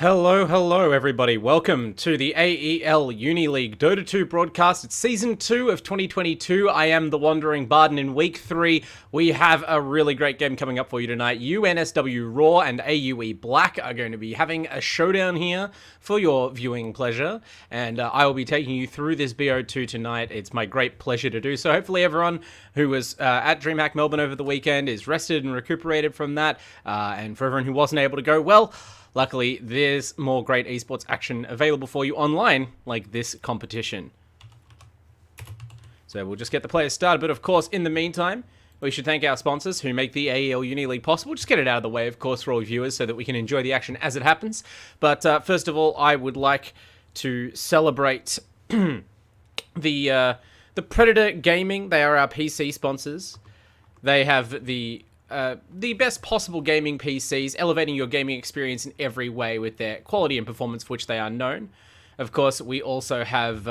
Hello everybody. Welcome to the AEL Uni League Dota 2 broadcast. It's Season 2 of 2022. I am the Wandering Bard, and in Week 3, we have a really great game coming up for you tonight. UNSW Roar and AUE Black are going to be having a showdown here for your viewing pleasure, and I will be taking you through this BO2 tonight. It's my great pleasure to do so. Hopefully everyone who was at DreamHack Melbourne over the weekend is rested and recuperated from that, and for everyone who wasn't able to go, well, luckily, there's more great esports action available for you online, like this competition. So we'll just get the players started, but of course, in the meantime, we should thank our sponsors who make the AEL Uni League possible. Just get it out of the way, of course, for all viewers, so that we can enjoy the action as it happens. But first of all, I would like to celebrate the Predator Gaming. They are our PC sponsors. They have the best possible gaming PCs, elevating your gaming experience in every way with their quality and performance for which they are known. Of course, we also have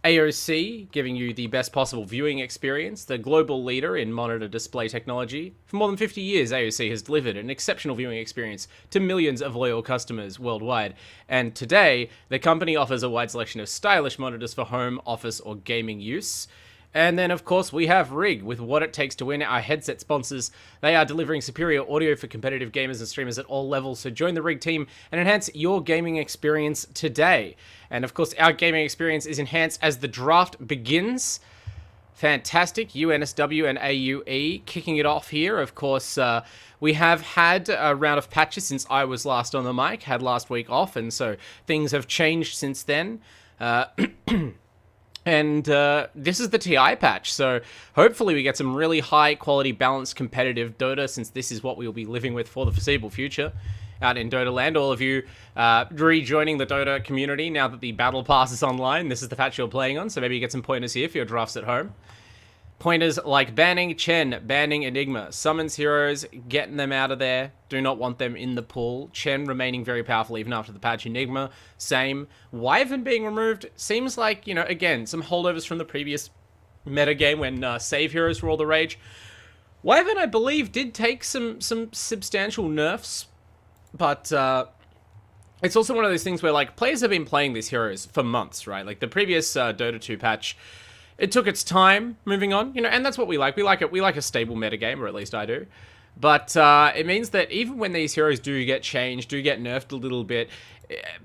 AOC, giving you the best possible viewing experience, the global leader in monitor display technology. For more than 50 years, AOC has delivered an exceptional viewing experience to millions of loyal customers worldwide. And today, the company offers a wide selection of stylish monitors for home, office, or gaming use. And then, of course, we have Rig, with what it takes to win, our headset sponsors. They are delivering superior audio for competitive gamers and streamers at all levels, so join the Rig team and enhance your gaming experience today. And, of course, our gaming experience is enhanced as the draft begins. Fantastic. UNSW and AUE kicking it off here. Of course, we have had a round of patches since I was last on the mic, had last week off, and so things have changed since then. And this is the TI patch, so hopefully we get some really high quality, balanced, competitive Dota, since this is what we will be living with for the foreseeable future out in Dota land. All of you rejoining the Dota community now that the Battle Pass is online, this is the patch you're playing on, so maybe you get some pointers here for your drafts at home. Pointers like banning Chen, banning Enigma, summons heroes, getting them out of there, do not want them in the pool. Chen remaining very powerful even after the patch. Enigma, same. Wyvern being removed seems like, you know, again, some holdovers from the previous metagame when save heroes were all the rage. Wyvern, I believe, did take some substantial nerfs, but it's also one of those things where, like, players have been playing these heroes for months, right? Like, the previous Dota 2 patch, it took its time moving on, you know, and that's what we like. We like a stable metagame, or at least I do. But it means that even when these heroes do get changed, do get nerfed a little bit,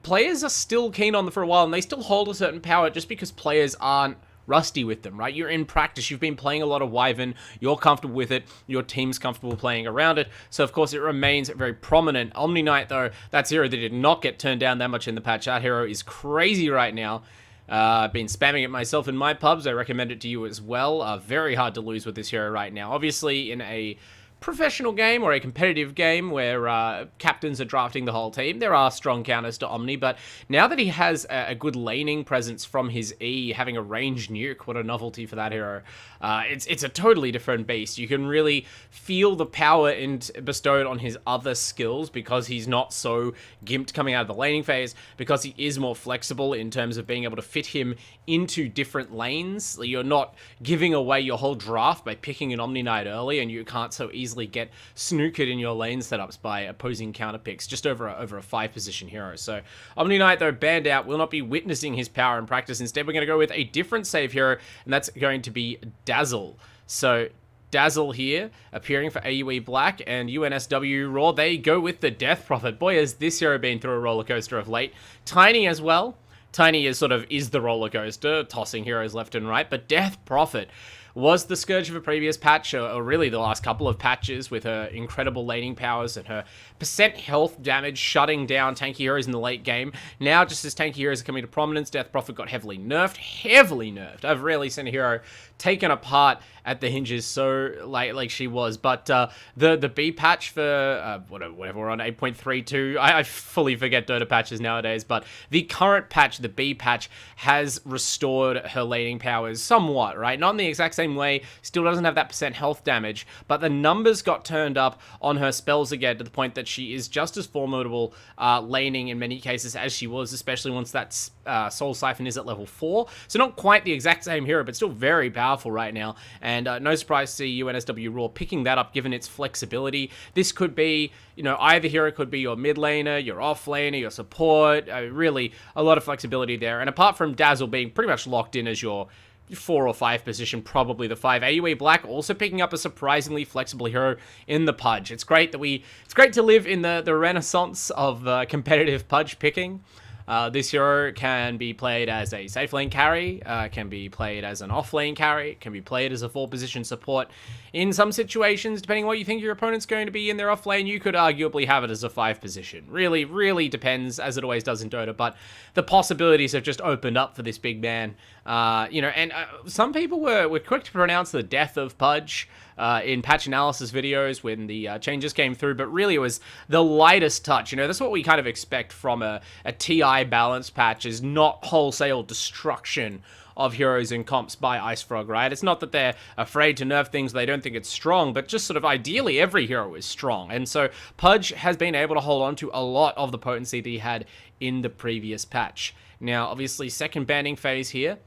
players are still keen on them for a while, and they still hold a certain power just because players aren't rusty with them, right? You're in practice, you've been playing a lot of Wyvern, you're comfortable with it, your team's comfortable playing around it, so of course it remains very prominent. Omni Knight, though, that's a hero that did not get turned down that much in the patch. That hero is crazy right now. I've been spamming it myself in my pubs. I recommend it to you as well. Very hard to lose with this hero right now. Obviously, in a professional game or a competitive game where captains are drafting the whole team, there are strong counters to Omni, but now that he has a good laning presence from his E, having a ranged nuke, what a novelty for that hero. It's a totally different beast. You can really feel the power bestowed on his other skills because he's not so gimped coming out of the laning phase, because he is more flexible in terms of being able to fit him into different lanes. You're not giving away your whole draft by picking an Omni Knight early, and you can't so easily get snookered in your lane setups by opposing counter picks just over a 5-position hero. So Omni Knight, though, banned out, will not be witnessing his power in practice. Instead, we're going to go with a different save hero, and that's going to be Dazzle. So Dazzle here, appearing for AUE Black and UNSW Roar. They go with the Death Prophet. Boy, has this hero been through a roller coaster of late. Tiny as well. Tiny is the roller coaster, tossing heroes left and right, but Death Prophet was the scourge of a previous patch, or really the last couple of patches, with her incredible laning powers and her percent health damage shutting down tanky heroes in the late game. Now, just as tanky heroes are coming to prominence, Death Prophet got heavily nerfed. I've rarely seen a hero taken apart at the hinges so like she was. But the B patch for whatever we're on, 8.32, I fully forget Dota patches nowadays, but the current patch, the B patch, has restored her laning powers somewhat, right? Not in the exact same way, still doesn't have that percent health damage, but the numbers got turned up on her spells again, to the point that she is just as formidable laning in many cases as she was, especially once that Soul Siphon is at level 4. So not quite the exact same hero, but still very powerful right now. And no surprise to see UNSW Roar picking that up, given its flexibility. This could be, you know, either hero could be your mid laner, your off laner, your support. Really, a lot of flexibility there. And apart from Dazzle being pretty much locked in as your 4 or 5 position, probably the 5. AUE Black also picking up a surprisingly flexible hero in the Pudge. It's great to live in the renaissance of competitive Pudge picking. This hero can be played as a safe lane carry, can be played as an off lane carry, can be played as a 4 position support. In some situations, depending on what you think your opponent's going to be in their off lane, you could arguably have it as a 5 position. Really depends, as it always does in Dota, but the possibilities have just opened up for this big man. You know, and some people were quick to pronounce the death of Pudge in patch analysis videos when the changes came through, but really it was the lightest touch. You know, that's what we kind of expect from a TI balance patch, is not wholesale destruction of heroes and comps by IceFrog, right? It's not that they're afraid to nerf things, they don't think it's strong, but just sort of ideally every hero is strong. And so Pudge has been able to hold on to a lot of the potency that he had in the previous patch. Now, obviously, second banning phase here.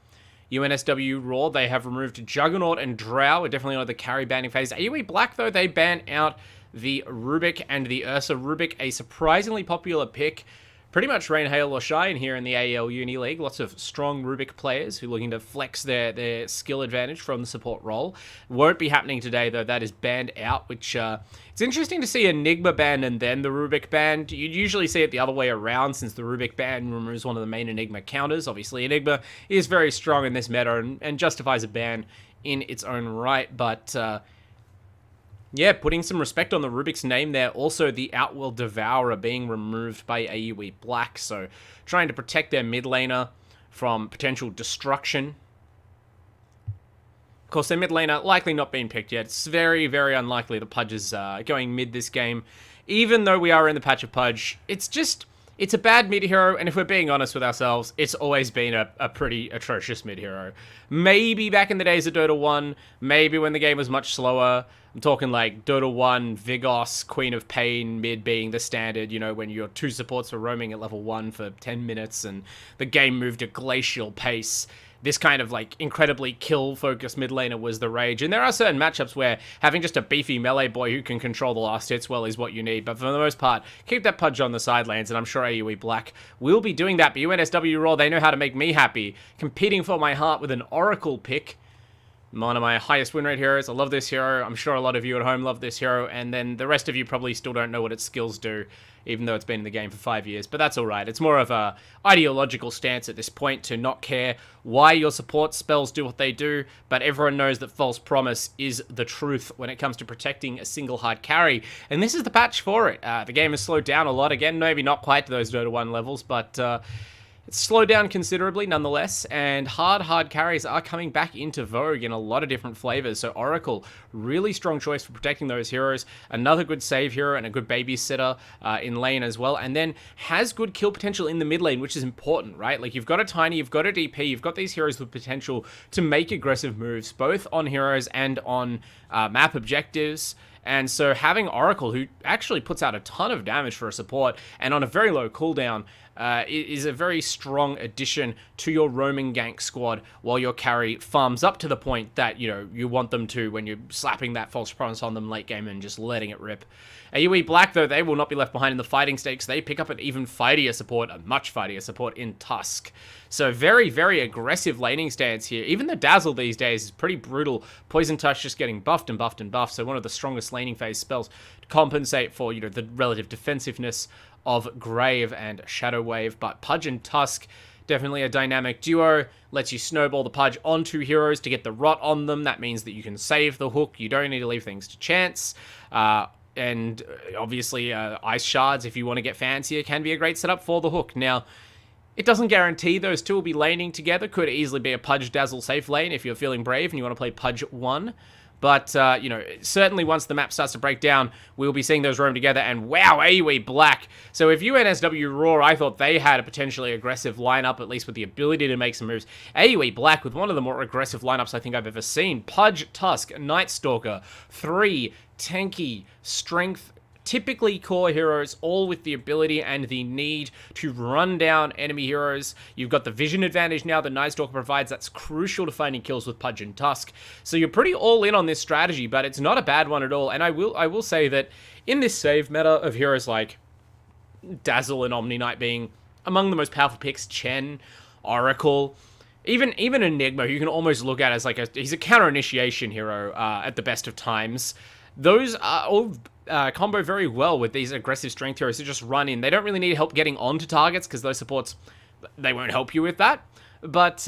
UNSW Roar, they have removed Juggernaut and Drow, are definitely on the carry banning phase. AUE Black, though, they ban out the Rubik and the Ursa. Rubik, a surprisingly popular pick. Pretty much rain, hail, or shine here in the AEL Uni League. Lots of strong Rubik players who are looking to flex their skill advantage from the support role. Won't be happening today, though. That is banned out, which it's interesting to see Enigma banned and then the Rubik banned. You'd usually see it the other way around, since the Rubik ban removes one of the main Enigma counters. Obviously, Enigma is very strong in this meta and justifies a ban in its own right, but yeah, putting some respect on the Rubik's name there. Also, the Outworld Devourer being removed by AUE Black, so trying to protect their mid laner from potential destruction. Of course, their mid laner likely not being picked yet. It's very unlikely the Pudge is going mid this game. Even though we are in the patch of Pudge, it's a bad mid hero, and if we're being honest with ourselves, it's always been a pretty atrocious mid hero. Maybe back in the days of Dota 1, maybe when the game was much slower. I'm talking like Dota 1, Vigos, Queen of Pain, mid being the standard, you know, when your 2 supports were roaming at level 1 for 10 minutes and the game moved at glacial pace. This kind of like incredibly kill-focused mid laner was the rage. And there are certain matchups where having just a beefy melee boy who can control the last hits well is what you need. But for the most part, keep that Pudge on the sidelines, and I'm sure AUE Black will be doing that. But UNSW Roar, they know how to make me happy. Competing for my heart with an Oracle pick. One of my highest win rate heroes. I love this hero. I'm sure a lot of you at home love this hero. And then the rest of you probably still don't know what its skills do, even though it's been in the game for 5 years. But that's alright. It's more of a ideological stance at this point to not care why your support spells do what they do. But everyone knows that False Promise is the truth when it comes to protecting a single hard carry. And this is the patch for it. The game has slowed down a lot. Again, maybe not quite to those Dota 1 levels, but it's slowed down considerably nonetheless, and hard carries are coming back into vogue in a lot of different flavors. So Oracle, really strong choice for protecting those heroes. Another good save hero and a good babysitter in lane as well. And then has good kill potential in the mid lane, which is important, right? Like, you've got a Tiny, you've got a DP, you've got these heroes with potential to make aggressive moves, both on heroes and on map objectives. And so having Oracle, who actually puts out a ton of damage for a support and on a very low cooldown, is a very strong addition to your roaming gank squad while your carry farms up to the point that, you know, you want them to when you're slapping that False Promise on them late game and just letting it rip. AUE Black, though, they will not be left behind in the fighting stakes. They pick up an even fightier support, a much fightier support in Tusk. So very aggressive laning stance here. Even the Dazzle these days is pretty brutal. Poison Touch just getting buffed and buffed and buffed. So one of the strongest laning phase spells to compensate for, you know, the relative defensiveness of Grave and Shadow Wave. But Pudge and Tusk, definitely a dynamic duo. Lets you snowball the Pudge onto heroes to get the rot on them. That means that you can save the hook. You don't need to leave things to chance. And obviously, Ice Shards, if you want to get fancier, can be a great setup for the hook. Now, it doesn't guarantee those two will be laning together. Could easily be a Pudge Dazzle safe lane if you're feeling brave and you want to play Pudge 1. But, you know, certainly once the map starts to break down, we'll be seeing those roam together. And wow, AUE Black. So if UNSW Roar, I thought they had a potentially aggressive lineup, at least with the ability to make some moves. AUE Black with one of the more aggressive lineups I think I've ever seen. Pudge, Tusk, Night Stalker, 3 tanky, strength, typically core heroes, all with the ability and the need to run down enemy heroes. You've got the vision advantage now that Night Stalker provides. That's crucial to finding kills with Pudge and Tusk. So you're pretty all in on this strategy, but it's not a bad one at all. And I will say that in this save meta of heroes like Dazzle and Omni Knight being among the most powerful picks, Chen, Oracle, even Enigma, you can almost look at as like he's a counter initiation hero at the best of times. Those are all combo very well with these aggressive strength heroes who just run in. They don't really need help getting onto targets because those supports, they won't help you with that. But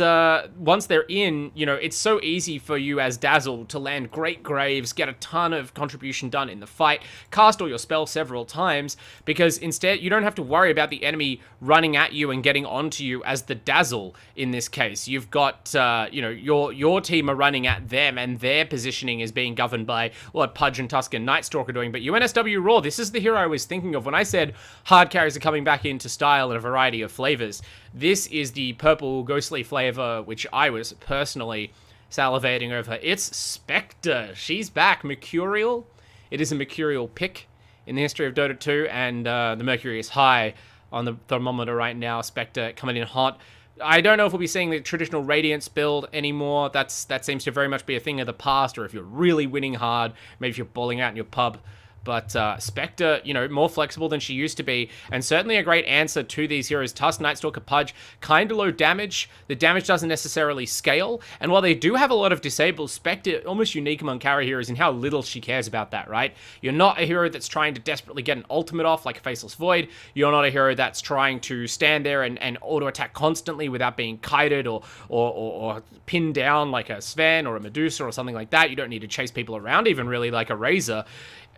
once they're in, you know, it's so easy for you as Dazzle to land great graves, get a ton of contribution done in the fight, cast all your spells several times, because instead you don't have to worry about the enemy running at you and getting onto you as the Dazzle in this case. You've got, you know, your team are running at them, and their positioning is being governed by what Pudge and Tusk and Night Stalker are doing. But UNSW Roar, this is the hero I was thinking of when I said hard carries are coming back into style in a variety of flavors. This is the purple ghostly flavor, which I was personally salivating over. It's Spectre. She's back. Mercurial. It is a Mercurial pick in the history of Dota 2, and the Mercury is high on the thermometer right now. Spectre coming in hot. I don't know if we'll be seeing the traditional Radiance build anymore. That seems to very much be a thing of the past, or if you're really winning hard, maybe if you're balling out in your pub. But Spectre, you know, more flexible than she used to be, and certainly a great answer to these heroes. Tusk, Night Stalker, Pudge, kind of low damage. The damage doesn't necessarily scale, and while they do have a lot of disables, Spectre, almost unique among carry heroes in how little she cares about that, right? You're not a hero that's trying to desperately get an ultimate off like a Faceless Void. You're not a hero that's trying to stand there and auto-attack constantly without being kited or pinned down like a Sven or a Medusa or something like that. You don't need to chase people around even really like a Razor.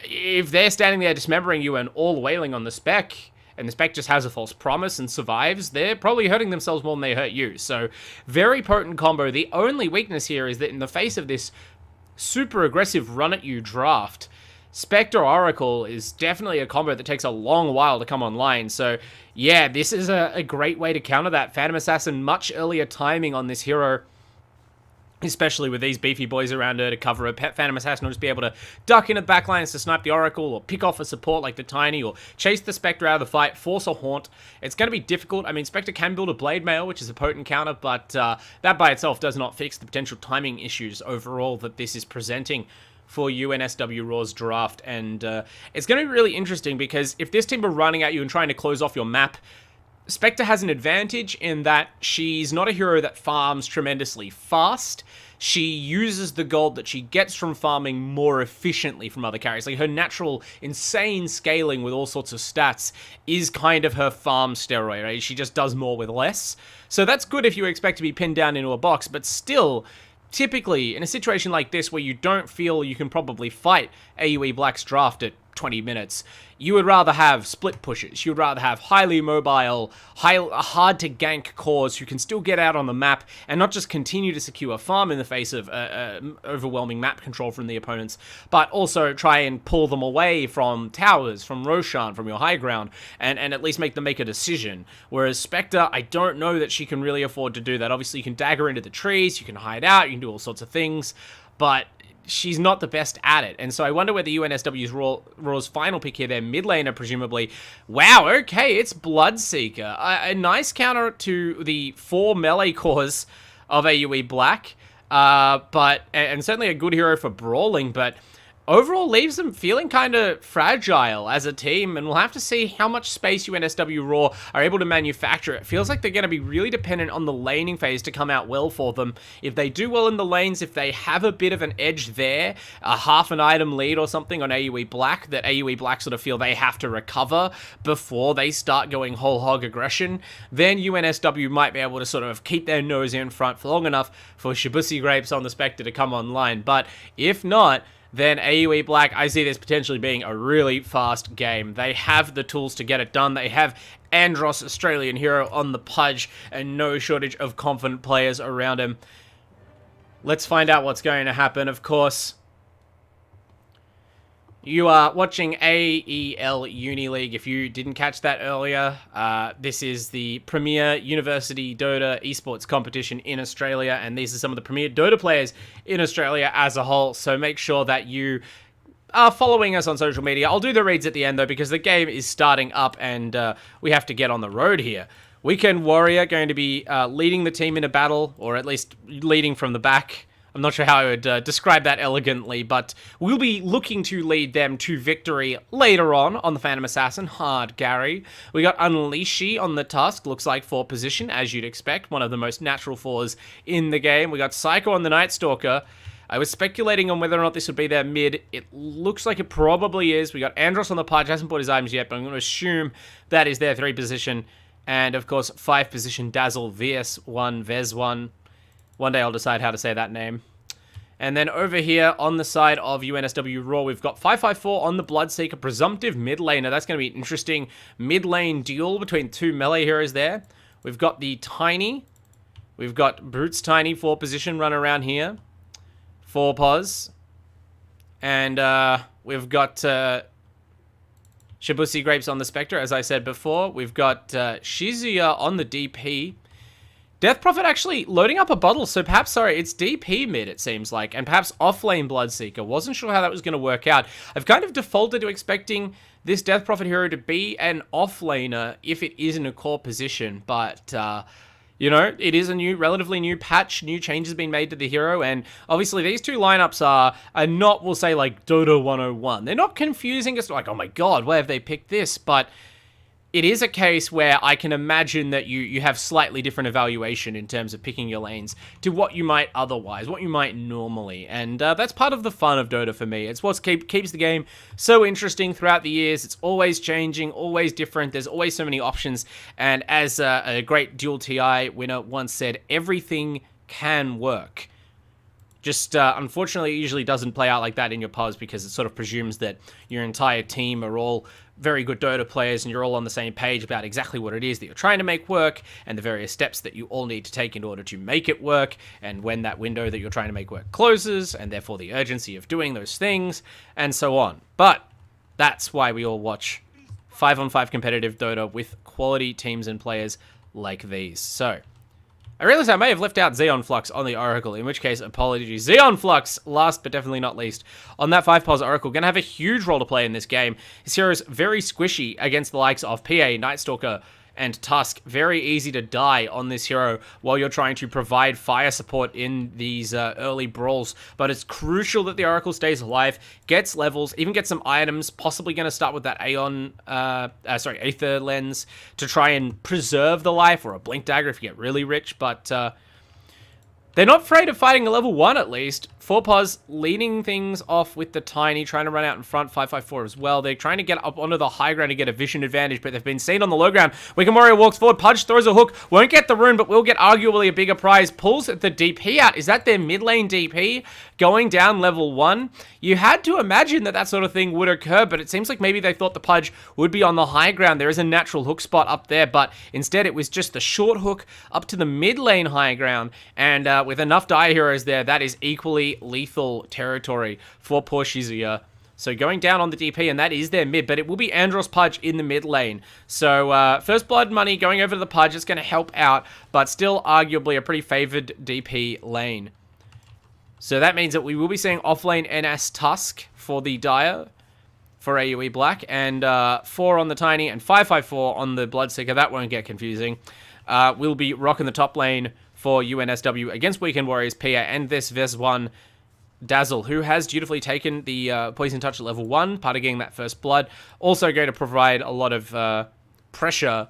If they're standing there dismembering you and all wailing on the spec, and the spec just has a false promise and survives, they're probably hurting themselves more than they hurt you. So, very potent combo. The only weakness here is that in the face of this super aggressive run-at-you draft, Spectre Oracle is definitely a combo that takes a long while to come online. So, yeah, this is a great way to counter that. Phantom Assassin, much earlier timing on this hero, especially with these beefy boys around her to cover her. Phantom Assassin will just be able to duck into the backlines to snipe the Oracle, or pick off a support like the Tiny, or chase the Spectre out of the fight, force a Haunt. It's going to be difficult. I mean, Spectre can build a Blade Mail, which is a potent counter, but that by itself does not fix the potential timing issues overall that this is presenting for UNSW Roar's draft. And it's going to be really interesting, because if this team are running at you and trying to close off your map, Spectre has an advantage in that she's not a hero that farms tremendously fast. She uses the gold that she gets from farming more efficiently from other carries. Like, her natural insane scaling with all sorts of stats is kind of her farm steroid, right? She just does more with less. So that's good if you expect to be pinned down into a box, but still, typically, in a situation like this where you don't feel you can probably fight AUE Black's draft at 20 minutes, you would rather have split pushes. You would rather have highly mobile, hard to gank cores who can still get out on the map and not just continue to secure farm in the face of overwhelming map control from the opponents, but also try and pull them away from towers, from Roshan, from your high ground, and at least make them make a decision. Whereas Spectre, I don't know that she can really afford to do that. Obviously, you can dagger into the trees, you can hide out, you can do all sorts of things, but she's not the best at it. And so I wonder whether UNSW's Roar's final pick here, their mid laner, presumably. Wow, okay, it's Bloodseeker. A nice counter to the 4 melee cores of AUE Black, and certainly a good hero for brawling, but overall leaves them feeling kind of fragile as a team, and we'll have to see how much space UNSW Roar are able to manufacture. It feels like they're going to be really dependent on the laning phase to come out well for them. If they do well in the lanes, if they have a bit of an edge there, a half an item lead or something on AUE Black, that AUE Black sort of feel they have to recover before they start going whole hog aggression, then UNSW might be able to sort of keep their nose in front for long enough for Shibusi Grapes on the Spectre to come online. But if not, then AUE Black, I see this potentially being a really fast game. They have the tools to get it done. They have Andros, Australian hero, on the Pudge, and no shortage of confident players around him. Let's find out what's going to happen. Of course, you are watching AEL Uni League. If you didn't catch that earlier, this is the premier university Dota esports competition in Australia, and these are some of the premier Dota players in Australia as a whole. So make sure that you are following us on social media, I'll do the reads at the end, though, because the game is starting up and we have to get on the road here. Weekend Warrior going to be leading the team in a battle, or at least leading from the back. I'm not sure how I would describe that elegantly, but we'll be looking to lead them to victory later on the Phantom Assassin. Hard Gary. We got Unleashy on the Tusk. Looks like 4 position, as you'd expect. One of the most natural 4s in the game. We got Psycho on the Night Stalker. I was speculating on whether or not this would be their mid. It looks like it probably is. We got Andros on the Pudge. Hasn't bought his items yet, but I'm going to assume that is their 3 position. And, of course, 5 position Dazzle, VS1, Vez1. One day I'll decide how to say that name. And then over here on the side of UNSW Roar, we've got 554 on the Bloodseeker, presumptive mid laner. That's going to be an interesting mid lane duel between 2 melee heroes there. We've got the Tiny. We've got Brute's Tiny, 4 position, run around here. 4 pos. And we've got Shibusi Grapes on the Spectre, as I said before. We've got Shizuya on the DP. Death Prophet actually loading up a bottle, so perhaps, sorry, it's DP mid, it seems like, and perhaps offlane Bloodseeker. Wasn't sure how that was going to work out. I've kind of defaulted to expecting this Death Prophet hero to be an offlaner if it is in a core position, but, you know, it is a relatively new patch, new changes being made to the hero, and obviously these 2 lineups are not, we'll say, like, Dota 101. They're not confusing. It's like, oh my god, why have they picked this? But it is a case where I can imagine that you have slightly different evaluation in terms of picking your lanes to what you might otherwise, what you might normally. And that's part of the fun of Dota for me. It's what keeps the game so interesting throughout the years. It's always changing, always different. There's always so many options. And as a great Dual TI winner once said, everything can work. Just, unfortunately, it usually doesn't play out like that in your pubs because it sort of presumes that your entire team are all very good Dota players and you're all on the same page about exactly what it is that you're trying to make work and the various steps that you all need to take in order to make it work, and when that window that you're trying to make work closes, and therefore the urgency of doing those things, and so on. But that's why we all watch 5-on-5 competitive Dota with quality teams and players like these. So I realize I may have left out Xeon Flux on the Oracle, in which case, apologies. Xeon Flux, last but definitely not least, on that 5-pos Oracle, going to have a huge role to play in this game. His hero is very squishy against the likes of PA, Night Stalker, and Tusk. Very easy to die on this hero while you're trying to provide fire support in these early brawls. But it's crucial that the Oracle stays alive, gets levels, even gets some items, possibly going to start with that Aether Lens to try and preserve the life, or a Blink Dagger if you get really rich. But they're not afraid of fighting a level 1 at least. 4-pos leading things off with the Tiny, trying to run out in front, 554 as well. They're trying to get up onto the high ground to get a vision advantage, but they've been seen on the low ground. Weekend Warrior walks forward, Pudge throws a hook, won't get the rune, but will get arguably a bigger prize. Pulls the DP out. Is that their mid lane DP going down level 1? You had to imagine that that sort of thing would occur, but it seems like maybe they thought the Pudge would be on the high ground. There is a natural hook spot up there, but instead it was just the short hook up to the mid lane high ground, and with enough dire heroes there, that is equally lethal territory for poor Shizuya. So going down on the DP, and that is their mid, but it will be Andros Pudge in the mid lane. So first blood money going over to the Pudge is going to help out, but still arguably a pretty favored DP lane. So that means that we will be seeing offlane NS Tusk for the Dire for AUE Black, and 4 on the Tiny and 554 on the Bloodseeker. That won't get confusing. We'll be rocking the top lane for UNSW against Weekend Warriors PA and this Vez1 Dazzle, who has dutifully taken the Poison Touch at level 1, part of getting that first blood. Also going to provide a lot of pressure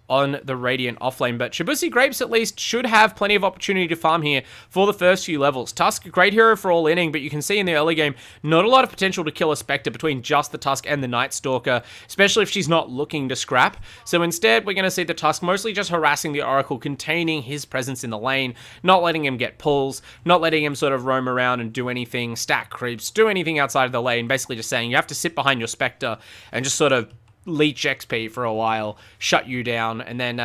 on the Radiant offlane, but Shibusi Grapes at least should have plenty of opportunity to farm here for the first few levels. Tusk, great hero for all inning, but you can see in the early game, not a lot of potential to kill a Spectre between just the Tusk and the Night Stalker, especially if she's not looking to scrap. So instead, we're going to see the Tusk mostly just harassing the Oracle, containing his presence in the lane, not letting him get pulls, not letting him sort of roam around and do anything, stack creeps, do anything outside of the lane, basically just saying you have to sit behind your Spectre and just sort of leech XP for a while, shut you down, and then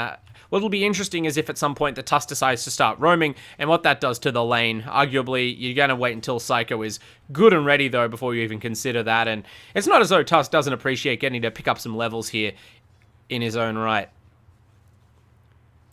what'll be interesting is if at some point the Tusk decides to start roaming, and what that does to the lane. Arguably, you're going to wait until Psycho is good and ready, though, before you even consider that, and it's not as though Tusk doesn't appreciate getting to pick up some levels here in his own right.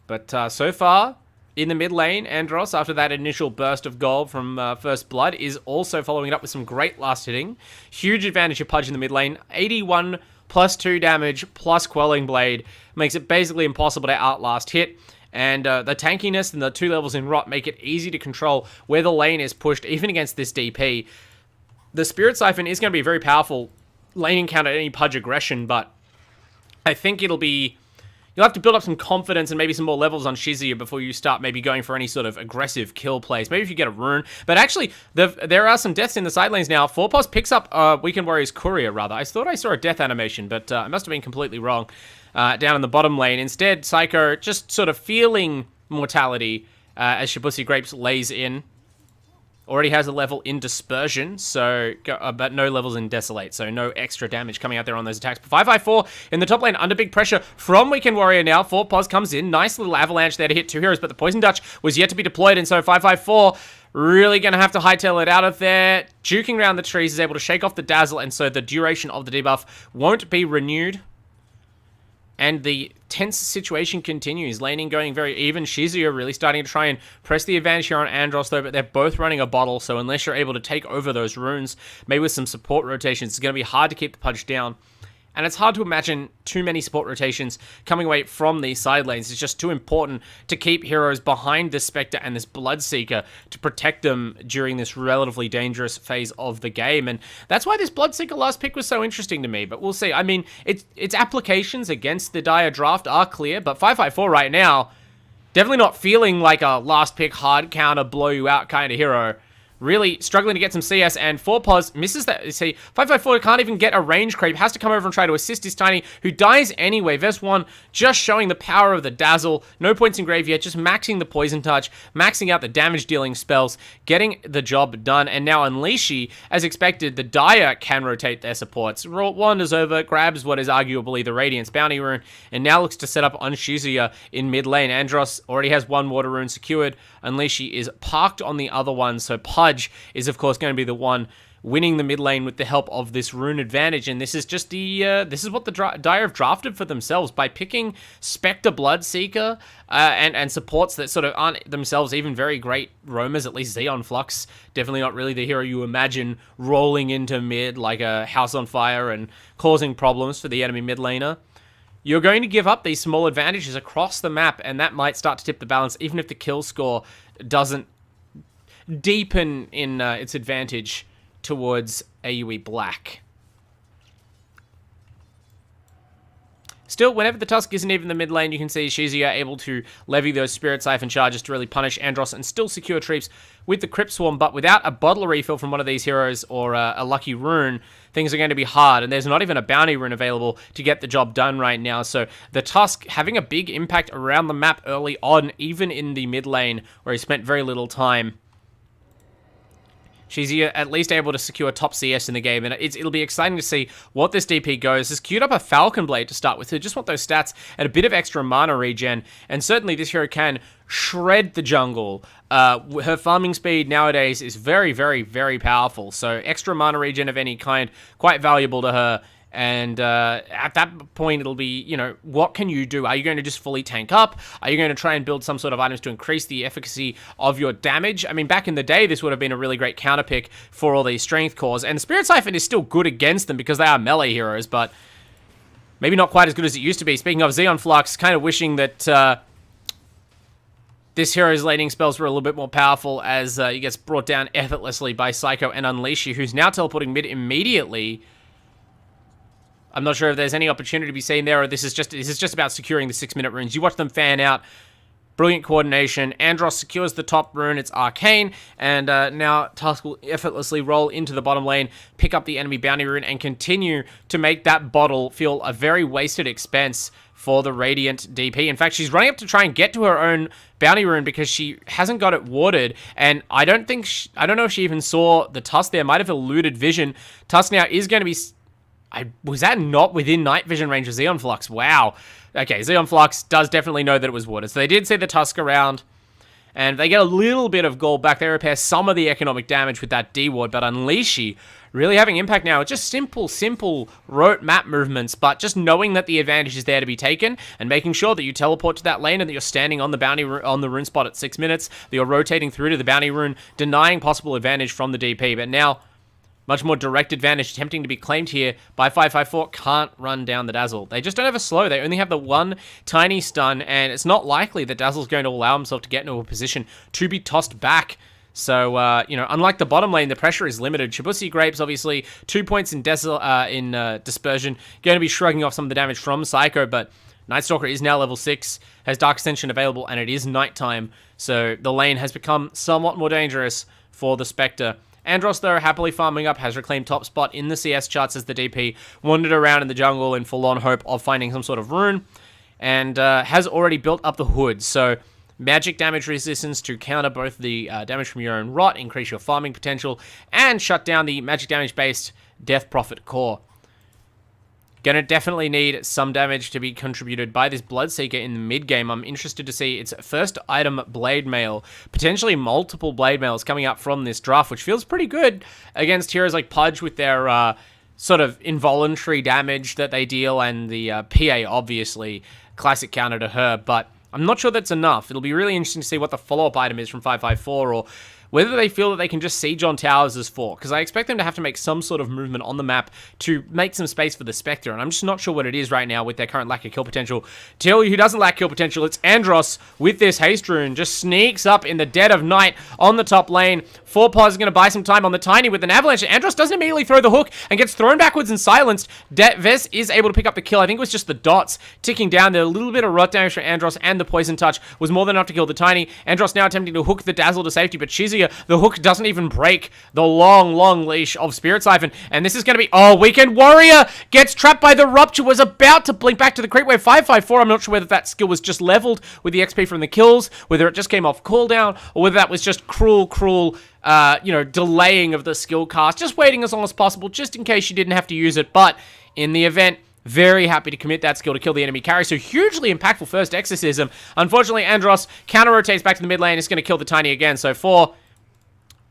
But so far, In the mid lane, Andros, after that initial burst of gold from First Blood, is also following it up with some great last hitting. Huge advantage of Pudge in the mid lane. 81 plus 2 damage plus Quelling Blade makes it basically impossible to outlast hit. And the tankiness and the 2 levels in Rot make it easy to control where the lane is pushed, even against this DP. The Spirit Siphon is going to be a very powerful laning counter at any Pudge aggression, but I think it'll be... You'll have to build up some confidence and maybe some more levels on Shizuya before you start maybe going for any sort of aggressive kill plays. Maybe if you get a rune. But actually, there are some deaths in the side lanes now. Forpos picks up Weekend Warrior's Courier, rather. I thought I saw a death animation, but I must have been completely wrong. Down in the bottom lane. Instead, Psycho just sort of feeling mortality as Shibuya Grapes lays in. Already has a level in Dispersion, so but no levels in Desolate, so no extra damage coming out there on those attacks. 554 in the top lane, under big pressure from Weekend Warrior now. Forpos comes in, nice little avalanche there to hit 2 heroes, but the Poison Dutch was yet to be deployed, and so 554 really going to have to hightail it out of there. Juking around the trees is able to shake off the Dazzle, and so the duration of the debuff won't be renewed. And the tense situation continues. Laning going very even. Shizuya really starting to try and press the advantage here on Andros, though, but they're both running a bottle, so unless you're able to take over those runes, maybe with some support rotations, it's going to be hard to keep the Pudge down. And it's hard to imagine too many support rotations coming away from these side lanes. It's just too important to keep heroes behind this Spectre and this Bloodseeker to protect them during this relatively dangerous phase of the game. And that's why this Bloodseeker last pick was so interesting to me. But we'll see. I mean, its applications against the Dire draft are clear, but 554 right now, definitely not feeling like a last pick hard counter blow you out kind of hero. Really struggling to get some CS, and Forpos misses that. You see, 554 can't even get a range creep. Has to come over and try to assist his Tiny, who dies anyway. Vest1 just showing the power of the Dazzle. No points in grave yet, just maxing the Poison Touch, maxing out the damage-dealing spells, getting the job done. And now Unleashy, as expected, the Dire can rotate their supports. Wanders over, grabs what is arguably the Radiance Bounty Rune, and now looks to set up on Shizuya in mid lane. Andros already has 1 Water Rune secured. Unleashy is parked on the other one, so Pudge is of course going to be the one winning the mid lane with the help of this rune advantage. And this is just the this is what the Dire have drafted for themselves by picking Spectre Bloodseeker and supports that sort of aren't themselves even very great roamers. At least Xeon Flux, definitely not really the hero you imagine rolling into mid like a House on Fire and causing problems for the enemy mid laner. You're going to give up these small advantages across the map, and that might start to tip the balance, even if the kill score doesn't deepen in its advantage towards AUE Black. Still, whenever the Tusk isn't even in the mid lane, you can see Shizuya able to levy those Spirit Siphon charges to really punish Andros and still secure creeps with the Crypt Swarm, but without a bottle refill from one of these heroes or a lucky rune, things are going to be hard, and there's not even a bounty rune available to get the job done right now. So the Tusk having a big impact around the map early on, even in the mid lane where he spent very little time. She's at least able to secure top CS in the game, and it'll be exciting to see what this DP goes. Has queued up a Falcon Blade to start with, who just want those stats and a bit of extra mana regen, and certainly this hero can shred the jungle. Her farming speed nowadays is very, very, very powerful, so extra mana regen of any kind, quite valuable to her. And at that point, it'll be, you know, what can you do? Are you going to just fully tank up? Are you going to try and build some sort of items to increase the efficacy of your damage? I mean, back in the day, this would have been a really great counter pick for all these strength cores. And Spirit Siphon is still good against them because they are melee heroes, but maybe not quite as good as it used to be. Speaking of Xeon Flux, kind of wishing that this hero's laning spells were a little bit more powerful as he gets brought down effortlessly by Psycho and Unleash You, who's now teleporting mid immediately. I'm not sure if there's any opportunity to be seen there, or this is just about securing the 6-minute runes. You watch them fan out. Brilliant coordination. Andros secures the top rune. It's Arcane. And now Tusk will effortlessly roll into the bottom lane, pick up the enemy bounty rune, and continue to make that bottle feel a very wasted expense for the Radiant DP. In fact, she's running up to try and get to her own bounty rune because she hasn't got it warded. And I don't know if she even saw the Tusk there. Might have eluded vision. Tusk now is going to be... was that not within night vision range of Xeon Flux? Wow. Okay, Xeon Flux does definitely know that it was water. So they did see the Tusk around. And they get a little bit of gold back. They repair some of the economic damage with that D ward, but Unleashy really having impact now. It's just simple rote map movements, but just knowing that the advantage is there to be taken and making sure that you teleport to that lane and that you're standing on the bounty on the rune spot at 6 minutes, that you're rotating through to the bounty rune, denying possible advantage from the DP. But now, much more direct advantage attempting to be claimed here by 554. Can't run down the Dazzle. They just don't have a slow. They only have the one tiny stun, and it's not likely that Dazzle's going to allow himself to get into a position to be tossed back. So, you know, unlike the bottom lane, the pressure is limited. Shibusi Grapes, obviously, 2 points in Dispersion, going to be shrugging off some of the damage from Psycho, but Night Stalker is now level 6, has Dark Ascension available, and it is nighttime, so the lane has become somewhat more dangerous for the Spectre. Andros, though, happily farming up, has reclaimed top spot in the CS charts as the DP, wandered around in the jungle in full-on hope of finding some sort of rune, and has already built up the hood, so magic damage resistance to counter both the damage from your own rot, increase your farming potential, and shut down the magic damage-based Death Prophet core. Gonna definitely need some damage to be contributed by this Bloodseeker in the mid-game. I'm interested to see its first item, Blade Mail. Potentially multiple Blade Mails coming up from this draft, which feels pretty good against heroes like Pudge with their sort of involuntary damage that they deal, and the PA, obviously, classic counter to her, but I'm not sure that's enough. It'll be really interesting to see what the follow-up item is from 554, or whether they feel that they can just siege on towers as 4, because I expect them to have to make some sort of movement on the map to make some space for the Spectre, and I'm just not sure what it is right now with their current lack of kill potential. Tell you who doesn't lack kill potential, it's Andros with this haste rune, just sneaks up in the dead of night on the top lane. 4paw is going to buy some time on the Tiny with an avalanche. Andros doesn't immediately throw the hook and gets thrown backwards and silenced. Ves is able to pick up the kill. I think it was just the dots ticking down there. A little bit of rot damage for Andros, and the poison touch was more than enough to kill the Tiny. Andros now attempting to hook the Dazzle to safety, but Shizuya, the hook doesn't even break the long leash of Spirit Siphon, and this is going to be, oh, Weekend Warrior gets trapped by the Rupture, was about to blink back to the creep wave. 554, I'm not sure whether that skill was just leveled with the XP from the kills, whether it just came off cooldown, or whether that was just cruel, you know, delaying of the skill cast, just waiting as long as possible, just in case you didn't have to use it. But in the event, very happy to commit that skill to kill the enemy carry. So hugely impactful first Exorcism. Unfortunately, Andros counter-rotates back to the mid lane. It's going to kill the Tiny again. So 4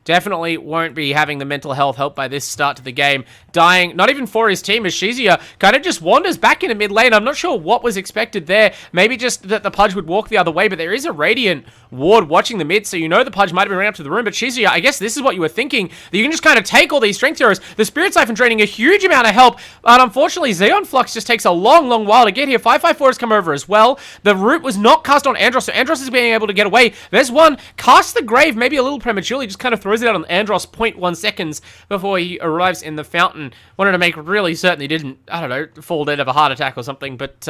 definitely won't be having the mental health helped by this start to the game. Dying, not even for his team, as Shizuya kind of just wanders back into mid lane. I'm not sure what was expected there. Maybe just that the Pudge would walk the other way, but there is a Radiant ward watching the mid, so you know the Pudge might have been running up to the room. But Shizuya, I guess this is what you were thinking, that you can just kind of take all these strength heroes. The Spirit Siphon draining a huge amount of help, but unfortunately, Xeon Flux just takes a long while to get here. 554 has come over as well. The root was not cast on Andros, so Andros is being able to get away. There's one, cast the Grave, maybe a little prematurely, just kind of throws it out on Andros 0.1 seconds before he arrives in the fountain. Wanted to make really certain he didn't, I don't know, fall dead of a heart attack or something, but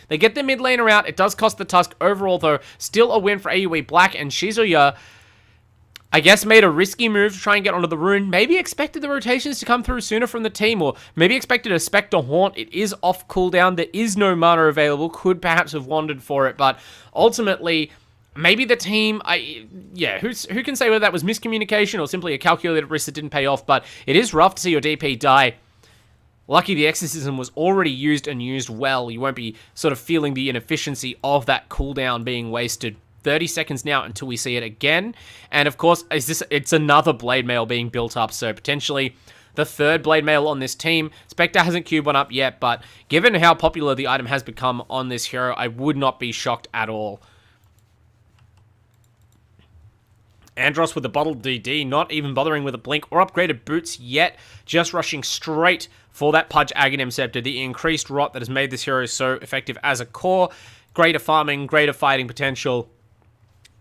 they get their mid laner out. It does cost the Tusk overall, though. Still a win for AUE Black, and Shizuya, I guess, made a risky move to try and get onto the rune. Maybe expected the rotations to come through sooner from the team, or maybe expected a Spectre Haunt. It is off cooldown. There is no mana available. Could perhaps have wandered for it, but ultimately, maybe the team, who can say whether that was miscommunication or simply a calculated risk that didn't pay off, but it is rough to see your DP die. Lucky the Exorcism was already used and used well. You won't be sort of feeling the inefficiency of that cooldown being wasted. 30 seconds now until we see it again. And of course, it's another Blade Mail being built up, so potentially the third Blade Mail on this team. Spectre hasn't queued one up yet, but given how popular the item has become on this hero, I would not be shocked at all. Andros with the bottled DD, not even bothering with a blink or upgraded boots yet, just rushing straight for that Pudge Aghanim Scepter, the increased rot that has made this hero so effective as a core. Greater farming, greater fighting potential.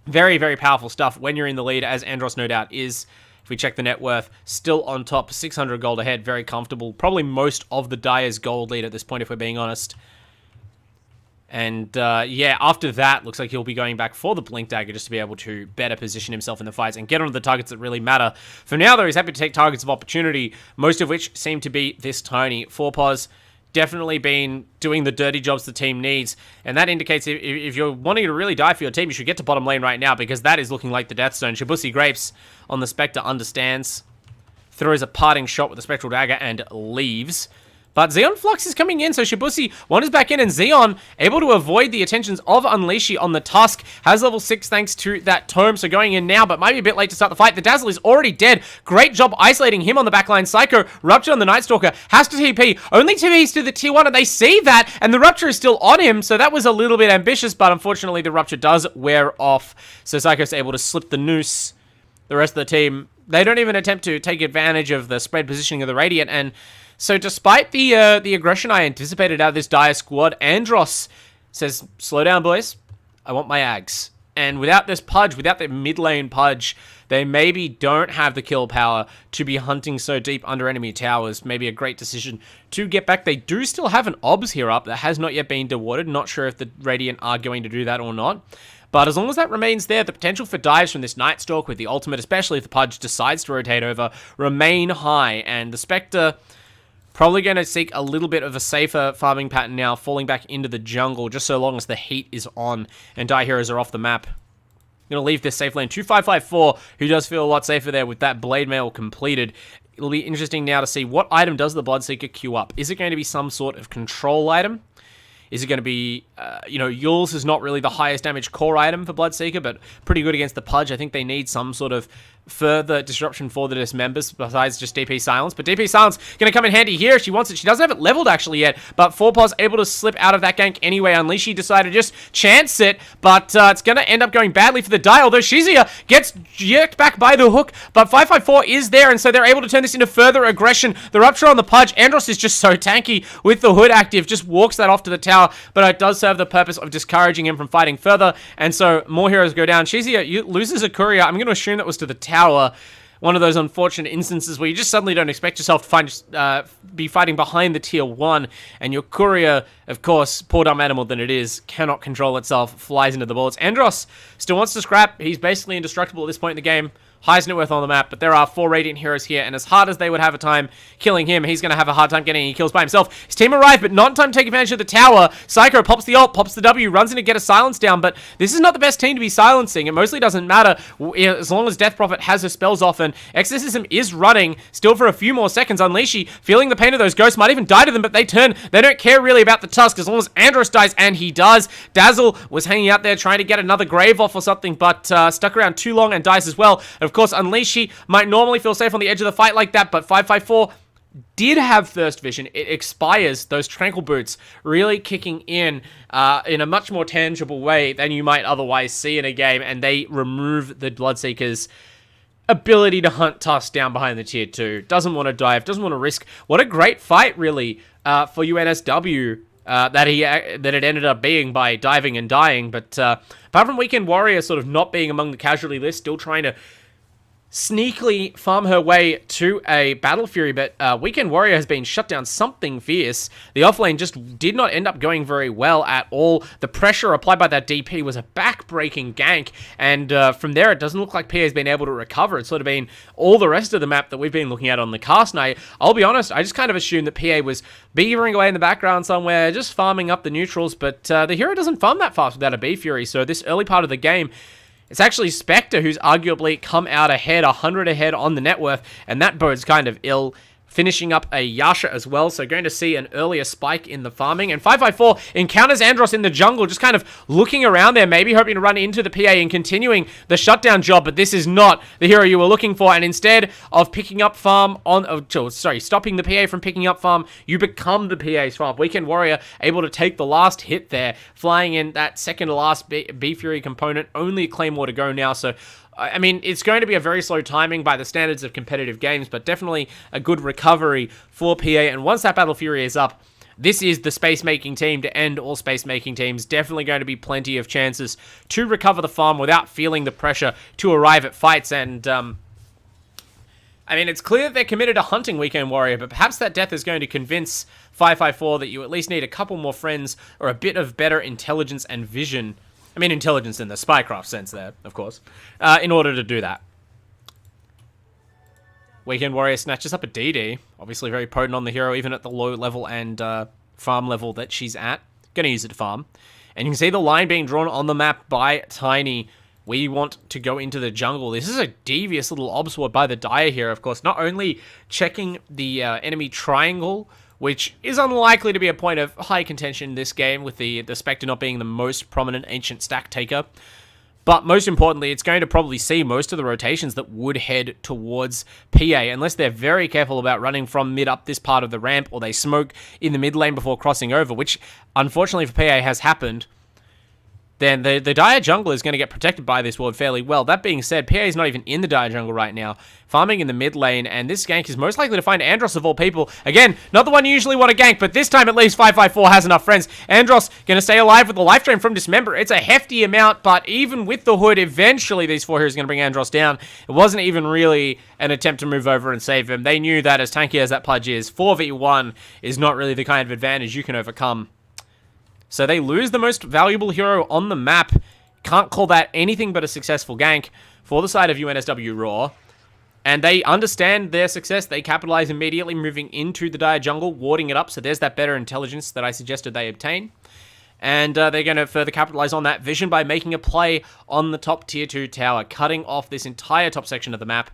Very powerful stuff when you're in the lead, as Andros no doubt is. If we check the net worth, still on top, 600 gold ahead, very comfortable. Probably most of the Dyer's gold lead at this point, if we're being honest. And, yeah, after that, looks like he'll be going back for the Blink Dagger just to be able to better position himself in the fights and get onto the targets that really matter. For now, though, he's happy to take targets of opportunity, most of which seem to be this Tiny. 4paws definitely been doing the dirty jobs the team needs, and that indicates if you're wanting to really die for your team, you should get to bottom lane right now, because that is looking like the Death Zone. Shibusi Grapes on the Spectre understands, throws a parting shot with the Spectral Dagger and leaves. But Xeon Flux is coming in, so Shibusi wanders back in, and Xeon, able to avoid the attentions of Unleashy on the Tusk, has level 6 thanks to that Tome, so going in now, but might be a bit late to start the fight. The Dazzle is already dead. Great job isolating him on the backline. Psycho, Rupture on the Night Stalker, has to TP. Only TPs to the tier 1, and they see that, and the Rupture is still on him, so that was a little bit ambitious, but unfortunately the Rupture does wear off, so Psycho's able to slip the noose. The rest of the team, they don't even attempt to take advantage of the spread positioning of the Radiant, and so despite the aggression I anticipated out of this Dire squad, Andros says, slow down, boys. I want my Ags. And without this Pudge, without the mid lane Pudge, they maybe don't have the kill power to be hunting so deep under enemy towers. Maybe a great decision to get back. They do still have an OBS here up that has not yet been dewarded. Not sure if the Radiant are going to do that or not. But as long as that remains there, the potential for dives from this Night Stalk with the ultimate, especially if the Pudge decides to rotate over, remain high. And the Spectre probably going to seek a little bit of a safer farming pattern now, falling back into the jungle, just so long as the heat is on and Die Heroes are off the map. Going to leave this safe lane to 554, who does feel a lot safer there with that Blade Mail completed. It'll be interesting now to see what item does the Bloodseeker queue up. Is it going to be some sort of control item? Is it going to be, Yules is not really the highest damage core item for Bloodseeker, but pretty good against the Pudge. I think they need some sort of further disruption for the dismembers besides just DP Silence. But DP Silence going to come in handy here if she wants it. She doesn't have it leveled actually yet, but 4Paw's able to slip out of that gank anyway. Unleashy decided to just chance it, but it's going to end up going badly for the Die, although Shizia gets jerked back by the hook, but 554 is there, and so they're able to turn this into further aggression. The Rupture on the Pudge. Andros is just so tanky with the hood active, just walks that off to the tower, but it does serve the purpose of discouraging him from fighting further, and so more heroes go down. Shizia loses a courier. I'm going to assume that was to the tower. One of those unfortunate instances where you just suddenly don't expect yourself to be fighting behind the tier 1, and your courier, of course, poor dumb animal than it is, cannot control itself, flies into the bullets. Andros still wants to scrap. He's basically indestructible at this point in the game. Highest net worth on the map, but there are 4 Radiant heroes here, and as hard as they would have a time killing him, he's going to have a hard time getting any kills by himself. His team arrive, but not in time to take advantage of the tower. Psycho pops the ult, pops the W, runs in to get a silence down, but this is not the best team to be silencing. It mostly doesn't matter as long as Death Prophet has her spells off, and Exorcism is running still for a few more seconds. Unleashy, feeling the pain of those ghosts, might even die to them, but they turn. They don't care really about the Tusk as long as Andros dies, and he does. Dazzle was hanging out there trying to get another grave off or something, but stuck around too long and dies as well. And of course, Unleashy might normally feel safe on the edge of the fight like that, but 554 did have Thirst Vision. It expires, those Tranquil Boots really kicking in a much more tangible way than you might otherwise see in a game, and they remove the Bloodseeker's ability to hunt Tusk down behind the tier 2. Doesn't want to dive, doesn't want to risk. What a great fight, really, for UNSW. That it ended up being by diving and dying, but apart from Weekend Warrior sort of not being among the casualty list, still trying to sneakily farm her way to a Battle Fury, but Weekend Warrior has been shut down something fierce. The offlane just did not end up going very well at all. The pressure applied by that DP was a back-breaking gank, and from there it doesn't look like PA has been able to recover. It's sort of been all the rest of the map that we've been looking at on the cast night. I'll be honest, I just kind of assumed that PA was beavering away in the background somewhere, just farming up the neutrals, but the hero doesn't farm that fast without a B Fury, so this early part of the game, it's actually Spectre who's arguably come out ahead, 100 ahead on the net worth, and that bodes kind of ill. Finishing up a Yasha as well, so going to see an earlier spike in the farming. And 554 encounters Andros in the jungle, just kind of looking around there, maybe hoping to run into the PA and continuing the shutdown job, but this is not the hero you were looking for, and instead of picking up farm stopping the PA from picking up farm, you become the PA's farm. Weekend Warrior able to take the last hit there, flying in that second to last B Fury component, only a Claymore to go now, so I mean, it's going to be a very slow timing by the standards of competitive games, but definitely a good recovery for PA. And once that Battle Fury is up, this is the space-making team to end all space-making teams. Definitely going to be plenty of chances to recover the farm without feeling the pressure to arrive at fights. And, I mean, it's clear that they're committed to hunting Weekend Warrior, but perhaps that death is going to convince 554 that you at least need a couple more friends or a bit of better intelligence and vision. I mean, intelligence in the Spycraft sense there, of course, in order to do that. Weekend Warrior snatches up a DD. Obviously very potent on the hero, even at the low level and farm level that she's at. Gonna use it to farm. And you can see the line being drawn on the map by Tiny. We want to go into the jungle. This is a devious little obsword by the Dire here, of course. Not only checking the enemy triangle which is unlikely to be a point of high contention in this game, with the Spectre not being the most prominent Ancient stack taker. But most importantly, it's going to probably see most of the rotations that would head towards PA, unless they're very careful about running from mid up this part of the ramp, or they smoke in the mid lane before crossing over, which unfortunately for PA has happened. Then the Dire Jungle is going to get protected by this ward fairly well. That being said, PA is not even in the Dire Jungle right now, farming in the mid lane, and this gank is most likely to find Andros of all people. Again, not the one you usually want to gank, but this time at least 554 has enough friends. Andros going to stay alive with the life drain from Dismember. It's a hefty amount, but even with the hood, eventually these 4 heroes are going to bring Andros down. It wasn't even really an attempt to move over and save him. They knew that as tanky as that Pudge is, 4v1 is not really the kind of advantage you can overcome. So they lose the most valuable hero on the map. Can't call that anything but a successful gank for the side of UNSW Roar. And they understand their success. They capitalize immediately, moving into the Dire Jungle, warding it up. So there's that better intelligence that I suggested they obtain. And they're going to further capitalize on that vision by making a play on the top tier 2 tower, cutting off this entire top section of the map.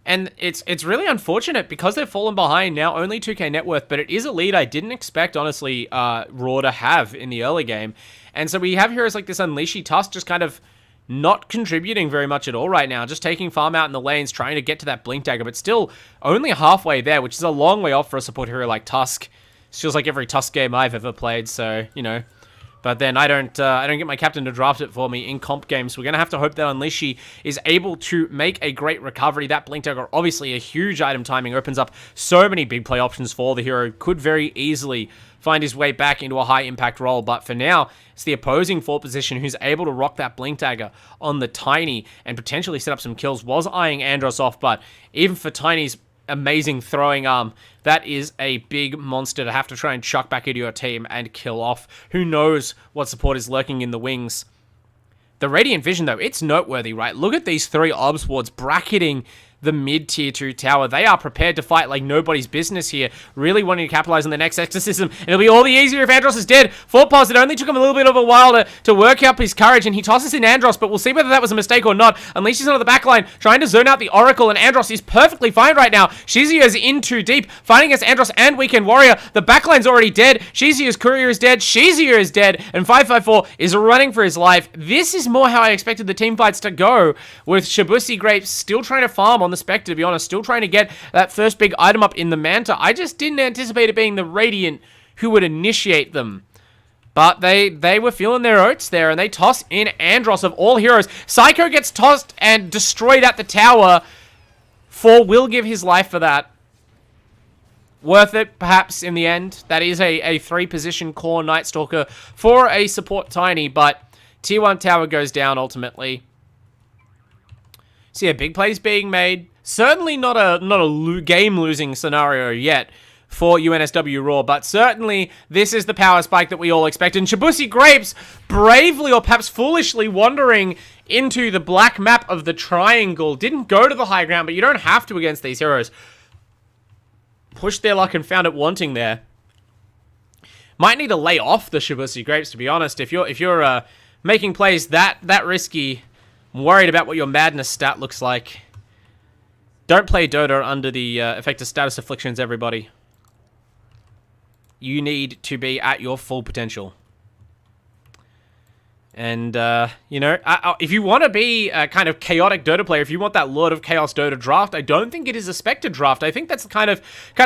And it's really unfortunate because they've fallen behind now, only 2k net worth, but it is a lead I didn't expect, honestly, Raw to have in the early game. And so we have heroes like this Unleashy Tusk just kind of not contributing very much at all right now, just taking farm out in the lanes, trying to get to that Blink Dagger, but still only halfway there, which is a long way off for a support hero like Tusk. It feels like every Tusk game I've ever played, so, you know. But then I don't get my captain to draft it for me in comp games. We're going to have to hope that Unleashy is able to make a great recovery. That Blink Dagger, obviously a huge item timing, opens up so many big play options for the hero. Could very easily find his way back into a high impact role. But for now, it's the opposing fort position who's able to rock that Blink Dagger on the Tiny and potentially set up some kills. Was eyeing Andros off, but even for Tiny's amazing throwing arm, that is a big monster to have to try and chuck back into your team and kill off. Who knows what support is lurking in the wings. The Radiant Vision, though, it's noteworthy, right? Look at these 3 obs wards bracketing the mid-tier 2 tower. They are prepared to fight like nobody's business here, really wanting to capitalize on the next exorcism. It'll be all the easier if Andros is dead. Fort Pos, it only took him a little bit of a while to work up his courage, and he tosses in Andros, but we'll see whether that was a mistake or not. Unleashes onto the backline, trying to zone out the Oracle, and Andros is perfectly fine right now. Shizuya's in too deep, fighting against Andros and Weekend Warrior. The backline's already dead. Shizuya's courier is dead. Shizuya is dead, and 554 is running for his life. This is more how I expected the team fights to go, with Shibusi Grapes still trying to farm on the Spectre, to be honest, still trying to get that first big item up in the Manta. I just didn't anticipate it being the Radiant who would initiate them. But they were feeling their oats there, and they toss in Andros of all heroes. Psycho gets tossed and destroyed at the tower. 4 will give his life for that. Worth it, perhaps, in the end. That is a 3-position core Night Stalker for a support Tiny, but tier 1 tower goes down ultimately. So yeah, big plays being made. Certainly not a game-losing scenario yet for UNSW Roar, but certainly this is the power spike that we all expect. And Shibusi Grapes, bravely or perhaps foolishly wandering into the black map of the triangle, didn't go to the high ground, but you don't have to against these heroes. Pushed their luck and found it wanting there. Might need to lay off the Shibusi Grapes, to be honest. If you're making plays that risky, I'm worried about what your madness stat looks like. Don't play Dota under the effect of status afflictions, everybody. You need to be at your full potential. And, you know, if you want to be a kind of chaotic Dota player, if you want that Lord of Chaos Dota draft, I don't think it is a Spectre draft. I think that's the kind of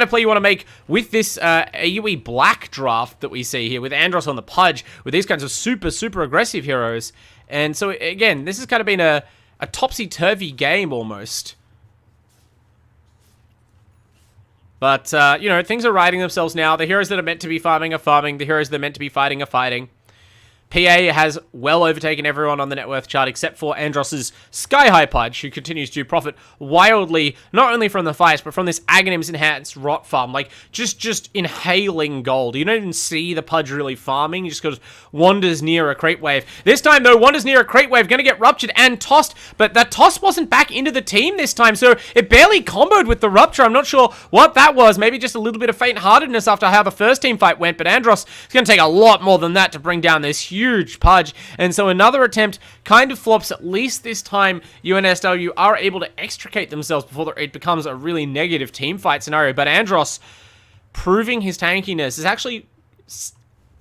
play you want to make with this AUE Black draft that we see here, with Andros on the Pudge, with these kinds of super aggressive heroes. And so, again, this has kind of been a topsy-turvy game, almost. But, you know, things are righting themselves now. The heroes that are meant to be farming are farming. The heroes that are meant to be fighting are fighting. PA has well overtaken everyone on the net worth chart except for Andros's sky-high Pudge, who continues to profit wildly, not only from the fights, but from this Aghanims enhanced rot farm. Like, just inhaling gold. You don't even see the Pudge really farming. He just goes, wanders near a creep wave. This time, though, wanders near a creep wave, gonna get ruptured and tossed, but that toss wasn't back into the team this time, so it barely comboed with the rupture. I'm not sure what that was. Maybe just a little bit of faint-heartedness after how the first team fight went, but Andros is gonna take a lot more than that to bring down this huge Pudge. And so another attempt kind of flops. At least this time UNSW are able to extricate themselves before it becomes a really negative team fight scenario. But Andros proving his tankiness. Is actually...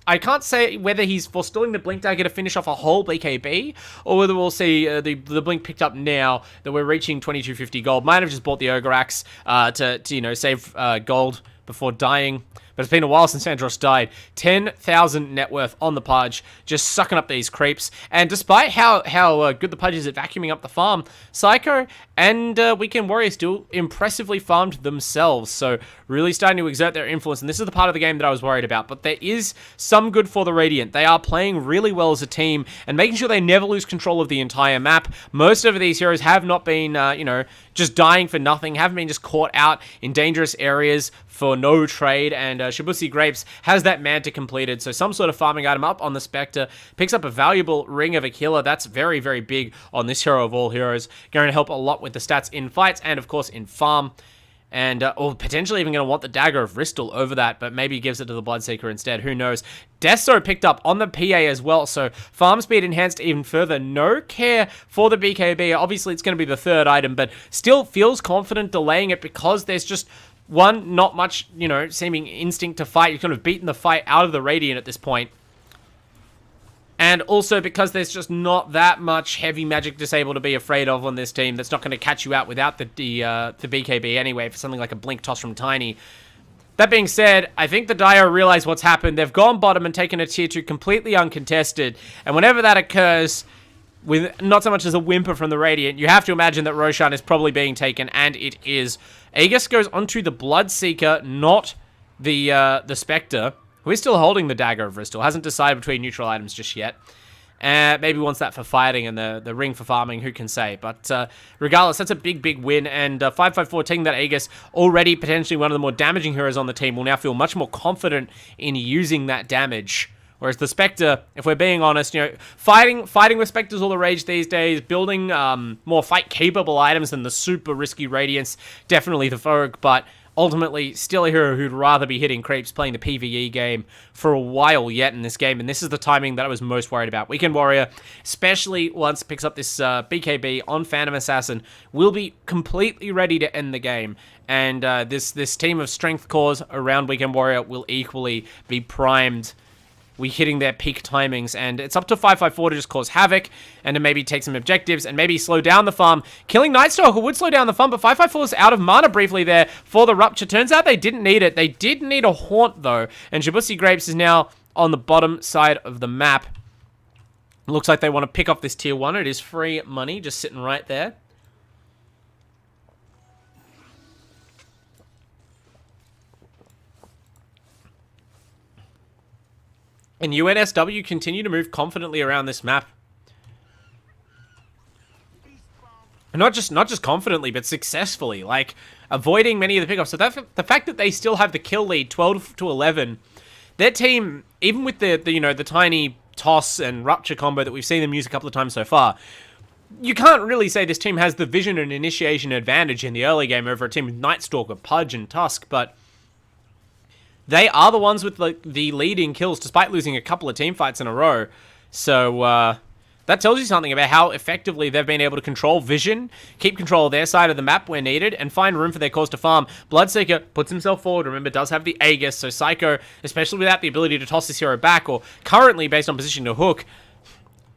I can't say whether he's forestalling the Blink Dagger to finish off a whole BKB, or whether we'll see the Blink picked up now that we're reaching 2250 gold. Might have just bought the Ogre Axe to you know, save gold before dying. But it's been a while since Andros died. 10,000 net worth on the Pudge, just sucking up these creeps. And despite how good the Pudge is at vacuuming up the farm, Psycho and Weekend Warrior still impressively farmed themselves. So really starting to exert their influence. And this is the part of the game that I was worried about. But there is some good for the Radiant. They are playing really well as a team and making sure they never lose control of the entire map. Most of these heroes have not been, you know, just dying for nothing, haven't been just caught out in dangerous areas for no trade, and Shibusi Grapes has that Manta completed, so some sort of farming item up on the Spectre, picks up a valuable Ring of a Killer. That's very, very big on this hero of all heroes, going to help a lot with the stats in fights and, of course, in farm. And, or potentially even going to want the Dagger of Ristal over that, but maybe gives it to the Bloodseeker instead. Who knows? Deso picked up on the PA as well, so farm speed enhanced even further. No care for the BKB. Obviously, it's going to be the third item, but still feels confident delaying it because there's just... one, not much, you know, seeming instinct to fight. You've kind of beaten the fight out of the Radiant at this point. And also because there's just not that much heavy magic disable to be afraid of on this team. That's not going to catch you out without the BKB anyway for something like a Blink Toss from Tiny. That being said, I think the Dire realize what's happened. They've gone bottom and taken a tier 2 completely uncontested. And whenever that occurs, with not so much as a whimper from the Radiant, you have to imagine that Roshan is probably being taken, and it is. Aegis goes onto the Bloodseeker, not the Spectre, who is still holding the Dagger of Ristal. Hasn't decided between neutral items just yet. Maybe wants that for fighting and the ring for farming, who can say. But regardless, that's a big, big win. And 554 taking that Aegis, already potentially one of the more damaging heroes on the team, will now feel much more confident in using that damage. Whereas the Spectre, if we're being honest, you know, fighting with Spectres all the rage these days, building more fight-capable items than the super risky Radiance, definitely the Vogue, but ultimately still a hero who'd rather be hitting creeps playing the PvE game for a while yet in this game, and this is the timing that I was most worried about. Weekend Warrior, especially once it picks up this BKB on Phantom Assassin, will be completely ready to end the game, and this team of strength cores around Weekend Warrior will equally be primed. We hitting their peak timings, and it's up to 554 to just cause havoc and to maybe take some objectives and maybe slow down the farm. Killing Nightstalker would slow down the farm, but 554 is out of mana briefly there for the Rupture. Turns out they didn't need it. They did need a Haunt, though, and Shibusi Grapes is now on the bottom side of the map. Looks like they want to pick up this tier 1. It is free money, just sitting right there. And UNSW continue to move confidently around this map. And not just confidently, but successfully. Like, avoiding many of the pickups. So the fact that they still have the kill lead, 12 to 11, their team, even with the you know, the tiny toss and rupture combo that we've seen them use a couple of times so far, you can't really say this team has the vision and initiation advantage in the early game over a team with Nightstalker, Pudge, and Tusk, but they are the ones with the leading kills, despite losing a couple of team fights in a row. So, that tells you something about how effectively they've been able to control vision, keep control of their side of the map where needed, and find room for their cause to farm. Bloodseeker puts himself forward, remember, does have the Aegis, so Psycho, especially without the ability to toss this hero back, or currently, based on position to hook,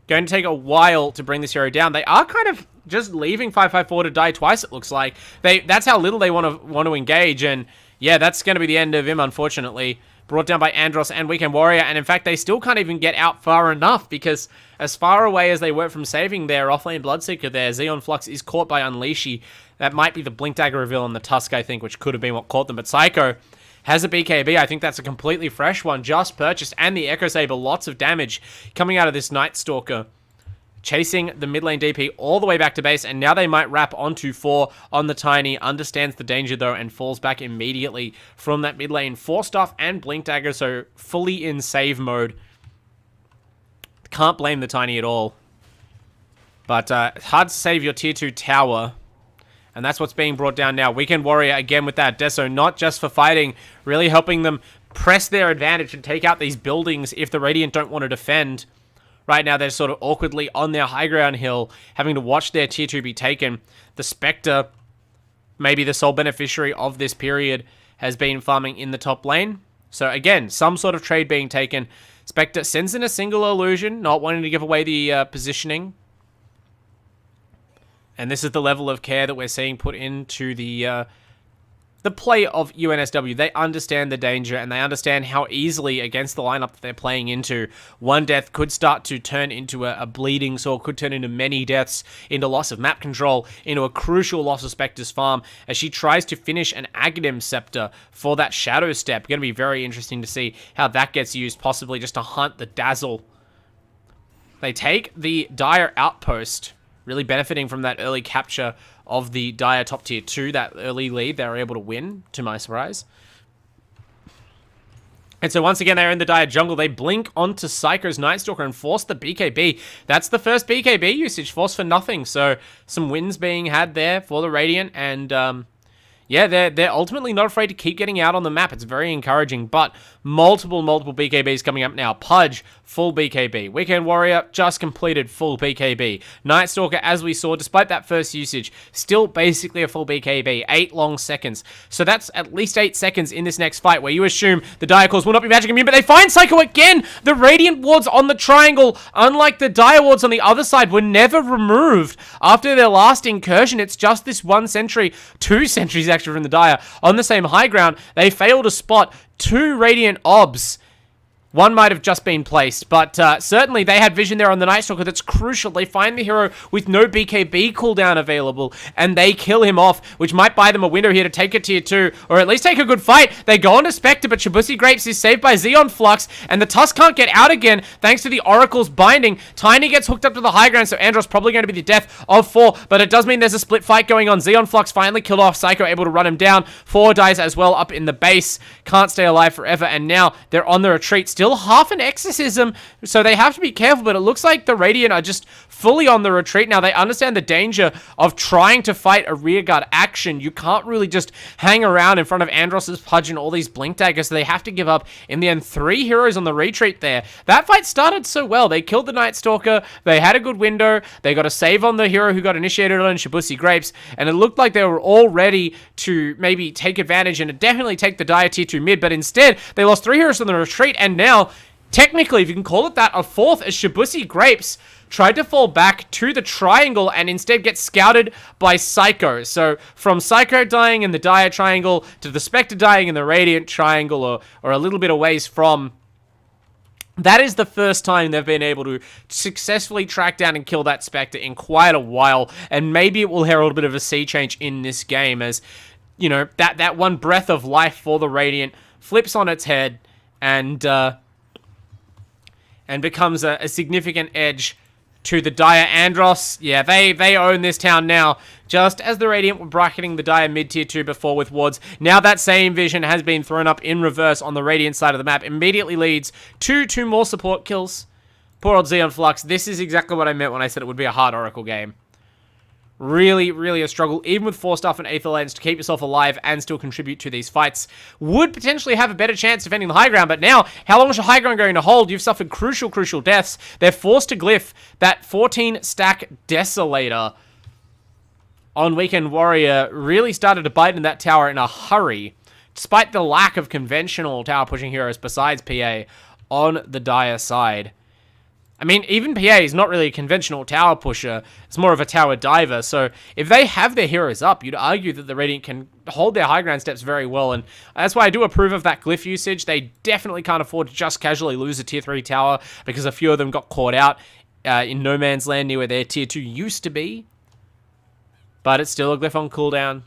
going to take a while to bring this hero down. They are kind of just leaving 554 to die twice, it looks like. That's how little they want to engage, and yeah, that's going to be the end of him, unfortunately. Brought down by Andros and Weekend Warrior, and in fact, they still can't even get out far enough, because as far away as they were from saving their offlane Bloodseeker there, Xeon Flux is caught by Unleashy. That might be the Blink Dagger reveal on the Tusk, I think, which could have been what caught them, but Psycho has a BKB. I think that's a completely fresh one, just purchased, and the Echo Saber, lots of damage coming out of this Nightstalker. Chasing the mid lane DP all the way back to base, and now they might wrap onto 4 on the Tiny. Understands the danger, though, and falls back immediately from that mid lane. 4 stuff and Blink Dagger, so fully in save mode. Can't blame the Tiny at all. But hard to save your tier 2 tower, and that's what's being brought down now. Weekend Warrior, again with that Deso, not just for fighting, really helping them press their advantage and take out these buildings if the Radiant don't want to defend. Right now, they're sort of awkwardly on their high ground hill, having to watch their tier 2 be taken. The Spectre, maybe the sole beneficiary of this period, has been farming in the top lane. So again, some sort of trade being taken. Spectre sends in a single illusion, not wanting to give away the positioning. And this is the level of care that we're seeing put into the play of UNSW. They understand the danger, and they understand how easily, against the lineup that they're playing into, one death could start to turn into a bleeding sword, could turn into many deaths, into loss of map control, into a crucial loss of Spectre's farm, as she tries to finish an Aghanim Scepter for that Shadow Step. Going to be very interesting to see how that gets used, possibly just to hunt the Dazzle. They take the Dire Outpost, really benefiting from that early capture of the Dire top tier 2, that early lead they were able to win, to my surprise. And so once again, they're in the Dire jungle. They blink onto Psycho's Night Stalker and force the BKB. That's the first BKB usage, forced for nothing. So some wins being had there for the Radiant, and yeah, they're ultimately not afraid to keep getting out on the map. It's very encouraging, but multiple BKBs coming up now. Pudge, full BKB. Weekend Warrior just completed full BKB. Night Stalker, as we saw, despite that first usage, still basically a full BKB. 8 long seconds. So that's at least 8 seconds in this next fight, where you assume the Dire Cores will not be magic immune, but they find Psycho again! The Radiant wards on the triangle, unlike the Dire wards on the other side, were never removed. After their last incursion, it's just this 1 sentry, 2 sentries actually from the Dire on the same high ground. They fail to spot 2 Radiant obs. One might have just been placed, but certainly they had vision there on the Night Stalker. That's crucial. They find the hero with no BKB cooldown available, and they kill him off, which might buy them a window here to take a tier 2, or at least take a good fight. They go on to Spectre, but Shibusi Grapes is saved by Xeon Flux, and the Tusk can't get out again thanks to the Oracle's binding. Tiny gets hooked up to the high ground, so Andros probably going to be the death of 4, but it does mean there's a split fight going on. Xeon Flux finally killed off Psycho, able to run him down. 4 dies as well up in the base. Can't stay alive forever, and now they're on the retreat. Still half an exorcism, so they have to be careful, but it looks like the Radiant are just fully on the retreat now. They understand the danger of trying to fight a rearguard action. You can't really just hang around in front of Andros's Pudge and all these blink daggers, so they have to give up. In the end, 3 heroes on the retreat there. That fight started so well. They killed the Night Stalker, they had a good window, they got a save on the hero who got initiated on Shibusi Grapes, and it looked like they were all ready to maybe take advantage and definitely take the Dire tier 2 mid, but instead, they lost 3 heroes on the retreat, and now technically, if you can call it that, a 4th as Shibusi Grapes tried to fall back to the triangle and instead get scouted by Psycho. So from Psycho dying in the Dire triangle to the Spectre dying in the Radiant triangle, or a little bit of ways from, that is the first time they've been able to successfully track down and kill that Spectre in quite a while, and maybe it will herald a bit of a sea change in this game, as, you know, that one breath of life for the Radiant flips on its head and becomes a significant edge to the Dire. Andros, yeah, they own this town now. Just as the Radiant were bracketing the Dire mid-tier 2 before with wards, now that same vision has been thrown up in reverse on the Radiant side of the map. Immediately leads to 2 more support kills. Poor old Xeon Flux. This is exactly what I meant when I said it would be a hard Oracle game. Really, really a struggle, even with 4 stuff and Aether Lens, to keep yourself alive and still contribute to these fights. Would potentially have a better chance defending the high ground, but now, how long is your high ground going to hold? You've suffered crucial deaths. They're forced to glyph that 14-stack Desolator on Weekend Warrior. Really started to bite in that tower in a hurry, despite the lack of conventional tower-pushing heroes besides PA on the Dire side. I mean, even PA is not really a conventional tower pusher. It's more of a tower diver. So if they have their heroes up, you'd argue that the Radiant can hold their high ground steps very well. And that's why I do approve of that glyph usage. They definitely can't afford to just casually lose a tier 3 tower, because a few of them got caught out in no man's land near where their tier 2 used to be. But it's still a glyph on cooldown.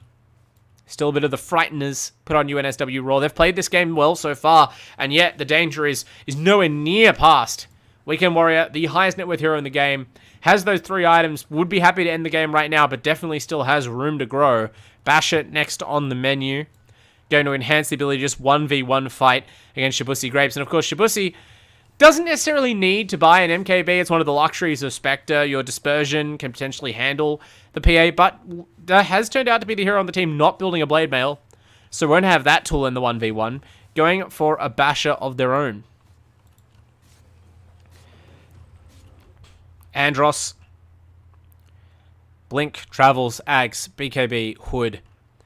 Still a bit of the frighteners put on UNSW Roar. They've played this game well so far, and yet the danger is nowhere near past. Weekend Warrior, the highest net worth hero in the game, has those 3 items, would be happy to end the game right now, but definitely still has room to grow. Basher next on the menu, going to enhance the ability to just 1v1 fight against Shibusi Grapes. And of course, Shibusi doesn't necessarily need to buy an MKB. It's one of the luxuries of Spectre. Your dispersion can potentially handle the PA, but that has turned out to be the hero on the team not building a Blade Mail, so won't have that tool in the 1v1, going for a Basher of their own. Andros, Blink, Travels, Ags, BKB, Hood.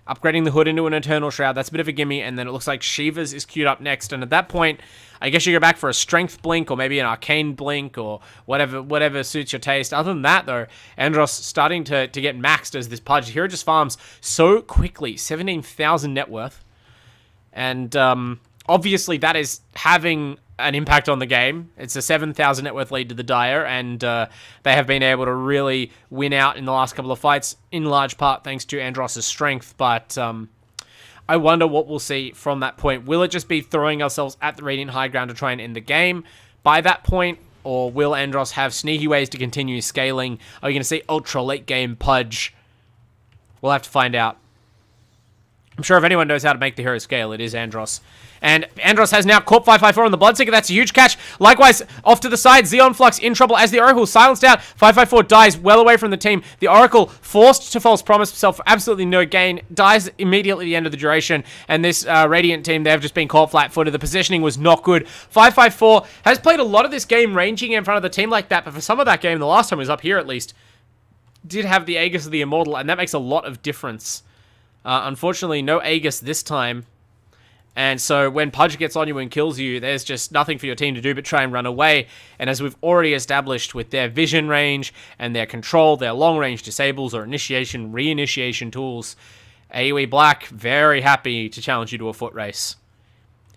upgrading the hood into an Eternal Shroud. That's a bit of a gimme, and then it looks like Shiva's is queued up next, and at that point, I guess you go back for a Strength Blink, or maybe an Arcane Blink, or whatever suits your taste. Other than that, though, Andros starting to get maxed as this Pudge. Hero just farms so quickly, 17,000 net worth, and obviously that is having an impact on the game. It's a 7,000 net worth lead to the Dire, and they have been able to really win out in the last couple of fights, in large part thanks to Andros' strength, but I wonder what we'll see from that point. Will it just be throwing ourselves at the Radiant High Ground to try and end the game by that point, or will Andros have sneaky ways to continue scaling? Are we going to see ultra late game Pudge? We'll have to find out. I'm sure if anyone knows how to make the hero scale, it is Andros. And Andros has now caught 554 on the Bloodseeker. That's a huge catch. Likewise, off to the side, Xeon Flux in trouble as the Oracle silenced out. 554 dies well away from the team. The Oracle, forced to false promise himself for absolutely no gain, dies immediately at the end of the duration. And this Radiant team, they've just been caught flat-footed. The positioning was not good. 554 has played a lot of this game ranging in front of the team like that, but for some of that game, the last time it was up here at least, did have the Aegis of the Immortal, and that makes a lot of difference. Unfortunately, no Aegis this time. And so when Pudge gets on you and kills you, there's just nothing for your team to do but try and run away. And as we've already established with their vision range and their control, their long-range disables or initiation, re-initiation tools, AUE Black, very happy to challenge you to a foot race.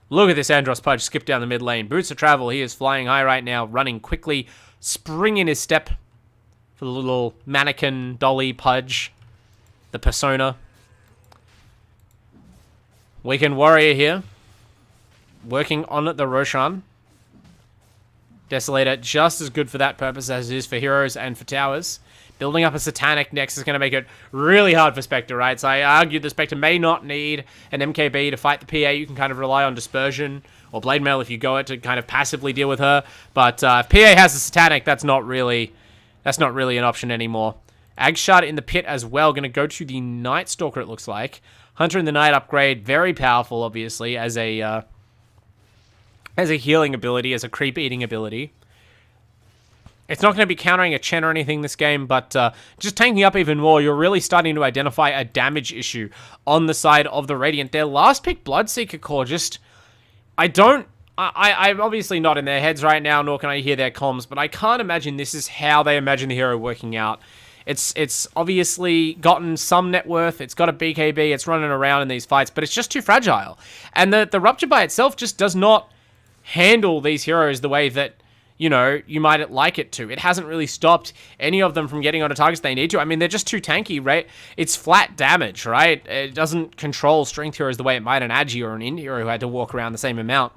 Look at this Andros Pudge skip down the mid lane. Boots of travel, he is flying high right now, running quickly, spring in his step for the little mannequin dolly Pudge, the persona. Weekend Warrior here, working on the Roshan. Desolator, just as good for that purpose as it is for heroes and for towers. Building up a Satanic next is going to make it really hard for Spectre, right? So I argue the Spectre may not need an MKB to fight the PA. You can kind of rely on Dispersion or Blade Mail if you go it to kind of passively deal with her. But if PA has a Satanic, that's not really an option anymore. Agshot in the pit as well, going to go to the Night Stalker, it looks like. Hunter in the Night upgrade, very powerful, obviously, as a healing ability, as a creep-eating ability. It's not going to be countering a Chen or anything this game, but just tanking up even more, you're really starting to identify a damage issue on the side of the Radiant. Their last pick, Bloodseeker Core, just... I'm obviously not in their heads right now, nor can I hear their comms, but I can't imagine this is how they imagine the hero working out. It's obviously gotten some net worth, it's got a BKB, it's running around in these fights, but it's just too fragile. And the Rupture by itself just does not handle these heroes the way that, you know, you might like it to. It hasn't really stopped any of them from getting onto targets they need to. I mean, they're just too tanky, right? It's flat damage, right? It doesn't control strength heroes the way it might an Agi or an Indie hero who had to walk around the same amount.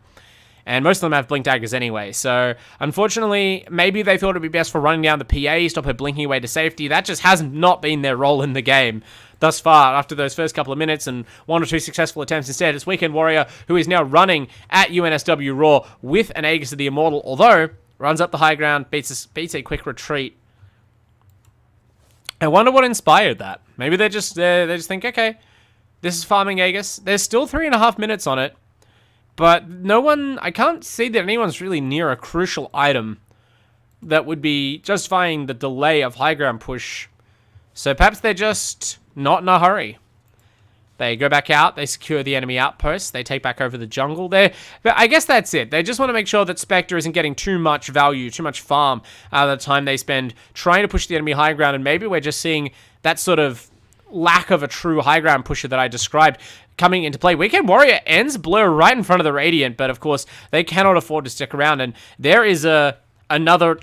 And most of them have blink daggers anyway. So, unfortunately, maybe they thought it would be best for running down the PA, stop her blinking away to safety. That just has not been their role in the game thus far. After those first couple of minutes and one or two successful attempts instead, it's Weekend Warrior, who is now running at UNSW Roar with an Aegis of the Immortal, although runs up the high ground, beats a quick retreat. I wonder what inspired that. Maybe they just think, okay, this is farming Aegis. There's still 3.5 minutes on it. But I can't see that anyone's really near a crucial item that would be justifying the delay of high ground push. So perhaps they're just not in a hurry. They go back out, they secure the enemy outpost, they take back over the jungle there. But I guess that's it. They just want to make sure that Spectre isn't getting too much value, too much farm out of the time they spend trying to push the enemy high ground. And maybe we're just seeing that sort of lack of a true high ground pusher that I described coming into play. Weekend Warrior ends Blur right in front of the Radiant, but of course they cannot afford to stick around, and there is another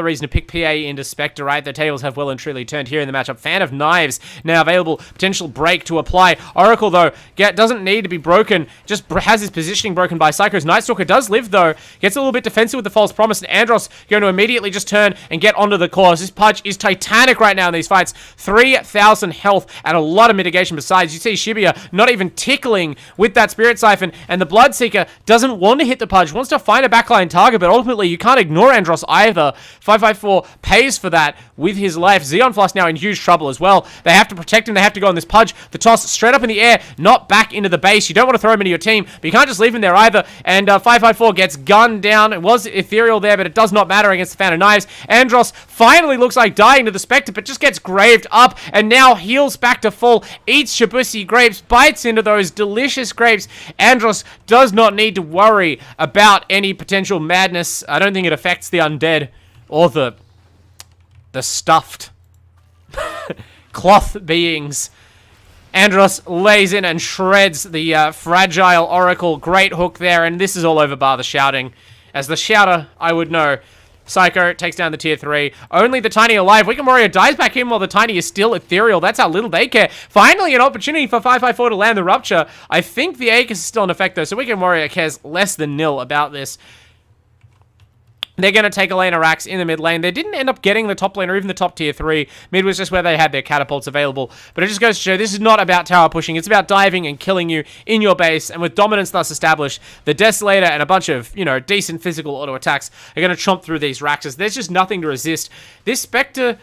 reason to pick PA into Spectre, right? The tables have well and truly turned here in the matchup. Fan of Knives now available. Potential break to apply. Oracle, though, doesn't need to be broken. Just has his positioning broken by Psycho's. Night Stalker does live, though. Gets a little bit defensive with the false promise, and Andros going to immediately just turn and get onto the course. This Pudge is titanic right now in these fights. 3,000 health and a lot of mitigation besides. You see Shibuya not even tickling with that Spirit Siphon, and the Bloodseeker doesn't want to hit the Pudge, wants to find a backline target, but ultimately you can't ignore Andros Andros either. 554 pays for that with his life. Xeon Flask now in huge trouble as well. They have to protect him. They have to go on this pudge. The toss straight up in the air, not back into the base. You don't want to throw him into your team, but you can't just leave him there either. And 554 gets gunned down. It was ethereal there, but it does not matter against the Fan of Knives. Andros finally looks like dying to the Spectre, but just gets graved up and now heals back to full. Eats Shibusi grapes, bites into those delicious grapes. Andros does not need to worry about any potential madness. I don't think it affects the undead or the stuffed cloth beings. Andros lays in and shreds the fragile Oracle. Great hook there, and this is all over bar the shouting. As the shouter, I would know. Psycho takes down the tier 3. Only the Tiny alive. Wicked Warrior dies back in while the Tiny is still ethereal. That's how little they care. Finally, an opportunity for 554 to land the Rupture. I think the Aegis is still in effect, though, so Wicked Warrior cares less than nil about this. They're going to take a lane of racks in the mid lane. They didn't end up getting the top lane or even the top tier 3. Mid was just where they had their catapults available. But it just goes to show this is not about tower pushing. It's about diving and killing you in your base. And with dominance thus established, the Desolator and a bunch of, decent physical auto attacks are going to chomp through these racks. There's just nothing to resist. This Spectre...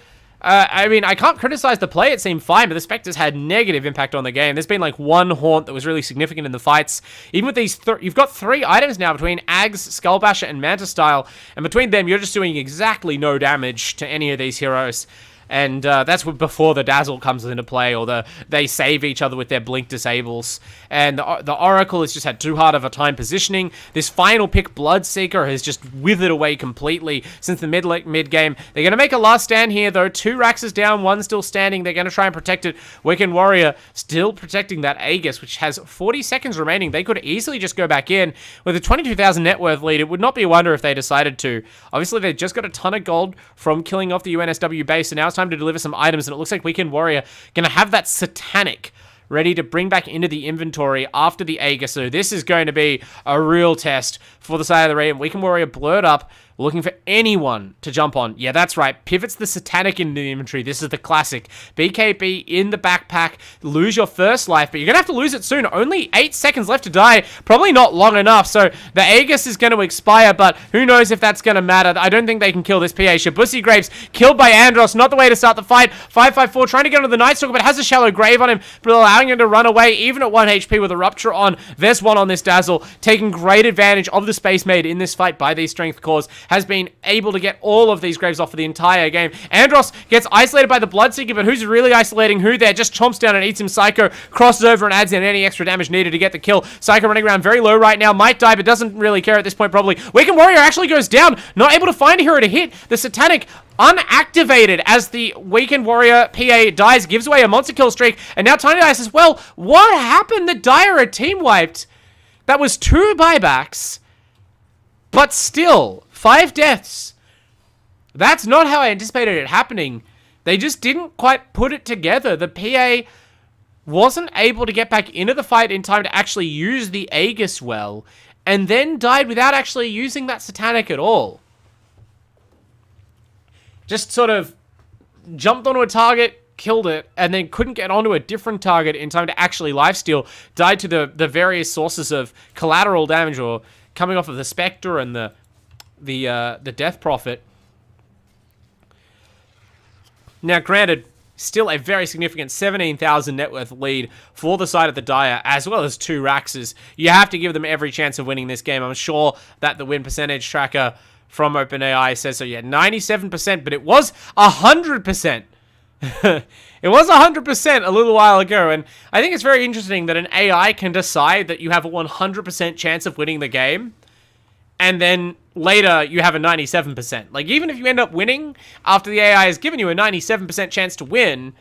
I can't criticize the play. It seemed fine, but the Spectres had negative impact on the game. There's been like one haunt that was really significant in the fights. Even with these, you've got 3 items now between Ags, Skullbasher, and Manta Style, and between them, you're just doing exactly no damage to any of these heroes. And that's before the Dazzle comes into play, or they save each other with their Blink disables. And the Oracle has just had too hard of a time positioning. This final pick, Bloodseeker, has just withered away completely since the mid game. They're going to make a last stand here, though. 2 racks is down, 1 still standing. They're going to try and protect it. Wicked Warrior still protecting that Aegis, which has 40 seconds remaining. They could easily just go back in. With a 22,000 net worth lead, it would not be a wonder if they decided to. Obviously, they just got a ton of gold from killing off the UNSW base, and now it's time to deliver some items, and it looks like Weekend Warrior gonna have that Satanic ready to bring back into the inventory after the Aegis. So this is going to be a real test for the side of the raid. Weekend Warrior blurred up, looking for anyone to jump on. Yeah, that's right. Pivots the Satanic into the inventory. This is the classic. BKB in the backpack. Lose your first life, but you're going to have to lose it soon. Only 8 seconds left to die. Probably not long enough. So the Aegis is going to expire, but who knows if that's going to matter. I don't think they can kill this PA. Shibusi Graves killed by Andros. Not the way to start the fight. 554 trying to get onto the Night Stalker, but has a shallow grave on him, but allowing him to run away even at 1 HP with a Rupture on. There's one on this Dazzle, taking great advantage of the space made in this fight by these Strength Cores. Has been able to get all of these graves off for the entire game. Andros gets isolated by the Bloodseeker, but who's really isolating who there? Just chomps down and eats him. Psycho crosses over and adds in any extra damage needed to get the kill. Psycho running around very low right now. Might die, but doesn't really care at this point probably. Weekend Warrior actually goes down. Not able to find a hero to hit. The Satanic unactivated as the Weekend Warrior PA dies. Gives away a monster kill streak. And now Tiny dies as well. What happened? The Dire are team wiped. That was 2 buybacks. But still, 5 deaths. That's not how I anticipated it happening. They just didn't quite put it together. The PA wasn't able to get back into the fight in time to actually use the Aegis well, and then died without actually using that Satanic at all. Just sort of jumped onto a target, killed it, and then couldn't get onto a different target in time to actually lifesteal. Died to the various sources of collateral damage, or coming off of the Spectre and the Death Prophet. Now, granted, still a very significant 17,000 net worth lead for the side of the Dire, as well as 2 Raxes. You have to give them every chance of winning this game. I'm sure that the win percentage tracker from OpenAI says so. Yeah, 97%, but it was 100%. It was 100% a little while ago, and I think it's very interesting that an AI can decide that you have a 100% chance of winning the game, and then later you have a 97%. Like, even if you end up winning after the AI has given you a 97% chance to win,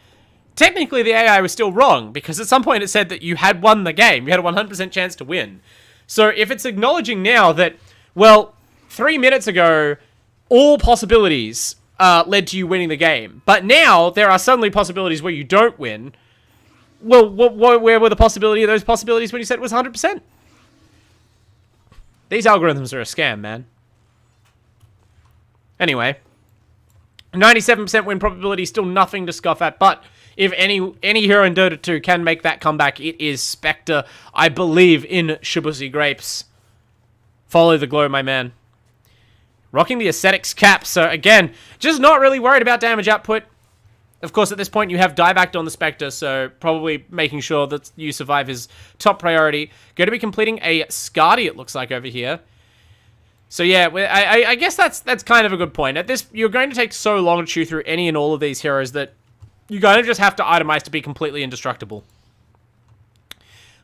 technically the AI was still wrong, because at some point it said that you had won the game. You had a 100% chance to win. So if it's acknowledging now that, well, 3 minutes ago, all possibilities led to you winning the game, but now there are suddenly possibilities where you don't win, well, where were the possibility of those possibilities when you said it was 100%? These algorithms are a scam, man. Anyway, 97% win probability, still nothing to scoff at, but if any hero in Dota 2 can make that comeback, it is Spectre. I believe in Shibusi Grapes. Follow the glow, my man. Rocking the Ascetics cap. So again, just not really worried about damage output. Of course, at this point, you have diebacked on the Spectre, so probably making sure that you survive is top priority. Going to be completing a Scardy, it looks like, over here. So yeah, I guess that's kind of a good point. At this, you're going to take so long to chew through any and all of these heroes that you kind of just have to itemize to be completely indestructible.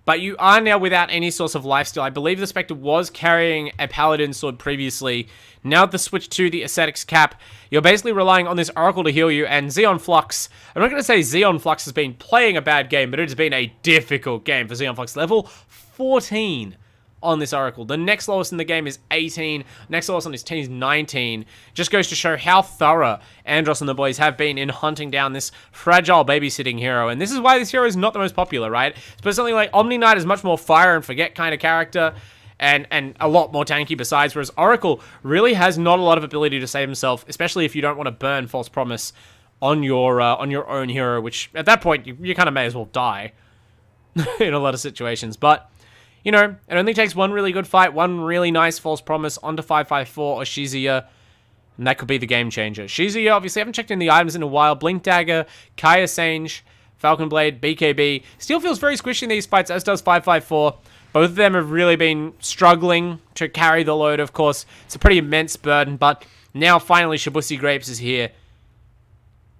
But you are now without any source of lifesteal. I believe the Spectre was carrying a Paladin sword previously. Now the switch to the Ascetics cap, you're basically relying on this Oracle to heal you, and Xeon Flux. I'm not going to say Xeon Flux has been playing a bad game, but it has been a difficult game for Xeon Flux. Level 14 on this Oracle. The next lowest in the game is 18. Next lowest on his team is 19. Just goes to show how thorough Andros and the boys have been in hunting down this fragile babysitting hero. And this is why this hero is not the most popular, right? But something like Omni Knight is much more fire and forget kind of character. And a lot more tanky besides, whereas Oracle really has not a lot of ability to save himself, especially if you don't want to burn False Promise on your own hero, which at that point, you kind of may as well die in a lot of situations. But, you know, it only takes one really good fight, one really nice False Promise onto 554 or Shizuya, and that could be the game changer. Shizuya, obviously, I haven't checked in the items in a while. Blink Dagger, Kaya Sange, Falcon Blade, BKB. Still feels very squishy in these fights, as does 554. Both of them have really been struggling to carry the load, of course. It's a pretty immense burden, but now finally Shibusi Grapes is here,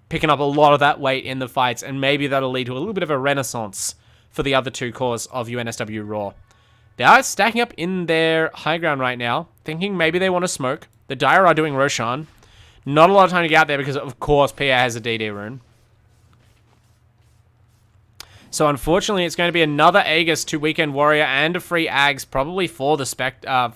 picking up a lot of that weight in the fights, and maybe that'll lead to a little bit of a renaissance for the other two cores of UNSW Roar. They are stacking up in their high ground right now, thinking maybe they want to smoke. The Dire are doing Roshan. Not a lot of time to get out there because, of course, PA has a DD rune. So, unfortunately, it's going to be another Aegis to Weekend Warrior and a free Ags, probably for the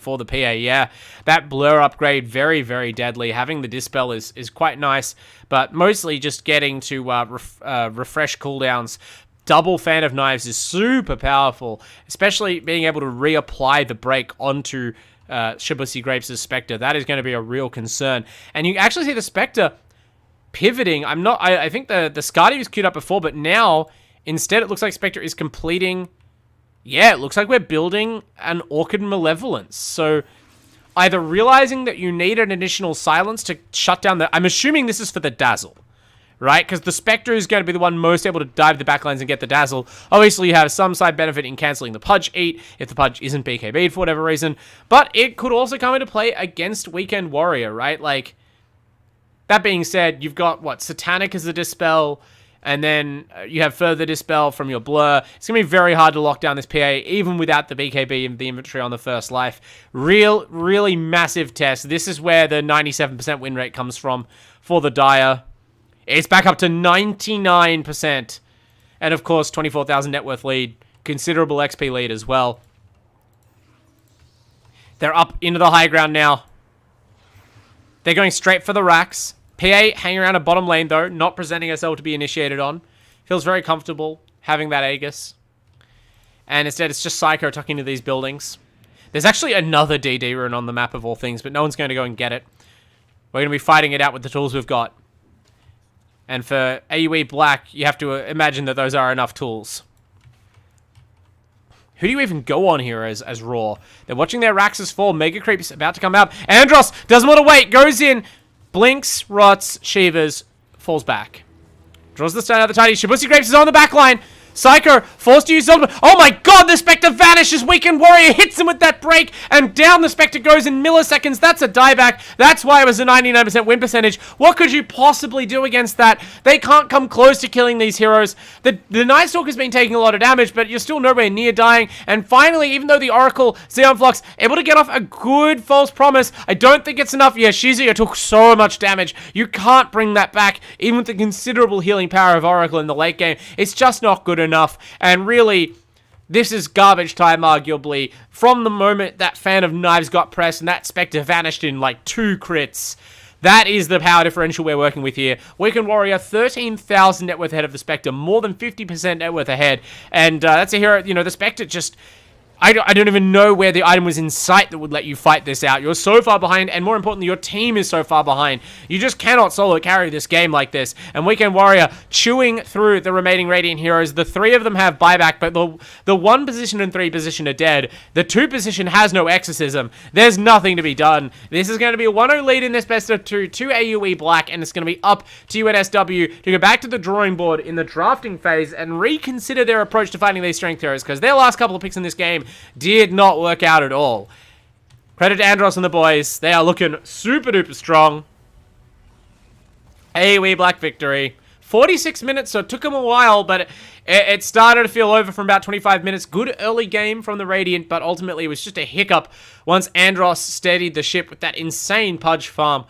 for the PA. Yeah, that Blur upgrade, very, very deadly. Having the Dispel is quite nice, but mostly just getting to refresh cooldowns. Double Fan of Knives is super powerful, especially being able to reapply the break onto Shibusi Grapes' Spectre. That is going to be a real concern. And you actually see the Spectre pivoting. I think the Scardy was queued up before, but now instead it looks like Spectre is completing. Yeah, it looks like we're building an Orchid Malevolence. So either realizing that you need an additional silence to shut down the... I'm assuming this is for the Dazzle, right? Because the Spectre is going to be the one most able to dive the backlines and get the Dazzle. Obviously, you have some side benefit in cancelling the Pudge Eat, if the Pudge isn't BKB'd for whatever reason. But it could also come into play against Weekend Warrior, right? Like, that being said, you've got, what, Satanic as a Dispel, and then you have further Dispel from your Blur. It's going to be very hard to lock down this PA, even without the BKB in the inventory on the first life. Really massive test. This is where the 97% win rate comes from for the Dire. It's back up to 99%. And of course, 24,000 net worth lead. Considerable XP lead as well. They're up into the high ground now. They're going straight for the racks. PA hanging around a bottom lane, though. Not presenting herself to be initiated on. Feels very comfortable having that Aegis. And instead, it's just Psycho tucking into these buildings. There's actually another DD rune on the map of all things, but no one's going to go and get it. We're going to be fighting it out with the tools we've got. And for AUE Black, you have to imagine that those are enough tools. Who do you even go on here as Roar? They're watching their Raxus fall. Mega Creep's about to come out. Andros doesn't want to wait. Goes in. Blinks, rots, Shivers, falls back. Draws the stone out of the tidy. Shibusi Grapes is on the back line. Psycho forced to use Zelda. Oh my god, the Spectre vanishes. Weekend Warrior hits him with that break, and down the Spectre goes in milliseconds. That's a dieback. That's why it was a 99% win percentage. What could you possibly do against that? They can't come close to killing these heroes. The Night Stalker's been taking a lot of damage, but you're still nowhere near dying. And finally, even though the Oracle, Xeon Flux, able to get off a good False Promise, I don't think it's enough. Yeah, Shizuya took so much damage. You can't bring that back, even with the considerable healing power of Oracle in the late game. It's just not good enough. And really, this is garbage time, arguably. From the moment that Fan of Knives got pressed and that Spectre vanished in like 2 crits, that is the power differential we're working with here. Weekend Warrior, 13,000 net worth ahead of the Spectre, more than 50% net worth ahead. And that's a hero, you know, the Spectre just I don't even know where the item was in sight that would let you fight this out. You're so far behind, and more importantly, your team is so far behind. You just cannot solo carry this game like this. And Weekend Warrior chewing through the remaining Radiant heroes. The 3 of them have buyback, but the 1 position and 3 position are dead. The 2 position has no exorcism. There's nothing to be done. This is going to be a 1-0 lead in this best of 2 to AUE Black, and it's going to be up to UNSW to go back to the drawing board in the drafting phase and reconsider their approach to fighting these strength heroes, because their last couple of picks in this game did not work out at all. Credit to Andros and the boys. They are looking super duper strong. AOE Black victory. 46 minutes, so it took them a while, but it started to feel over from about 25 minutes. Good early game from the Radiant, but ultimately it was just a hiccup once Andros steadied the ship with that insane Pudge farm.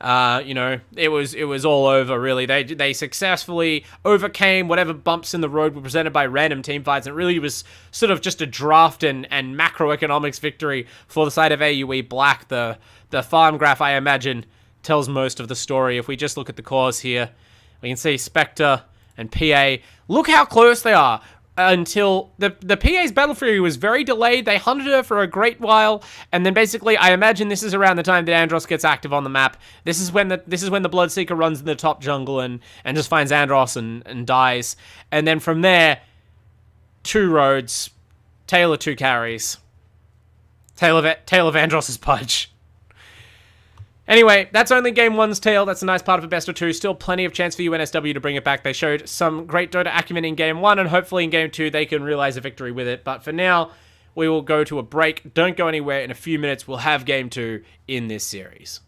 You know, it was all over, really. They successfully overcame whatever bumps in the road were presented by random team fights, and it really was sort of just a draft and macroeconomics victory for the side of AUE Black. The farm graph, I imagine, tells most of the story. If we just look at the cores here, we can see Spectre and PA. Look how close they are. Until the PA's Battle Fury was very delayed. They hunted her for a great while, and then basically, I imagine this is around the time that Andros gets active on the map. This is when the Bloodseeker runs in the top jungle and just finds Andros and dies. And then from there, 2 roads, tail of 2 carries, tail of Andros's Pudge. Anyway, that's only Game 1's tail. That's a nice part of a best of 2. Still plenty of chance for UNSW to bring it back. They showed some great Dota acumen in Game 1, and hopefully in Game 2 they can realize a victory with it. But for now, we will go to a break. Don't go anywhere. In a few minutes, we'll have Game 2 in this series.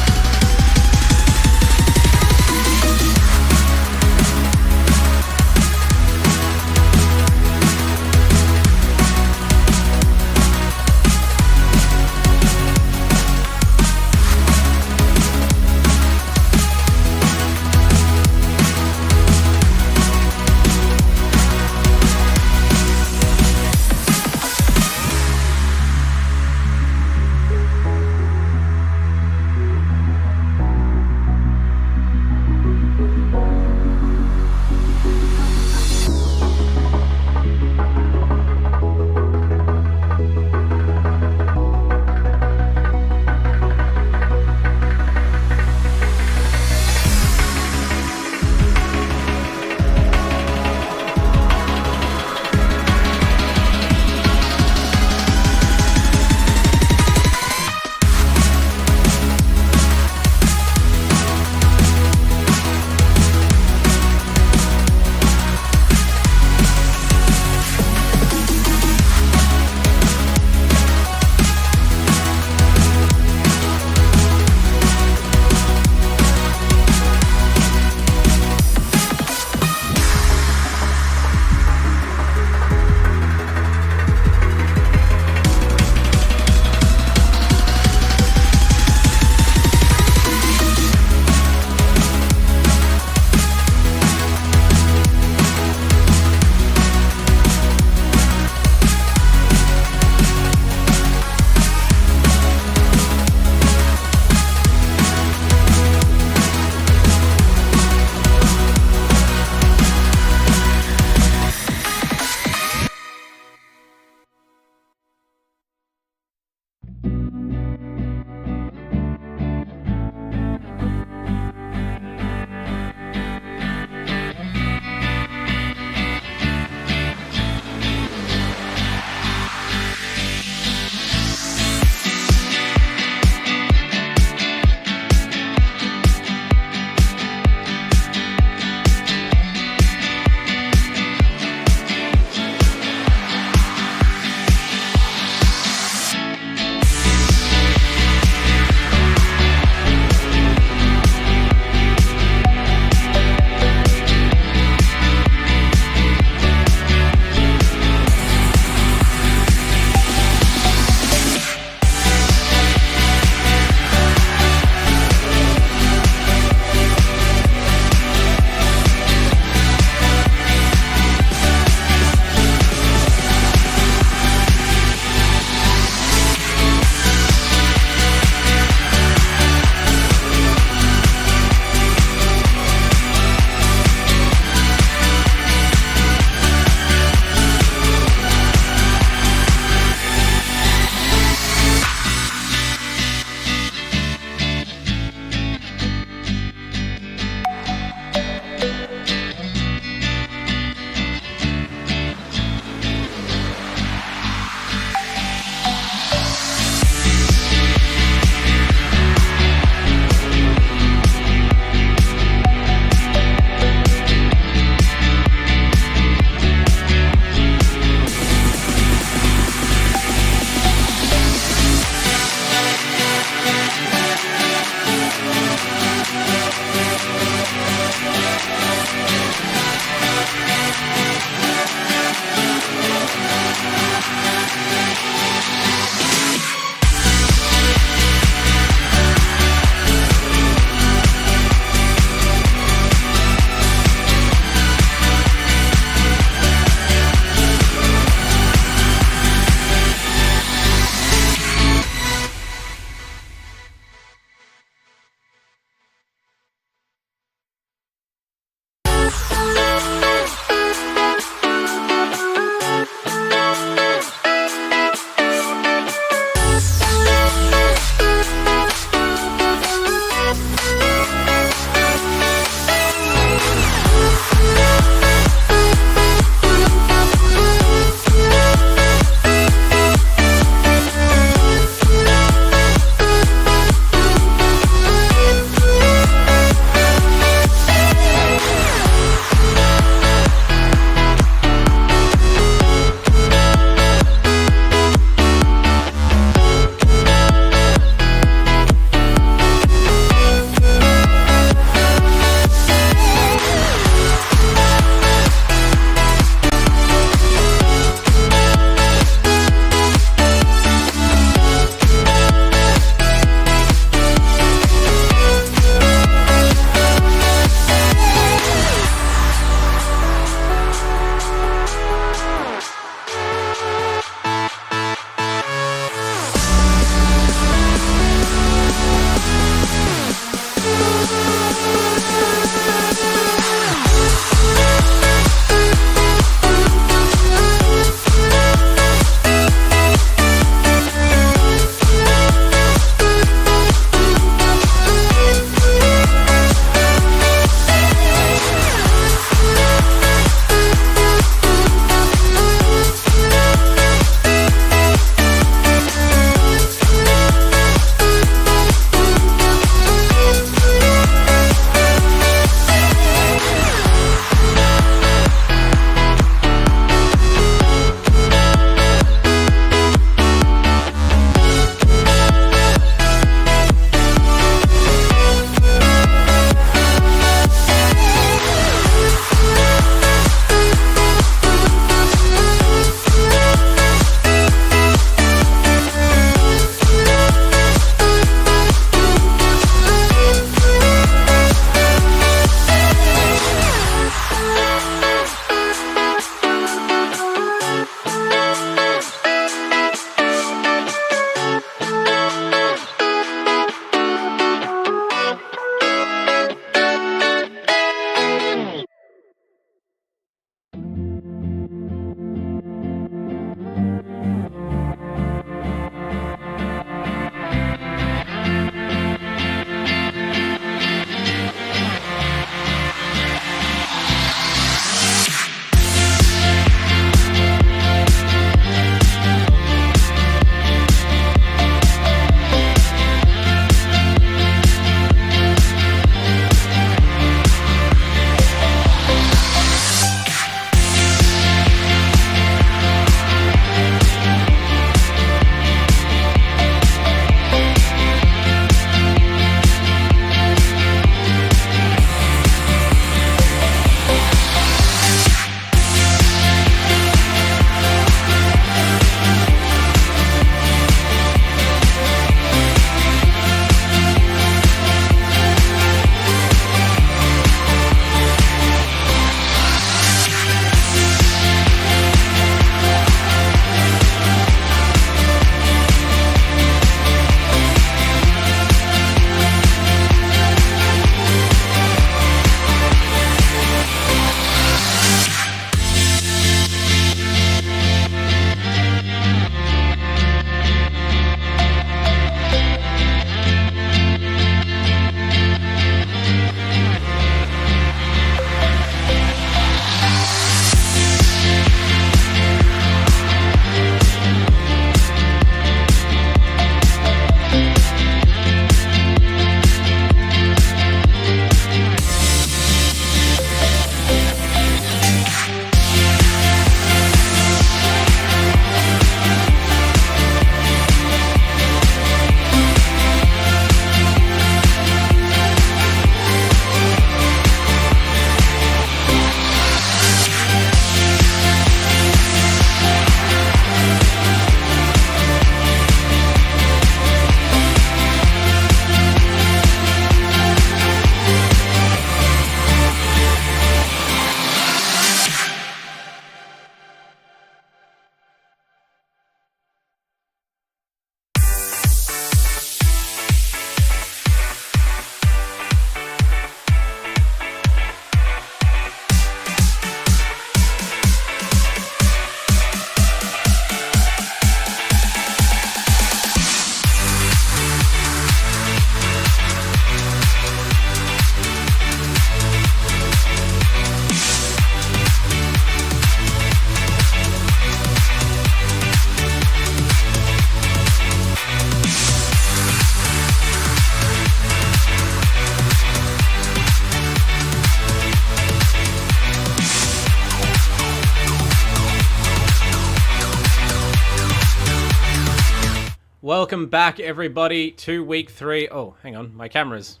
Welcome back, everybody, to week 3. Oh, hang on, my camera's...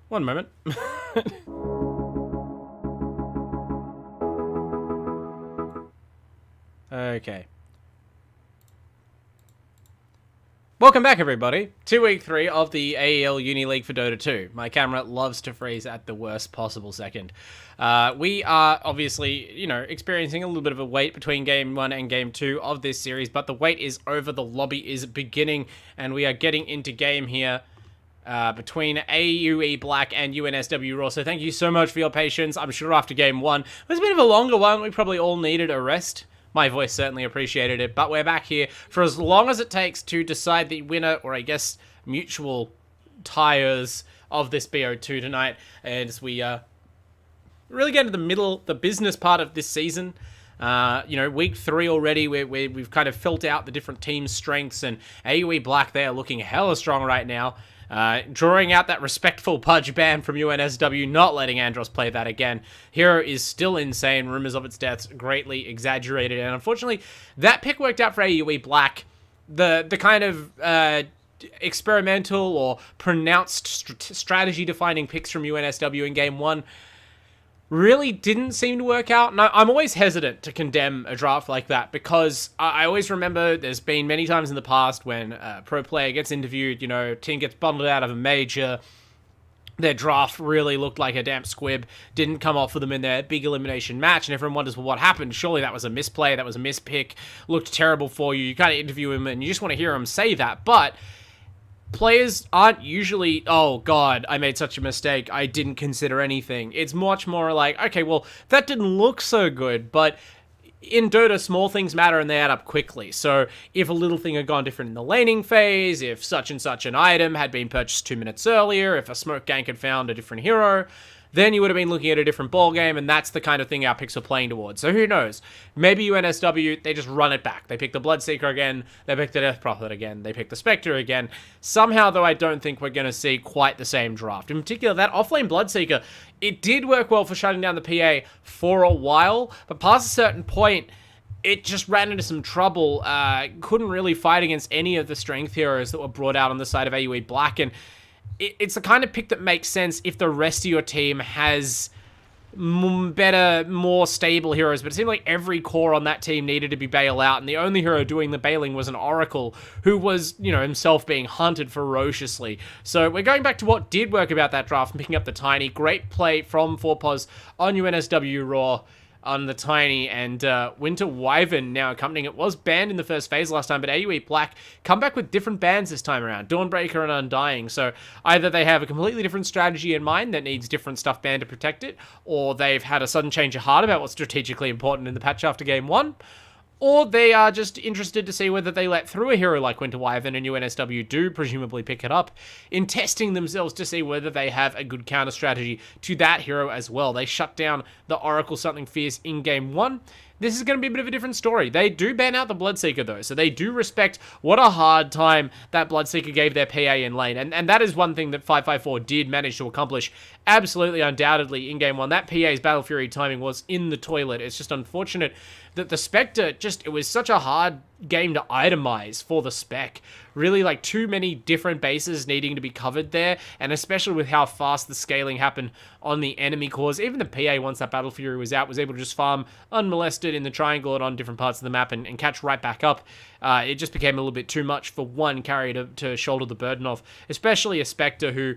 One moment. Okay. Welcome back, everybody, to week 3 of the AEL Uni League for Dota 2. My camera loves to freeze at the worst possible second. We are obviously, experiencing a little bit of a wait between Game 1 and Game 2 of this series, but the wait is over, the lobby is beginning, and we are getting into game here between AUE Black and UNSW Roar. So thank you so much for your patience. I'm sure after Game 1, it was a bit of a longer one. We probably all needed a rest. My voice certainly appreciated it, but we're back here for as long as it takes to decide the winner, or I guess mutual tires of this BO2 tonight, as we really get into the business part of this season. Week 3 already, we've kind of felt out the different team strengths, and AUE Black, they are looking hella strong right now. Drawing out that respectful pudge ban from UNSW, not letting Andros play that again. Hero is still insane. Rumors of its deaths greatly exaggerated, and unfortunately, that pick worked out for AUE Black. The kind of experimental or pronounced strategy-defining picks from UNSW in Game 1 really didn't seem to work out. And I'm always hesitant to condemn a draft like that, because I always remember there's been many times in the past when a pro player gets interviewed, team gets bundled out of a major, their draft really looked like a damp squib, didn't come off for them in their big elimination match, and everyone wonders, well, what happened? Surely that was a misplay, that was a mispick, looked terrible for you. You kind of interview him and you just want to hear him say that, but players aren't usually, oh god, I made such a mistake, I didn't consider anything. It's much more like, okay, well, that didn't look so good, but in Dota, small things matter and they add up quickly. So if a little thing had gone different in the laning phase, if such and such an item had been purchased 2 minutes earlier, if a smoke gank had found a different hero, then you would have been looking at a different ball game, and that's the kind of thing our picks are playing towards. So who knows? Maybe UNSW, they just run it back. They pick the Bloodseeker again, they pick the Death Prophet again, they pick the Spectre again. Somehow, though, I don't think we're going to see quite the same draft. In particular, that offlane Bloodseeker, it did work well for shutting down the PA for a while, but past a certain point, it just ran into some trouble. Couldn't really fight against any of the strength heroes that were brought out on the side of AUE Black, and it's the kind of pick that makes sense if the rest of your team has better, more stable heroes, but it seemed like every core on that team needed to be bailed out, and the only hero doing the bailing was an Oracle, who was, himself being hunted ferociously. So we're going back to what did work about that draft, and picking up the Tiny. Great play from 4pos on UNSW Roar on the Tiny, and Winter Wyvern now accompanying it. Was banned in the first phase last time, but AUE Black come back with different bans this time around, Dawnbreaker and Undying. So either they have a completely different strategy in mind that needs different stuff banned to protect it, or they've had a sudden change of heart about what's strategically important in the patch after Game 1, or they are just interested to see whether they let through a hero like Winter Wyvern, and UNSW do presumably pick it up, in testing themselves to see whether they have a good counter strategy to that hero as well. They shut down the Oracle Something Fierce in Game 1. This is going to be a bit of a different story. They do ban out the Bloodseeker, though, so they do respect what a hard time that Bloodseeker gave their PA in lane, and that is one thing that 554 did manage to accomplish absolutely undoubtedly in Game 1. That PA's Battle Fury timing was in the toilet. It's just unfortunate that the Spectre, it was such a hard game to itemize for the Spec. Really, like, too many different bases needing to be covered there, and especially with how fast the scaling happened on the enemy cores. Even the PA, once that Battle Fury was out, was able to just farm unmolested in the triangle and on different parts of the map and catch right back up. It just became a little bit too much for one carrier to shoulder the burden of, especially a Spectre who,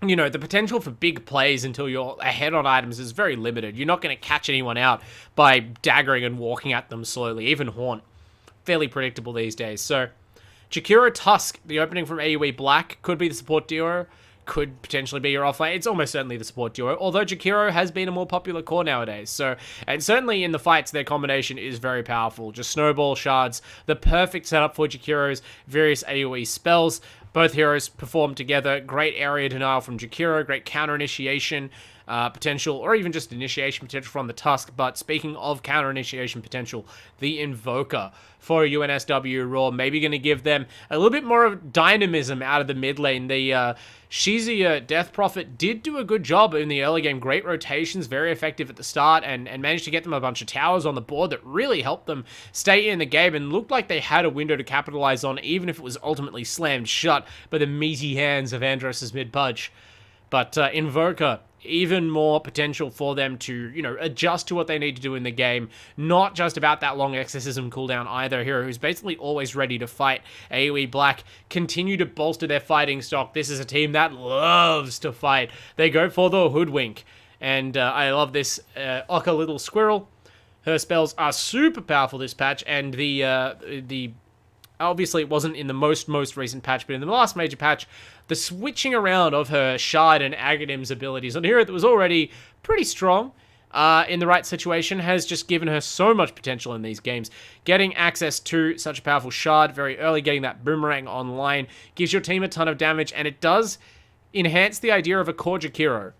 the potential for big plays until you're ahead on items is very limited. You're not going to catch anyone out by daggering and walking at them slowly. Even Haunt, fairly predictable these days. So, Jakiro Tusk, the opening from AUE Black, could be the support duo, could potentially be your offlane. It's almost certainly the support duo, although Jakiro has been a more popular core nowadays. So, and certainly in the fights, their combination is very powerful. Just snowball shards, the perfect setup for Jakiro's various AoE spells. Both heroes perform together. Great area denial from Jakiro, great counter initiation. potential, or even just initiation potential from the Tusk. But speaking of counter initiation potential, the Invoker for UNSW Roar, maybe going to give them a little bit more of dynamism out of the mid lane. The Shizia Death Prophet did do a good job in the early game. Great rotations, very effective at the start, and managed to get them a bunch of towers on the board that really helped them stay in the game and looked like they had a window to capitalize on, even if it was ultimately slammed shut by the meaty hands of Andros' mid-pudge. But Invoker, even more potential for them to, adjust to what they need to do in the game. Not just about that long exorcism cooldown either. A hero who's basically always ready to fight. AUE Black continue to bolster their fighting stock. This is a team that loves to fight. They go for the Hoodwink. And I love this Oka Little Squirrel. Her spells are super powerful this patch, and the obviously it wasn't in the most recent patch, but in the last major patch, the switching around of her Shard and Aghadim's abilities on a hero that was already pretty strong in the right situation has just given her so much potential in these games. Getting access to such a powerful Shard very early, getting that Boomerang online, gives your team a ton of damage, and it does enhance the idea of a core Jakiro.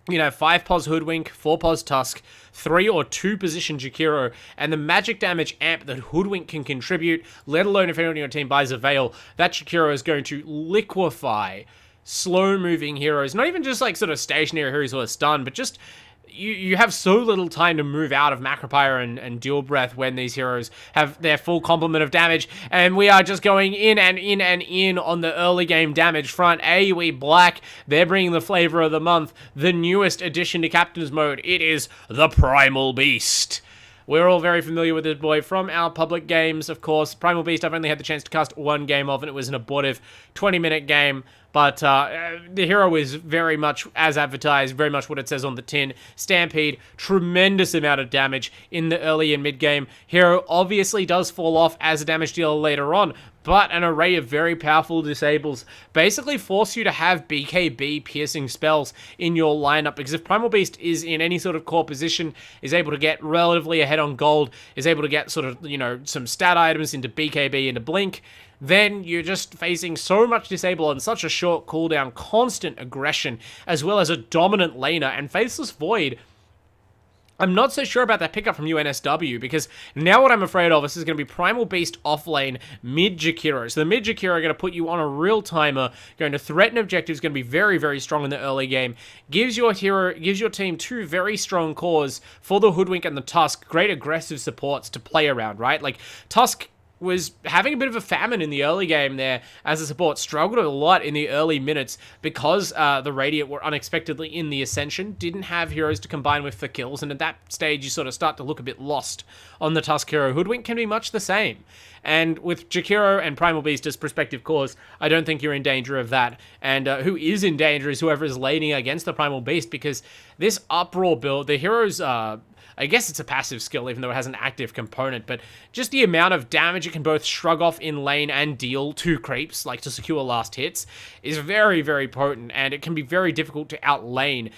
5 pos Hoodwink, 4 pos Tusk, 3 or 2 position Jakiro, and the magic damage amp that Hoodwink can contribute, let alone if anyone on your team buys a Veil, that Jakiro is going to liquefy slow-moving heroes. Not even just sort of stationary heroes who are stunned, but just you have so little time to move out of Macropyre and Dual Breath when these heroes have their full complement of damage, and we are just going in and in and in on the early game damage front. AUE Black, they're bringing the flavor of the month, the newest addition to Captain's Mode. It is the Primal Beast. We're all very familiar with this boy from our public games, of course. Primal Beast, I've only had the chance to cast one game of, and it was an abortive 20-minute game. But the hero is very much, as advertised, very much what it says on the tin. Stampede, tremendous amount of damage in the early and mid-game. Hero obviously does fall off as a damage dealer later on, but an array of very powerful disables basically force you to have BKB piercing spells in your lineup, because if Primal Beast is in any sort of core position, is able to get relatively ahead on gold, is able to get sort of, some stat items into BKB, into Blink, then you're just facing so much disable on such a short cooldown, constant aggression, as well as a dominant laner, and Faithless Void. I'm not so sure about that pickup from UNSW, because now what I'm afraid of is going to be Primal Beast offlane mid Jakiro. So the mid Jakiro are going to put you on a real timer, going to threaten objectives, going to be very, very strong in the early game. Gives your team 2 very strong cores for the Hoodwink and the Tusk, great aggressive supports to play around, right? Like, Tusk was having a bit of a famine in the early game there as a support, struggled a lot in the early minutes because the Radiant were unexpectedly in the Ascension, didn't have heroes to combine with for kills, and at that stage you sort of start to look a bit lost on the Tusk hero. Hoodwink can be much the same. And with Jakiro and Primal Beast as prospective cores, I don't think you're in danger of that. And who is in danger is whoever is laning against the Primal Beast, because this Uproar build, the heroes I guess it's a passive skill, even though it has an active component, but just the amount of damage it can both shrug off in lane and deal to creeps, like to secure last hits, is very, very potent, and it can be very difficult to outlane.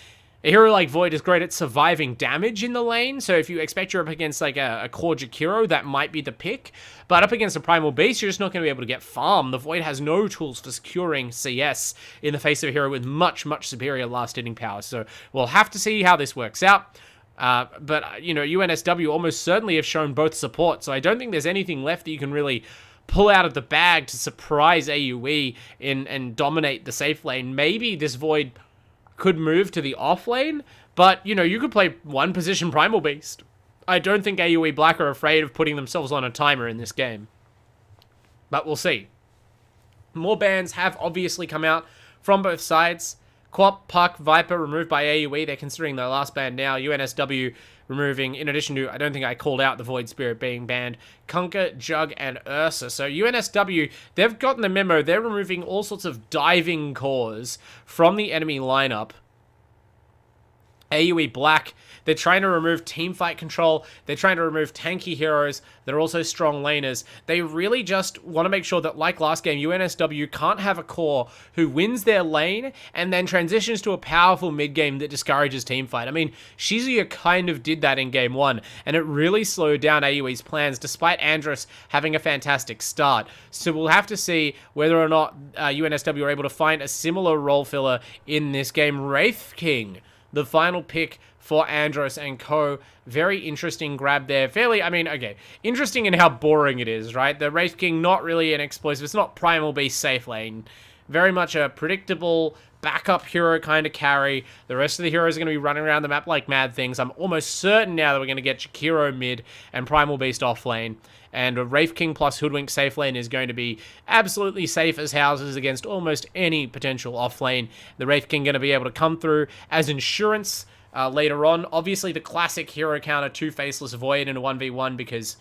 A hero like Void is great at surviving damage in the lane, so if you expect you're up against a core Jakiro, that might be the pick, but up against a Primal Beast, you're just not going to be able to get farm. The Void has no tools for securing CS in the face of a hero with much, much superior last hitting power, so we'll have to see how this works out. But, UNSW almost certainly have shown both support, so I don't think there's anything left that you can really pull out of the bag to surprise AUE and dominate the safe lane. Maybe this Void could move to the off lane, but, you could play one position Primal Beast. I don't think AUE Black are afraid of putting themselves on a timer in this game. But we'll see. More bans have obviously come out from both sides. Quap, Puck, Viper removed by AUE. They're considering their last ban now. UNSW removing, in addition to, I don't think I called out the Void Spirit being banned, Kunkka, Jug, and Ursa. So UNSW, they've gotten the memo. They're removing all sorts of diving cores from the enemy lineup. AUE Black, they're trying to remove teamfight control. They're trying to remove tanky heroes. They're also strong laners. They really just want to make sure that, like last game, UNSW can't have a core who wins their lane and then transitions to a powerful mid-game that discourages teamfight. I mean, Shizia kind of did that in Game 1, and it really slowed down AUE's plans, despite Andros having a fantastic start. So we'll have to see whether or not UNSW are able to find a similar role filler in this game. Wraith King the final pick for Andros and co. Very interesting grab there. Fairly, I mean, okay, interesting in how boring it is, right? The Wraith King, not really an explosive. It's not Primal Beast safe lane. Very much a predictable backup hero kind of carry. The rest of the heroes are going to be running around the map like mad things. I'm almost certain now that we're going to get Jakiro mid and Primal Beast off lane. And a Wraith King plus Hoodwink safe lane is going to be absolutely safe as houses against almost any potential off lane. The Wraith King going to be able to come through as insurance later on. Obviously, the classic hero counter to Faceless Void in a 1v1 because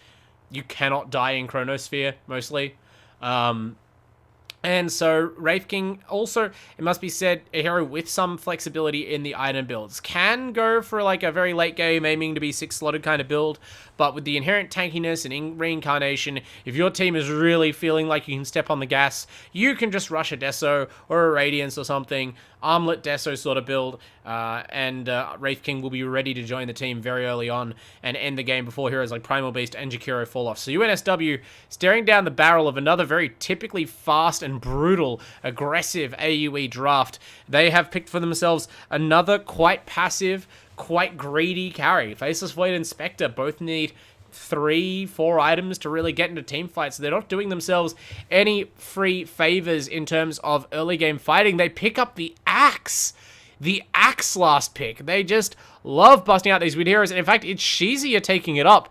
you cannot die in Chronosphere, mostly. And so, Wraith King, also, it must be said, a hero with some flexibility in the item builds. Can go for like a very late game, aiming to be 6-slotted kind of build, but with the inherent tankiness and in reincarnation, if your team is really feeling like you can step on the gas, you can just rush a Deso or a Radiance or something, armlet Deso sort of build, and Wraith King will be ready to join the team very early on and end the game before heroes like Primal Beast and Jakiro fall off. So UNSW staring down the barrel of another very typically fast and brutal, aggressive AUE draft. They have picked for themselves another quite passive, quite greedy carry. Faceless Void and Spectre both need 3-4 items to really get into team fights. So they're not doing themselves any free favors in terms of early game fighting. They pick up the Axe. The Axe last pick. They just love busting out these weird heroes. And in fact, it's Shizia taking it up.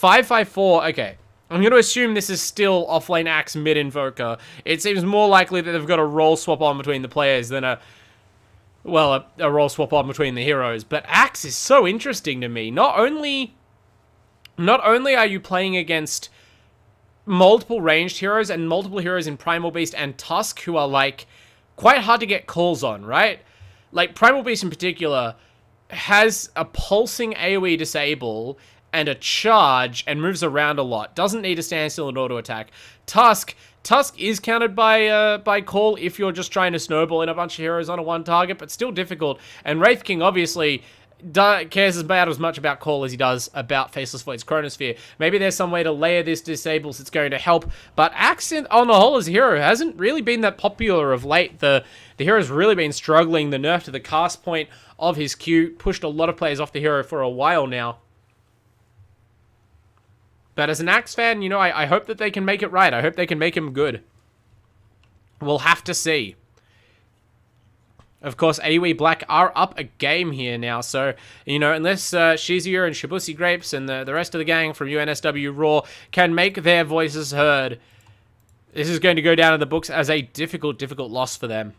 5-5-4. Okay. I'm going to assume this is still offlane Axe mid-invoker. It seems more likely that they've got a role swap on between the players than a role swap on between the heroes. But Axe is so interesting to me. Not only are you playing against multiple ranged heroes and multiple heroes in Primal Beast and Tusk who are, like, quite hard to get calls on, right? Like, Primal Beast in particular has a pulsing AoE disable and a charge and moves around a lot. Doesn't need to stand still in auto attack. Tusk is countered by call if you're just trying to snowball in a bunch of heroes on a one target, but still difficult. And Wraith King obviously cares about as much about call as he does about Faceless Void's Chronosphere. Maybe there's some way to layer this disables that's going to help, but Axe on the whole as a hero hasn't really been that popular of late. The hero's really been struggling. The nerf to the cast point of his Q pushed a lot of players off the hero for a while now. But as an Axe fan, you know, I hope that they can make it right. I hope they can make him good. We'll have to see. Of course, AUE Black are up a game here now, so, you know, unless Shizia and Shibusi Grapes and the rest of the gang from UNSW Roar can make their voices heard, this is going to go down in the books as a difficult loss for them.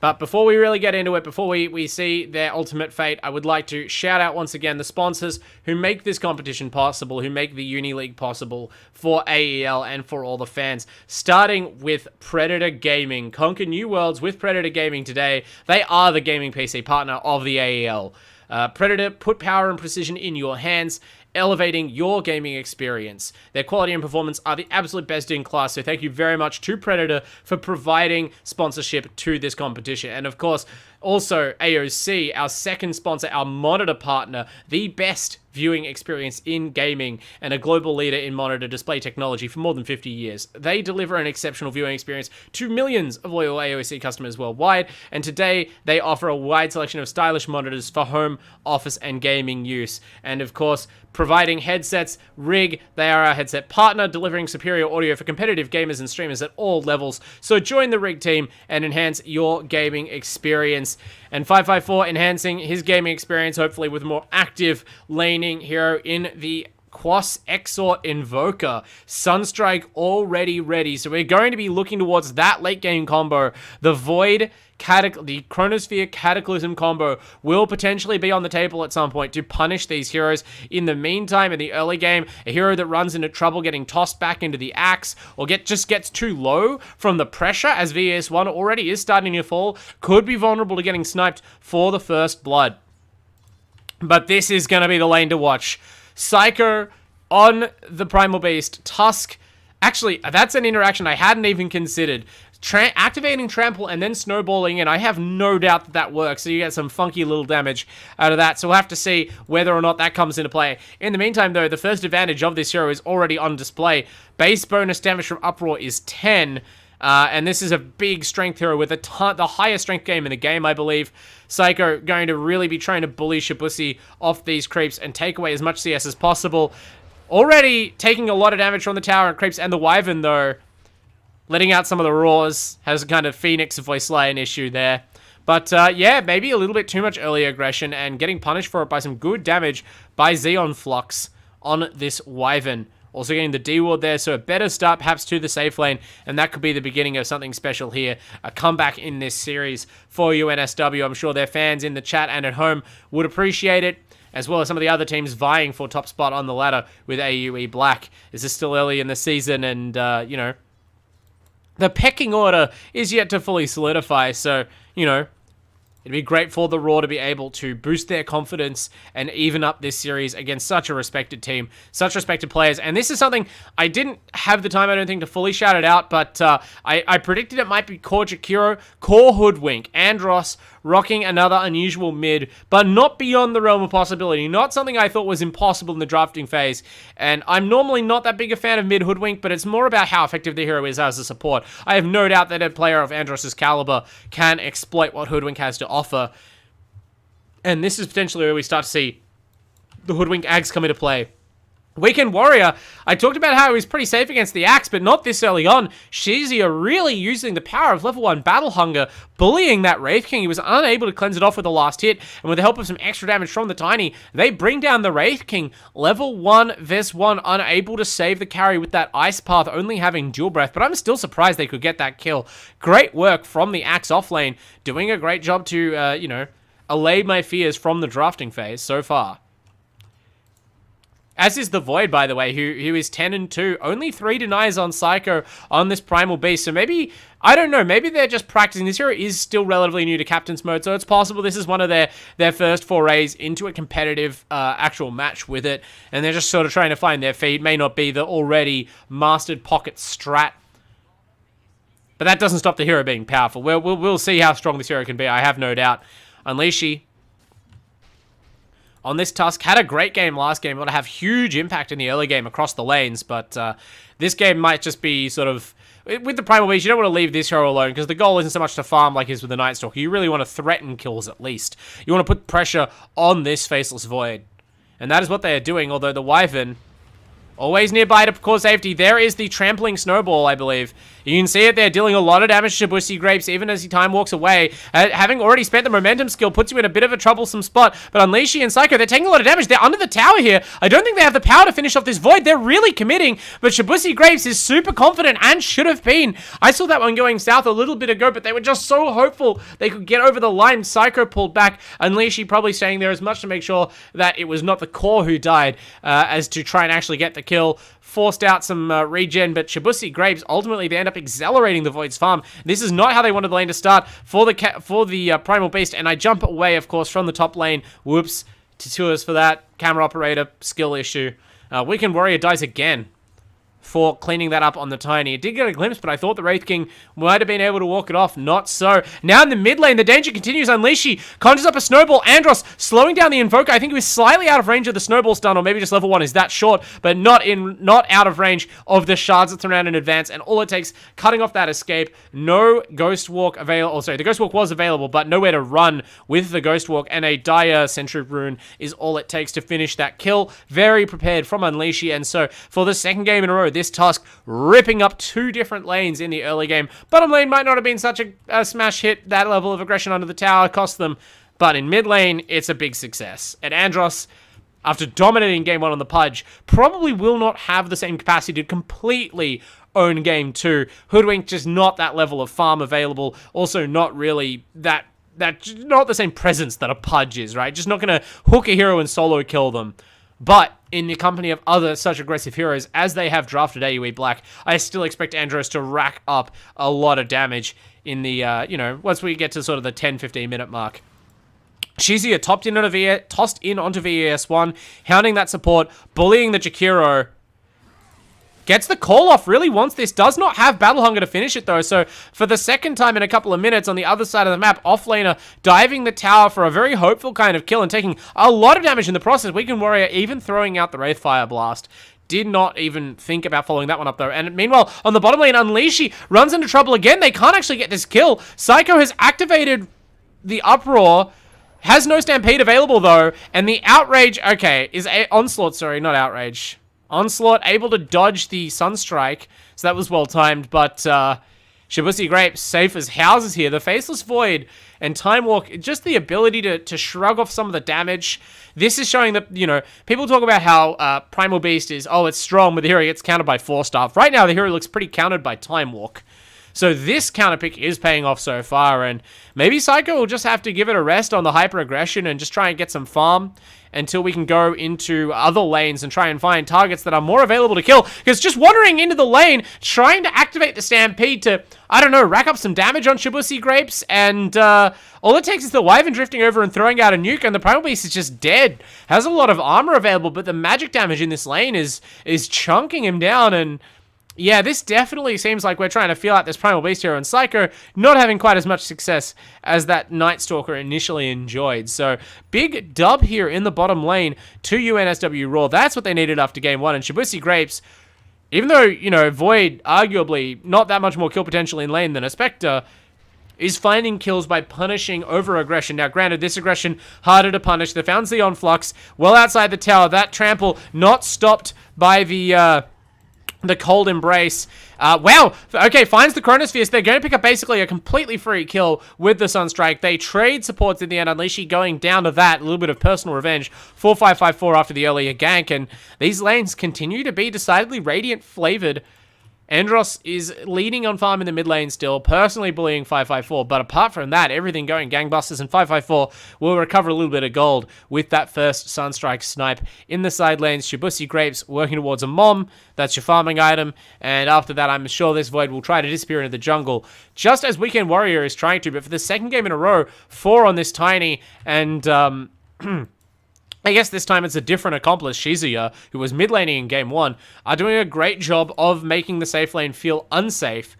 But before we really get into it, before we see their ultimate fate, I would like to shout out once again the sponsors who make this competition possible, who make the Uni League possible for AEL and for all the fans. Starting with Predator Gaming. Conquer new worlds with Predator Gaming today. They are the gaming PC partner of the AEL. Predator, put power and precision in your hands, elevating your gaming experience. Their quality and performance are the absolute best in class, so thank you very much to Predator for providing sponsorship to this competition. And of course, also AOC, our second sponsor, our monitor partner, the best viewing experience in gaming and a global leader in monitor display technology for more than 50 years. They deliver an exceptional viewing experience to millions of loyal AOC customers worldwide, and today they offer a wide selection of stylish monitors for home, office, and gaming use. And of course, providing headsets, Rig, they are our headset partner, delivering superior audio for competitive gamers and streamers at all levels. So join the Rig team and enhance your gaming experience. And 554 enhancing his gaming experience, hopefully with a more active laning hero in the Quas Exort Invoker. Sunstrike already ready, so we're going to be looking towards that late game combo. The Void, the Chronosphere Cataclysm combo will potentially be on the table at some point to punish these heroes. In the meantime, in the early game, a hero that runs into trouble getting tossed back into the Axe or just gets too low from the pressure as VS1 already is starting to fall could be vulnerable to getting sniped for the first blood. But this is going to be the lane to watch. Psycho on the Primal Beast. Tusk. Actually, that's an interaction I hadn't even considered. Activating Trample and then snowballing, and I have no doubt that that works, so you get some funky little damage out of that, so we'll have to see whether or not that comes into play. In the meantime, though, the first advantage of this hero is already on display. Base bonus damage from Uproar is 10. And this is a big strength hero with the highest strength game in the game, I believe. Psycho going to really be trying to bully Shibusi off these creeps and take away as much CS as possible. Already taking a lot of damage from the tower and creeps, and the Wyvern, though, letting out some of the roars, has a kind of Phoenix Voice Lion issue there. But, yeah, maybe a little bit too much early aggression and getting punished for it by some good damage by Xeon Flux on this Wyvern. Also getting the D-Ward there, so a better start perhaps to the safe lane, and that could be the beginning of something special here. A comeback in this series for UNSW. I'm sure their fans in the chat and at home would appreciate it, as well as some of the other teams vying for top spot on the ladder with AUE Black. This is still early in the season, and, you know, the pecking order is yet to fully solidify, so, you know, it'd be great for the Roar to be able to boost their confidence and even up this series against such a respected team, such respected players. And this is something I didn't have the time, I don't think, to fully shout it out, but I predicted it might be Core Jakiro, Core Hoodwink, Andros, rocking another unusual mid, but not beyond the realm of possibility. Not something I thought was impossible in the drafting phase. And I'm normally not that big a fan of mid Hoodwink, but it's more about how effective the hero is as a support. I have no doubt that a player of Andros' caliber can exploit what Hoodwink has to offer. And this is potentially where we start to see the Hoodwink Ags come into play. Weekend Warrior, I talked about how he was pretty safe against the Axe, but not this early on. Shizzy are really using the power of level 1 Battle Hunger, bullying that Wraith King. He was unable to cleanse it off with the last hit, and with the help of some extra damage from the Tiny, they bring down the Wraith King. Level 1 Ves 1, unable to save the carry with that Ice Path, only having Dual Breath, but I'm still surprised they could get that kill. Great work from the Axe offlane, doing a great job to, you know, allay my fears from the drafting phase so far. As is the Void, by the way, who is 10-2. Only 3 denies on Psycho on this Primal Beast. So maybe, I don't know, maybe they're just practicing. This hero is still relatively new to Captain's Mode, so it's possible this is one of their first forays into a competitive actual match with it. And they're just sort of trying to find their feet. May not be the already mastered pocket strat. But that doesn't stop the hero being powerful. We'll see how strong this hero can be, I have no doubt. Unleashy on this Tusk had a great game last game. Able to have huge impact in the early game across the lanes, but this game might just be sort of, with the Primal Beast, you don't want to leave this hero alone, because the goal isn't so much to farm like it is with the Night Stalker. You really want to threaten kills at least. You want to put pressure on this Faceless Void. And that is what they are doing, although the Wyvern, always nearby to cause safety. There is the Trampling Snowball, I believe. You can see it there, dealing a lot of damage to Shibusi Grapes, even as he time walks away. Having already spent the momentum skill, puts you in a bit of a troublesome spot. But Unleashy and Psycho, they're taking a lot of damage. They're under the tower here. I don't think they have the power to finish off this Void. They're really committing, but Shibusi Grapes is super confident and should have been. I saw that one going south a little bit ago, but they were just so hopeful they could get over the line. Psycho pulled back. Unleashy probably staying there as much to make sure that it was not the core who died, as to try and actually get the kill. Forced out some regen, but Shibusi Grapes, ultimately they end up accelerating the Void's farm. This is not how they wanted the lane to start for the Primal Beast, and I jump away, of course, from the top lane. Whoops, Tatuas for that. Camera operator, skill issue. Weekend Warrior dies again for cleaning that up on the Tiny. It did get a glimpse, but I thought the Wraith King might have been able to walk it off. Not so. Now in the mid lane, the danger continues. Unleashy conjures up a Snowball. Andros slowing down the Invoker. I think he was slightly out of range of the Snowball stun, or maybe just level 1 is that short, but not out of range of the shards that surround in advance, and all it takes, cutting off that escape. No Ghost Walk available. Oh, sorry, the Ghost Walk was available, but nowhere to run with the Ghost Walk, and a dire Sentry Rune is all it takes to finish that kill. Very prepared from Unleashy, and so for the second game in a row, this Tusk ripping up 2 different lanes in the early game. Bottom lane might not have been such a smash hit. That level of aggression under the tower cost them, but in mid lane, it's a big success. And Andros, after dominating game 1 on the Pudge, probably will not have the same capacity to completely own game 2. Hoodwink, just not that level of farm available. Also not really that not the same presence that a Pudge is, right? Just not going to hook a hero and solo kill them. But in the company of other such aggressive heroes, as they have drafted AUE Black, I still expect Andros to rack up a lot of damage in the, you know, once we get to sort of the 10-15 minute mark. Shizia tossed in onto VES1, hounding that support, bullying the Jakiro. Gets the call off, really wants this. Does not have Battle Hunger to finish it, though. So, for the second time in a couple of minutes on the other side of the map, offlaner diving the tower for a very hopeful kind of kill and taking a lot of damage in the process. Weekend Warrior even throwing out the Wraithfire Blast. Did not even think about following that one up, though. And meanwhile, on the bottom lane, Unleashy runs into trouble again. They can't actually get this kill. Psycho has activated the Uproar. Has no Stampede available, though. And the Outrage... Okay, is Onslaught, sorry, not Outrage. Onslaught able to dodge the Sunstrike. So that was well timed. But Shibusi Grapes safe as houses here. The Faceless Void and Time Walk, just the ability to shrug off some of the damage. This is showing that, you know, people talk about how Primal Beast is, oh, it's strong, but the hero gets countered by 4-star. Right now, the hero looks pretty countered by Time Walk. So this counter pick is paying off so far, and maybe Psycho will just have to give it a rest on the hyper aggression and just try and get some farm until we can go into other lanes and try and find targets that are more available to kill. Because just wandering into the lane, trying to activate the Stampede to, I don't know, rack up some damage on Shibusi Grapes, and all it takes is the Wyvern drifting over and throwing out a nuke, and the Primal Beast is just dead. Has a lot of armor available, but the magic damage in this lane is chunking him down, and yeah, this definitely seems like we're trying to feel out this Primal Beast hero, and Psycho not having quite as much success as that Night Stalker initially enjoyed. So, big dub here in the bottom lane to UNSW Roar. That's what they needed after game one. And Shibusi Grapes, even though, you know, Void, arguably not that much more kill potential in lane than a Spectre, is finding kills by punishing over-aggression. Now, granted, this aggression harder to punish. They found Xeon Flux well outside the tower. That trample not stopped by the Cold Embrace. Wow. Okay, finds the Chronosphere. They're going to pick up basically a completely free kill with the Sunstrike. They trade supports in the end. Unleashy going down to that. A little bit of personal revenge. 4-5-5-4 after the earlier gank. And these lanes continue to be decidedly Radiant-flavored. Andros is leading on farm in the mid lane still, personally bullying 554, but apart from that, everything going gangbusters, and 554 will recover a little bit of gold with that first Sunstrike snipe. In the side lanes, Shibusi Grapes working towards a Mom, that's your farming item, and after that, I'm sure this Void will try to disappear into the jungle, just as Weekend Warrior is trying to, but for the second game in a row, 4 on this Tiny, and I guess this time it's a different accomplice, Shizuya, who was mid laning in game 1, are doing a great job of making the safe lane feel unsafe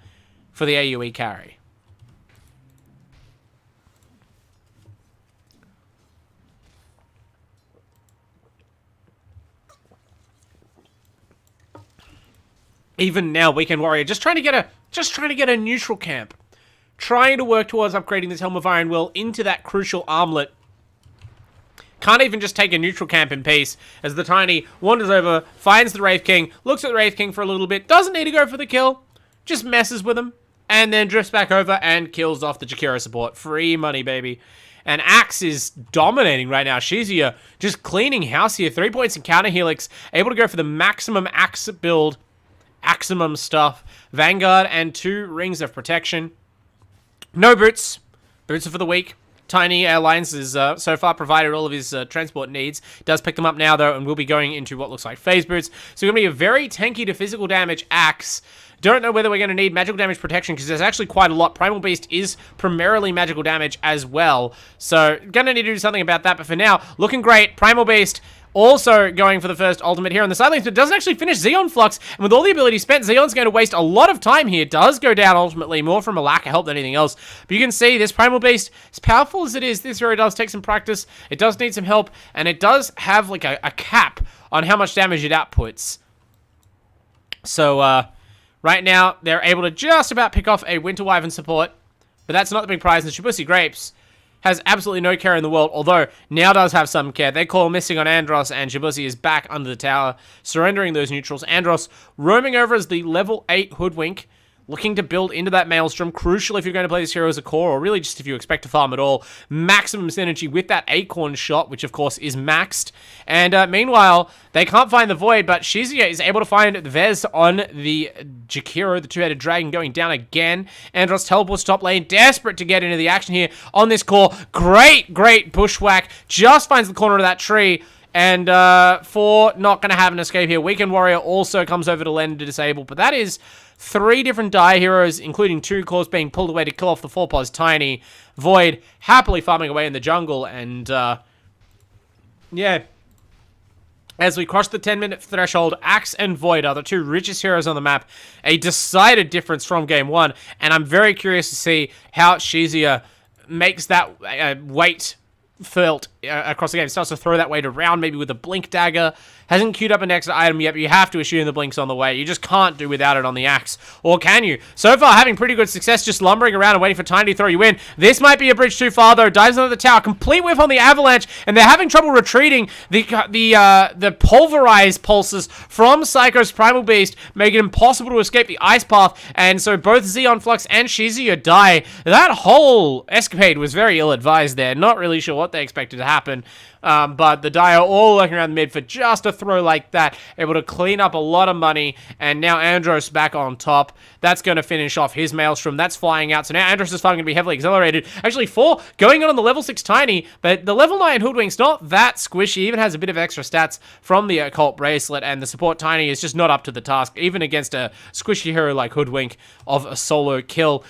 for the AUE carry. Even now, Weekend Warrior just trying to get a neutral camp, trying to work towards upgrading this Helm of Iron Will into that crucial armlet. Can't even just take a neutral camp in peace, as the Tiny wanders over, finds the Wraith King, looks at the Wraith King for a little bit, doesn't need to go for the kill, just messes with him, and then drifts back over and kills off the Jakiro support. Free money, baby. And Axe is dominating right now. Shizuya just cleaning house here. 3 points in counter helix, able to go for the maximum Axe build, Aximum stuff. Vanguard and 2 rings of protection. No boots. Boots are for the weak. Tiny Airlines has so far provided all of his transport needs. Does pick them up now, though, and will be going into what looks like phase boots. So going to be a very tanky to physical damage Axe. Don't know whether we're going to need magical damage protection, because there's actually quite a lot. Primal Beast is primarily magical damage as well. So going to need to do something about that. But for now, looking great. Primal Beast also going for the first ultimate here on the sidelines, but doesn't actually finish Xeon Flux. And with all the ability spent, Xeon's going to waste a lot of time here. Does go down ultimately, more from a lack of help than anything else. But you can see this Primal Beast, as powerful as it is, this hero does take some practice. It does need some help, and it does have like a cap on how much damage it outputs. So, right now, they're able to just about pick off a Winter Wyvern support, but that's not the big prize. And Shibusi Grapes has absolutely no care in the world, although now does have some care. They call missing on Andros, and Shibusi is back under the tower, surrendering those neutrals. Andros roaming over as the level 8 Hoodwink, looking to build into that Maelstrom. Crucial if you're going to play this hero as a core, or really just if you expect to farm at all. Maximum synergy with that Acorn shot, which of course is maxed. And meanwhile, they can't find the Void, but Shizuya is able to find Vez on the Jakiro, the two-headed dragon, going down again. Andros teleports top lane, desperate to get into the action here on this core. Great bushwhack. Just finds the corner of that tree. And 4 not going to have an escape here. Weekend Warrior also comes over to lend to disable, but that is 3 different die heroes, including 2 cores being pulled away to kill off the 4-pos Tiny. Void happily farming away in the jungle, and yeah. As we cross the 10-minute threshold, Axe and Void are the 2 richest heroes on the map. A decided difference from game 1, and I'm very curious to see how Shizuya makes that weight felt across the game. Starts to throw that weight around, maybe with a blink dagger. Hasn't queued up an extra item yet, but you have to assume the blink's on the way. You just can't do without it on the axe. Or can you? So far, having pretty good success just lumbering around and waiting for Tiny to throw you in. This might be a bridge too far, though. Dives under the tower. Complete whiff on the avalanche, and they're having trouble retreating. The pulverized pulses from Psycho's Primal Beast make it impossible to escape the ice path, and so both Xeon Flux and Shizuya die. That whole escapade was very ill-advised there. Not really sure what they expected to happen. But the Dire all looking around the mid for just a throw like that, able to clean up a lot of money, and now Andros back on top. That's going to finish off his Maelstrom. That's flying out, so now Andros' farm going to be heavily accelerated. Actually, 4 going on the level 6 Tiny, but the level 9 Hoodwink's not that squishy, even has a bit of extra stats from the Occult Bracelet, and the support Tiny is just not up to the task, even against a squishy hero like Hoodwink of a solo kill.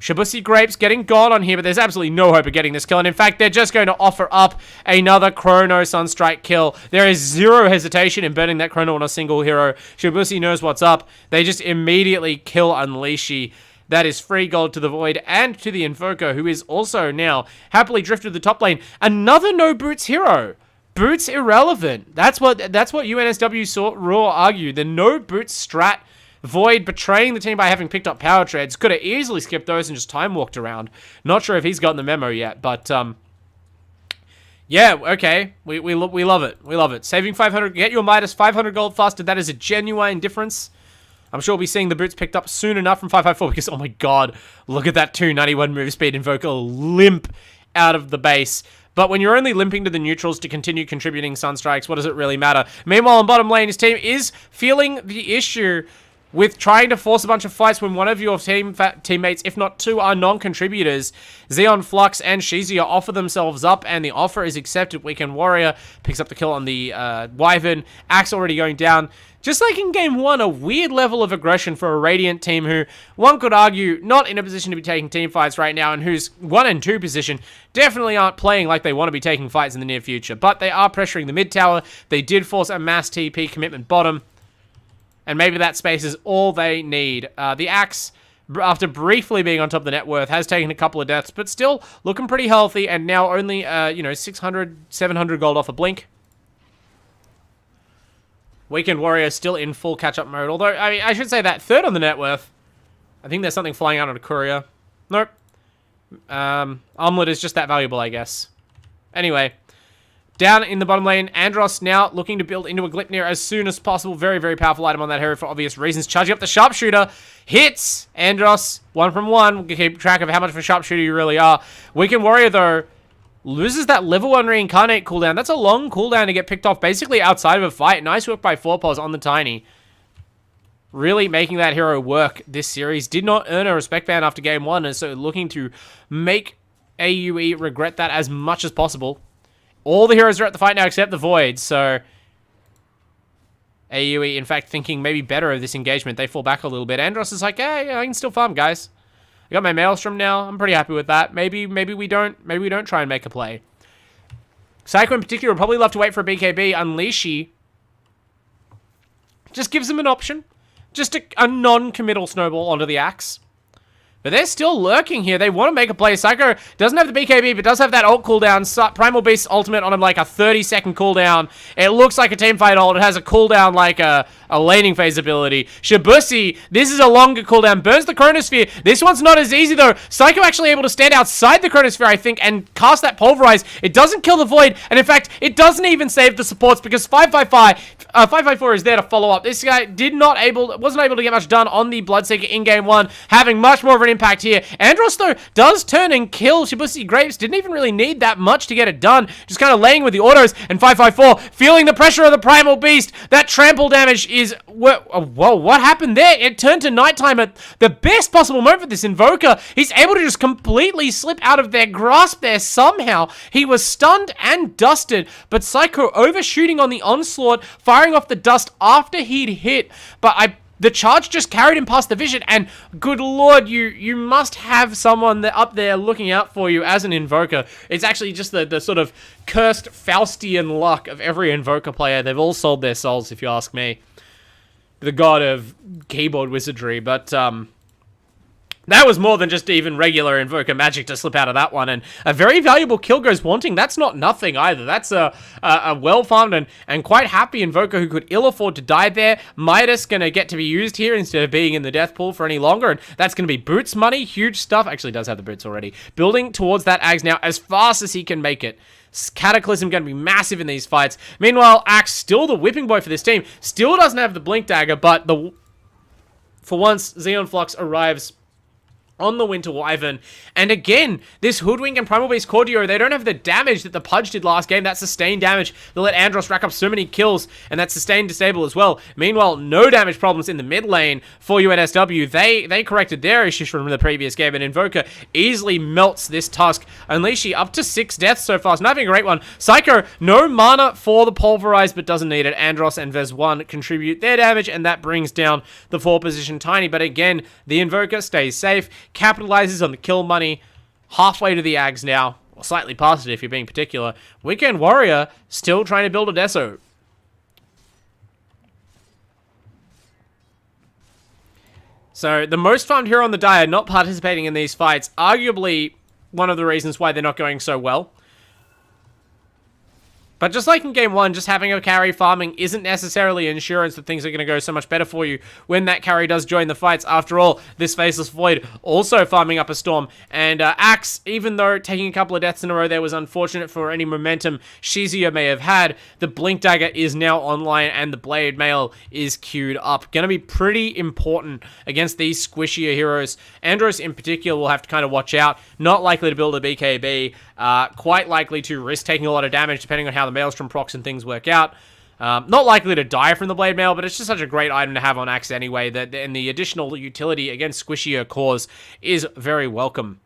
Shibusi Grapes getting gone on here, but there's absolutely no hope of getting this kill. And in fact, they're just going to offer up another Chrono Sunstrike kill. There is zero hesitation in burning that Chrono on a single hero. Shibusi knows what's up. They just immediately kill Unleashy. That is free gold to the Void and to the Invoker, who is also now happily drifted to the top lane. Another no boots hero. Boots irrelevant. That's what UNSW Roar argued. The no boots strat. Void betraying the team by having picked up power treads. Could have easily skipped those and just time walked around. Not sure if he's gotten the memo yet, but yeah, okay. We love it. We love it. Saving 500, get your Midas 500 gold faster. That is a genuine difference. I'm sure we'll be seeing the boots picked up soon enough from 554 because, oh my god, look at that 291 move speed Invoker limp out of the base. But when you're only limping to the neutrals to continue contributing Sunstrikes, what does it really matter? Meanwhile, on bottom lane, his team is feeling the issue with trying to force a bunch of fights when one of your teammates, if not 2, are non-contributors. Xeon Flux and Shizuya offer themselves up, and the offer is accepted. Weekend Warrior picks up the kill on the Wyvern. Axe already going down. Just like in Game 1, a weird level of aggression for a Radiant team who, one could argue, not in a position to be taking team fights right now, and whose 1 and 2 position definitely aren't playing like they want to be taking fights in the near future. But they are pressuring the mid tower. They did force a mass TP commitment bottom. And maybe that space is all they need. The Axe, after briefly being on top of the net worth, has taken a couple of deaths, but still looking pretty healthy, and now only, 600, 700 gold off a blink. Weekend Warrior still in full catch-up mode, although, I mean, I should say that 3rd on the net worth. I think there's something flying out on a courier. Nope. Omelet is just that valuable, I guess. Anyway. Down in the bottom lane, Andros now looking to build into a Gleipnir as soon as possible. Very, very powerful item on that hero for obvious reasons. Charging up the Sharpshooter. Hits Andros. 1 from 1. We can keep track of how much of a Sharpshooter you really are. Weekend Warrior, though, loses that level 1 Reincarnate cooldown. That's a long cooldown to get picked off basically outside of a fight. Nice work by 4paws on the Tiny. Really making that hero work this series. Did not earn a respect ban after Game 1, and so looking to make AUE regret that as much as possible. All the heroes are at the fight now except the Void, so AUE, in fact, thinking maybe better of this engagement. They fall back a little bit. Andros is like, hey, I can still farm, guys. I got my Maelstrom now. I'm pretty happy with that. Maybe we don't try and make a play. Psycho in particular would probably love to wait for a BKB. Unleashy just gives them an option. Just a non-committal snowball onto the Axe. But they're still lurking here. They want to make a play. Psycho doesn't have the BKB, but does have that ult cooldown. Primal Beast ultimate on him, like a 30-second cooldown. It looks like a teamfight ult. It has a cooldown like a laning phase ability. Shibusi, this is a longer cooldown. Burns the Chronosphere. This one's not as easy, though. Psycho actually able to stand outside the Chronosphere, I think, and cast that Pulverize. It doesn't kill the Void, and in fact, it doesn't even save the supports because 554 is there to follow up. This guy wasn't able to get much done on the Bloodseeker in Game 1, having much more of an impact here. Andros, though, does turn and kill Shibusi Grapes. Didn't even really need that much to get it done. Just kind of laying with the autos, and 554 feeling the pressure of the Primal Beast. That trample damage is... Whoa, what happened there? It turned to nighttime at the best possible moment for this Invoker. He's able to just completely slip out of their grasp there somehow. He was stunned and dusted, but Psycho overshooting on the onslaught, firing off the dust after he'd hit. But the charge just carried him past the vision, and good lord, you must have someone up there looking out for you as an Invoker. It's actually just the sort of cursed Faustian luck of every Invoker player. They've all sold their souls, if you ask me. The god of keyboard wizardry, but That was more than just even regular Invoker magic to slip out of that one, and a very valuable kill goes wanting. That's not nothing either. That's a well-farmed and quite happy Invoker who could ill afford to die there. Midas going to get to be used here instead of being in the death pool for any longer, and that's going to be Boots money. Huge stuff. Actually does have the Boots already. Building towards that Axe now as fast as he can make it. Cataclysm going to be massive in these fights. Meanwhile, Axe, still the whipping boy for this team, still doesn't have the Blink Dagger, but for once, Xeon Flux arrives on the Winter Wyvern. And again, this Hoodwink and Primal Beast Core duo, they don't have the damage that the Pudge did last game. That sustained damage that let Andros rack up so many kills, and that sustained disable as well. Meanwhile, no damage problems in the mid lane for UNSW. They corrected their issues from the previous game, and Invoker easily melts this Tusk. Unleashing up to 6 deaths so far. It's not having a great one. Psycho, no mana for the Pulverize, but doesn't need it. Andros and Vez1 contribute their damage, and that brings down the 4 position Tiny. But again, the Invoker stays safe, capitalizes on the kill money, halfway to the Ags now, or slightly past it if you're being particular. Weekend Warrior still trying to build a Deso. So the most farmed hero on the Dire not participating in these fights, arguably one of the reasons why they're not going so well. But just like in Game 1, just having a carry farming isn't necessarily insurance that things are going to go so much better for you when that carry does join the fights. After all, this Faceless Void also farming up a Storm. And Axe, even though taking a couple of deaths in a row there was unfortunate for any momentum Shizuya may have had, the Blink Dagger is now online and the Blade Mail is queued up. Going to be pretty important against these squishier heroes. Andros in particular will have to kind of watch out. Not likely to build a BKB. Quite likely to risk taking a lot of damage depending on how the Maelstrom procs and things work out. Not likely to die from the Blade Mail, but it's just such a great item to have on Axe anyway, and the additional utility against squishier cores is very welcome.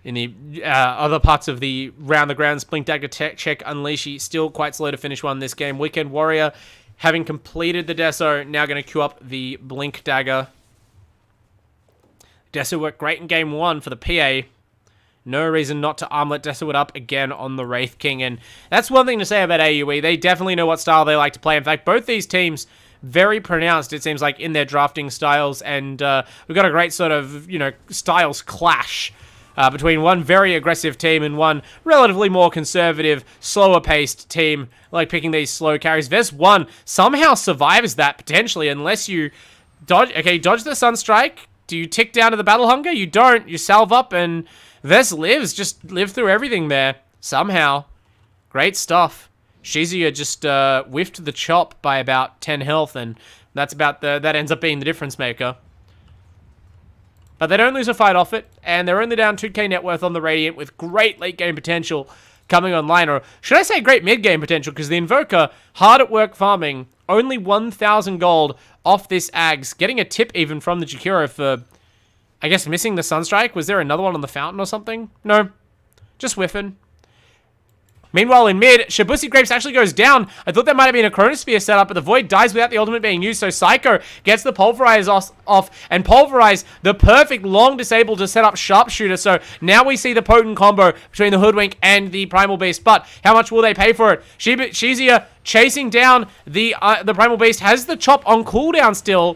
In the other parts of the round the grounds, Blink Dagger check Unleashy, still quite slow to finish one this game. Weekend Warrior, having completed the Deso, now going to queue up the Blink Dagger. Deso worked great in Game 1 for the PA. No reason not to armlet Deso it up again on the Wraith King. And that's one thing to say about AUE. They definitely know what style they like to play. In fact, both these teams, very pronounced, it seems like, in their drafting styles. And we've got a great sort of, styles clash between one very aggressive team and one relatively more conservative, slower-paced team, like picking these slow carries. Vez1 somehow survives that, potentially, unless you dodge the Sunstrike. Do you tick down to the Battle Hunger? You don't. You salve up, and Vez lives. Just live through everything there. Somehow. Great stuff. Shizuya just whiffed the chop by about 10 health, and that's about that ends up being the difference maker. But they don't lose a fight off it, and they're only down 2k net worth on the Radiant with great late-game potential coming online. Or should I say great mid-game potential, because the Invoker, hard at work farming, only 1,000 gold off this Ags, getting a tip even from the Jakiro for, I guess, missing the Sunstrike. Was there another one on the fountain or something? No, just whiffing. Meanwhile, in mid, Shibusi Grapes actually goes down. I thought that might have been a Chronosphere setup, but the Void dies without the ultimate being used, so Psycho gets the Pulverize off, and Pulverize, the perfect long disable to set up Sharpshooter, so now we see the potent combo between the Hoodwink and the Primal Beast, but how much will they pay for it? Shizuya chasing down the Primal Beast, has the chop on cooldown still,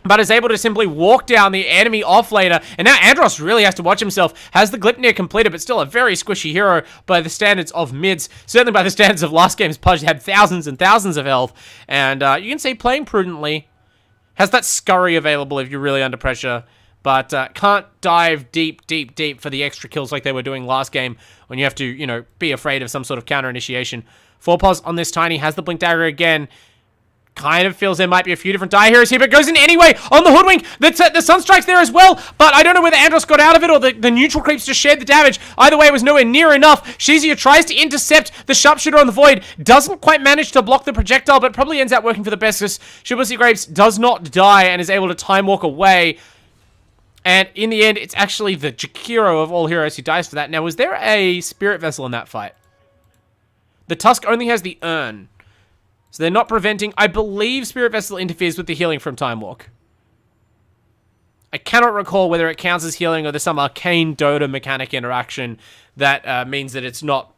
but is able to simply walk down the enemy offlaner. And now Andros really has to watch himself. Has the Glipnir completed, but still a very squishy hero by the standards of mids. Certainly by the standards of last game's Pudge, had thousands and thousands of health. And you can see playing prudently. Has that scurry available if you're really under pressure. But can't dive deep for the extra kills like they were doing last game when you have to, be afraid of some sort of counter initiation. 4-pos on this Tiny, has the Blink Dagger again. Kind of feels there might be a few different die heroes here, but goes in anyway on the Hoodwink. The Sunstrike's there as well, but I don't know whether Andros got out of it or the neutral creeps just shared the damage. Either way, it was nowhere near enough. Shizuya tries to intercept the Sharpshooter on the Void. Doesn't quite manage to block the projectile, but probably ends up working for the best because Shibusi Grapes does not die and is able to time walk away. And in the end, it's actually the Jakiro of all heroes who dies for that. Now, was there a Spirit Vessel in that fight? The Tusk only has the Urn. So they're not preventing... I believe Spirit Vessel interferes with the healing from Time Walk. I cannot recall whether it counts as healing or there's some arcane Dota mechanic interaction that means that it's not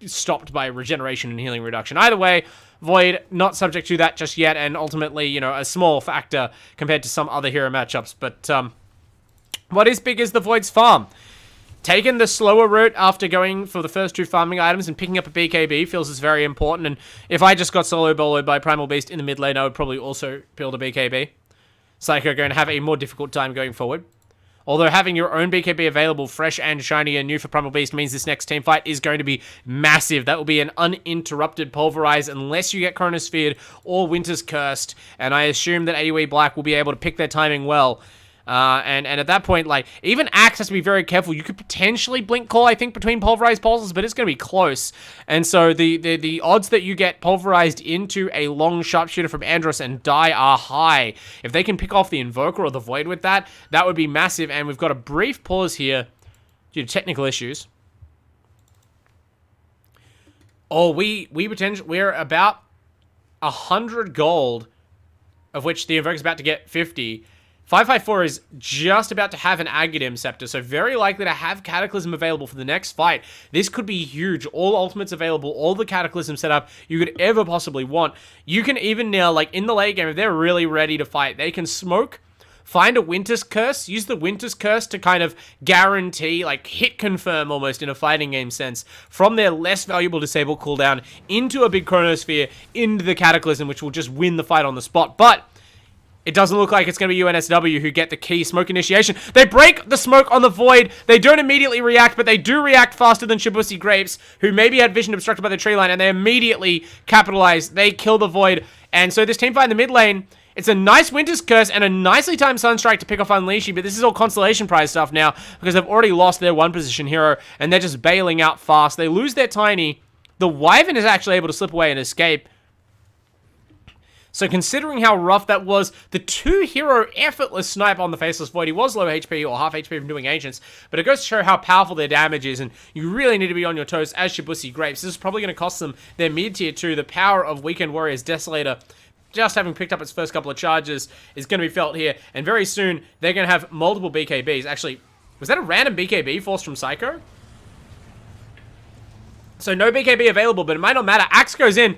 stopped by regeneration and healing reduction. Either way, Void, not subject to that just yet, and ultimately, you know, a small factor compared to some other hero matchups. But what is big is the Void's farm. Taking the slower route after going for the first 2 farming items and picking up a BKB feels is very important. And if I just got solo boloed by Primal Beast in the mid lane, I would probably also build a BKB. Psycho going to have a more difficult time going forward. Although having your own BKB available, fresh and shiny and new for Primal Beast, means this next team fight is going to be massive. That will be an uninterrupted Pulverize unless you get Chronosphered or Winter's Cursed. And I assume that AUE Black will be able to pick their timing well. And at that point, like, even Axe has to be very careful. You could potentially blink call, I think, between pulverized pulses, but it's going to be close. And so the odds that you get pulverized into a long sharpshooter from Andros and die are high. If they can pick off the Invoker or the Void with that, that would be massive. And we've got a brief pause here due to technical issues. Oh, we're about 100 gold, of which the Invoker's about to get 50. 554 is just about to have an Aghanim Scepter, so very likely to have Cataclysm available for the next fight. This could be huge. All ultimates available, all the Cataclysm setup you could ever possibly want. You can even now, like in the late game, if they're really ready to fight, they can smoke, find a Winter's Curse, use the Winter's Curse to kind of guarantee, like hit confirm almost in a fighting game sense, from their less valuable disable cooldown into a big Chronosphere, into the Cataclysm, which will just win the fight on the spot. But it doesn't look like it's going to be UNSW who get the key smoke initiation. They break the smoke on the Void. They don't immediately react, but they do react faster than Shibusi Grapes, who maybe had vision obstructed by the tree line, and they immediately capitalize. They kill the Void. And so this team fight in the mid lane, it's a nice Winter's Curse and a nicely timed Sunstrike to pick off Unleashy, but this is all consolation prize stuff now because they've already lost their 1-position hero, and they're just bailing out fast. They lose their Tiny. The Wyvern is actually able to slip away and escape. So considering how rough that was, the 2-hero effortless snipe on the Faceless Void, he was low HP or half HP from doing Ancients, but it goes to show how powerful their damage is, and you really need to be on your toes as Shibusi Grapes. This is probably going to cost them their mid-tier 2. The power of Weekend Warrior's Desolator, just having picked up its first couple of charges, is going to be felt here, and very soon they're going to have multiple BKBs. Actually, was that a random BKB forced from Psycho? So no BKB available, but it might not matter. Axe goes in,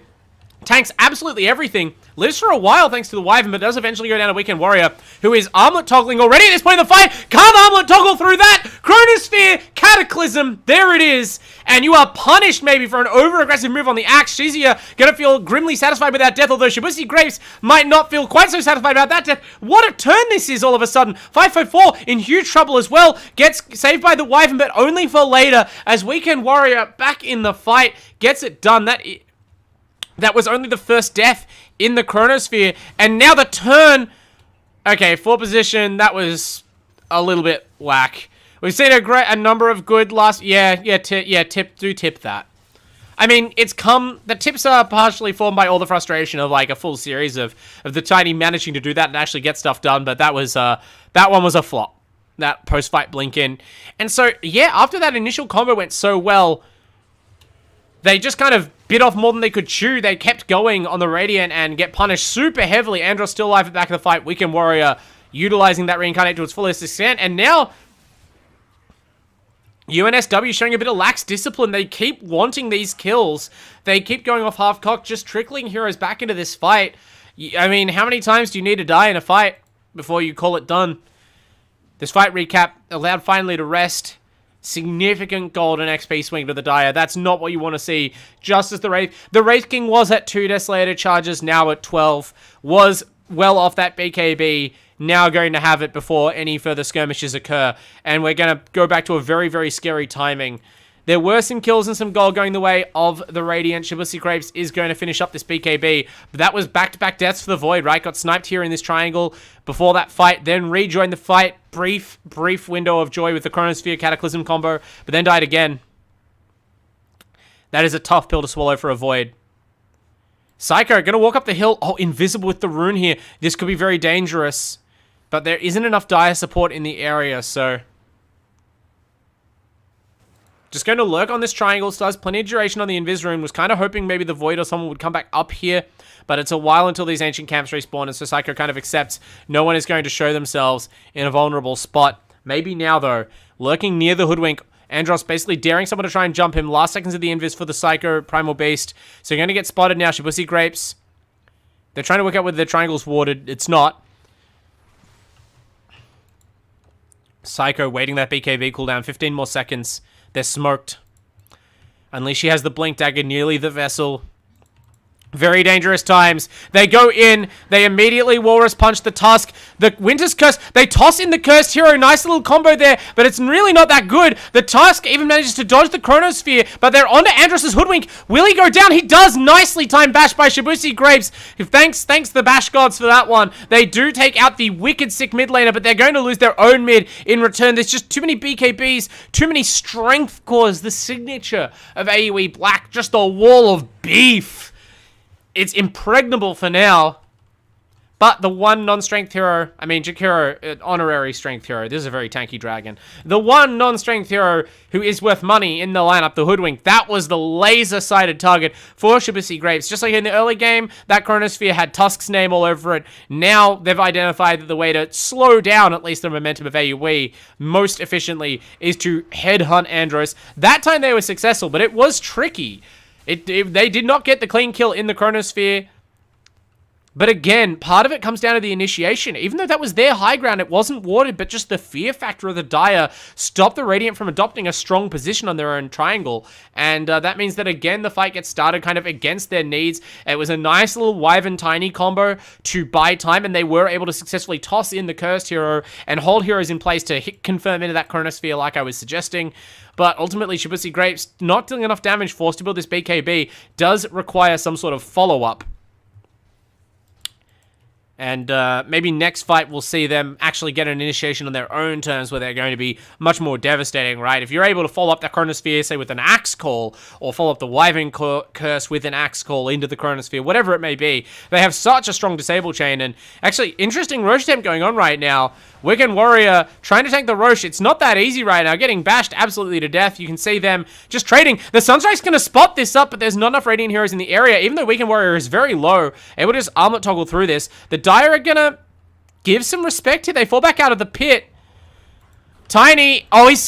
tanks absolutely everything, lives for a while thanks to the Wyvern, but does eventually go down to Weekend Warrior, who is armlet toggling already at this point in the fight. Can't armlet toggle through that! Chronosphere, Cataclysm, there it is. And you are punished maybe for an over-aggressive move on the Axe. Shizia gonna feel grimly satisfied with that death, although Shibusi Grapes might not feel quite so satisfied about that death. What a turn this is all of a sudden. 554 in huge trouble as well. Gets saved by the Wyvern, but only for later, as Weekend Warrior back in the fight gets it done. That was only the first death in the Chronosphere, and now the turn. Okay, 4 position, that was a little bit whack. We've seen a number of good last, tip that. I mean, the tips are partially formed by all the frustration of like a full series of the Tiny managing to do that and actually get stuff done, but that one was a flop. That post-fight blink in. And so, yeah, after that initial combo went so well, they just kind of bit off more than they could chew. They kept going on the Radiant and get punished super heavily. Andros still alive at the back of the fight. Weekend Warrior utilizing that Reincarnate to its fullest extent. And now, UNSW showing a bit of lax discipline. They keep wanting these kills. They keep going off half-cocked, just trickling heroes back into this fight. I mean, how many times do you need to die in a fight before you call it done? This fight recap allowed finally to rest. Significant gold and XP swing to the Dire. That's not what you want to see. Just as the Wraith King was at 2 Desolator charges, now at 12. Was well off that BKB. Now going to have it before any further skirmishes occur. And we're going to go back to a very, very scary timing. There were some kills and some gold going the way of the Radiant. Shibusi Grapes is going to finish up this BKB. But that was back-to-back deaths for the Void, right? Got sniped here in this triangle before that fight. Then rejoined the fight. Brief window of joy with the Chronosphere Cataclysm combo. But then died again. That is a tough pill to swallow for a Void. Psycho, going to walk up the hill. Oh, invisible with the rune here. This could be very dangerous. But there isn't enough Dire support in the area, so just going to lurk on this triangle. Still has plenty of duration on the Invis rune. Was kind of hoping maybe the Void or someone would come back up here. But it's a while until these ancient camps respawn. And so Psycho kind of accepts no one is going to show themselves in a vulnerable spot. Maybe now, though. Lurking near the Hoodwink. Andros basically daring someone to try and jump him. Last seconds of the invis for the Psycho Primal Beast. So you're going to get spotted now. Shibusi Grapes. They're trying to work out whether their triangle's warded. It's not. Psycho waiting that BKB cooldown. 15 more seconds. They're smoked. Unleashy has the Blink Dagger, nearly the vessel. Very dangerous times. They go in. They immediately Walrus Punch the Tusk. The Winter's Curse. They toss in the Cursed Hero. Nice little combo there, but it's really not that good. The Tusk even manages to dodge the Chronosphere, but they're onto Andros' Hoodwink. Will he go down? He does. Nicely timed bash by Shibusi Grapes. Thanks the bash gods for that one. They do take out the wicked sick mid laner, but they're going to lose their own mid in return. There's just too many BKBs, too many strength cores. The signature of AUE Black, just a wall of beef. It's impregnable for now, but the one non-strength hero, I mean, Jakiro, honorary strength hero, this is a very tanky dragon. The one non-strength hero who is worth money in the lineup, the Hoodwink, that was the laser-sighted target for Shibusi Grapes. Just like in the early game, that Chronosphere had Tusk's name all over it. Now they've identified that the way to slow down at least the momentum of AUE most efficiently is to headhunt Andros. That time they were successful, but it was tricky. They did not get the clean kill in the Chronosphere. But again, part of it comes down to the initiation. Even though that was their high ground, it wasn't warded, but just the fear factor of the Dire stopped the Radiant from adopting a strong position on their own triangle. And that means that, again, the fight gets started kind of against their needs. It was a nice little Wyvern Tiny combo to buy time, and they were able to successfully toss in the Cursed Hero and hold heroes in place to hit confirm into that Chronosphere like I was suggesting. But ultimately, Shibusi Grapes, not dealing enough damage, forced to build this BKB, does require some sort of follow-up. And maybe next fight we'll see them actually get an initiation on their own terms where they're going to be much more devastating, right? If you're able to follow up that Chronosphere, say with an Axe Call, or follow up the Wyvern Curse with an Axe Call into the Chronosphere, whatever it may be, they have such a strong disable chain. And actually, interesting Roche attempt going on right now. Wicked Warrior trying to tank the Roche. It's not that easy right now. Getting bashed absolutely to death. You can see them just trading. The Sunstrike's going to spot this up, but there's not enough Radiant heroes in the area. Even though Wicked Warrior is very low, able to just armlet toggle through this. The Dire are going to give some respect here. They fall back out of the pit. Tiny, oh, he's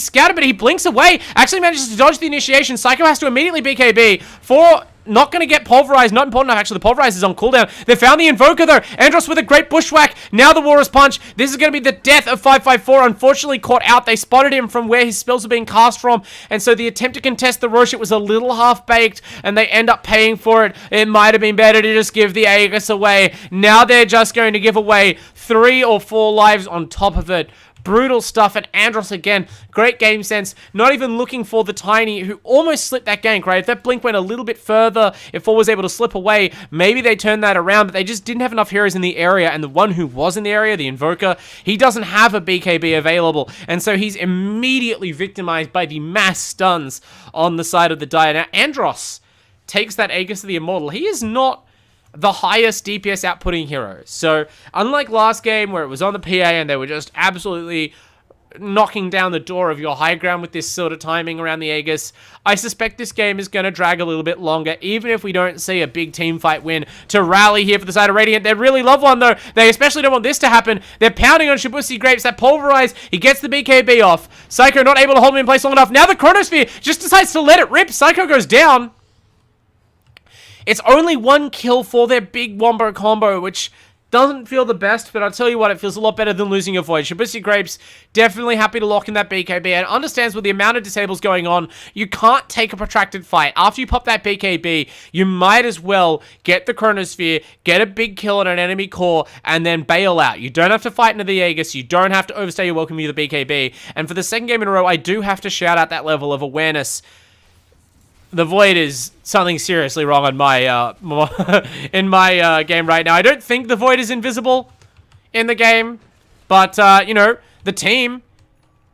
scattered, but he blinks away. Actually manages to dodge the initiation. Psycho has to immediately BKB for... Not going to get pulverized. Not important enough, actually. The pulverize is on cooldown. They found the Invoker, though. Andros with a great bushwhack. Now the Walrus Punch. This is going to be the death of 554. Unfortunately caught out. They spotted him from where his spells were being cast from. And so the attempt to contest the Roche, it was a little half-baked. And they end up paying for it. It might have been better to just give the Aegis away. Now they're just going to give away 3 or 4 lives on top of it. Brutal stuff, and Andros again, great game sense, not even looking for the Tiny, who almost slipped that gank, right? If that blink went a little bit further, if 4 was able to slip away, maybe they turned that around, but they just didn't have enough heroes in the area, and the one who was in the area, the Invoker, he doesn't have a BKB available, and so he's immediately victimized by the mass stuns on the side of the Dire. Now, Andros takes that Aegis of the Immortal. He is not the highest DPS outputting hero. So, unlike last game where it was on the PA and they were just absolutely knocking down the door of your high ground with this sort of timing around the Aegis, I suspect this game is going to drag a little bit longer, even if we don't see a big team fight win to rally here for the side of Radiant. They really love one, though. They especially don't want this to happen. They're pounding on Shibusi Grapes. That pulverize, he gets the BKB off. Psycho not able to hold him in place long enough. Now the Chronosphere just decides to let it rip. Psycho goes down. It's only 1 kill for their big wombo combo, which doesn't feel the best, but I'll tell you what, it feels a lot better than losing your Void. Shibusi Grapes definitely happy to lock in that BKB and understands with the amount of disables going on, you can't take a protracted fight. After you pop that BKB, you might as well get the Chronosphere, get a big kill on an enemy core, and then bail out. You don't have to fight into the Aegis, you don't have to overstay your welcome to the BKB, and for the second game in a row, I do have to shout out that level of awareness. The Void is something seriously wrong on my in my game right now. I don't think the Void is invisible in the game, but you know, the team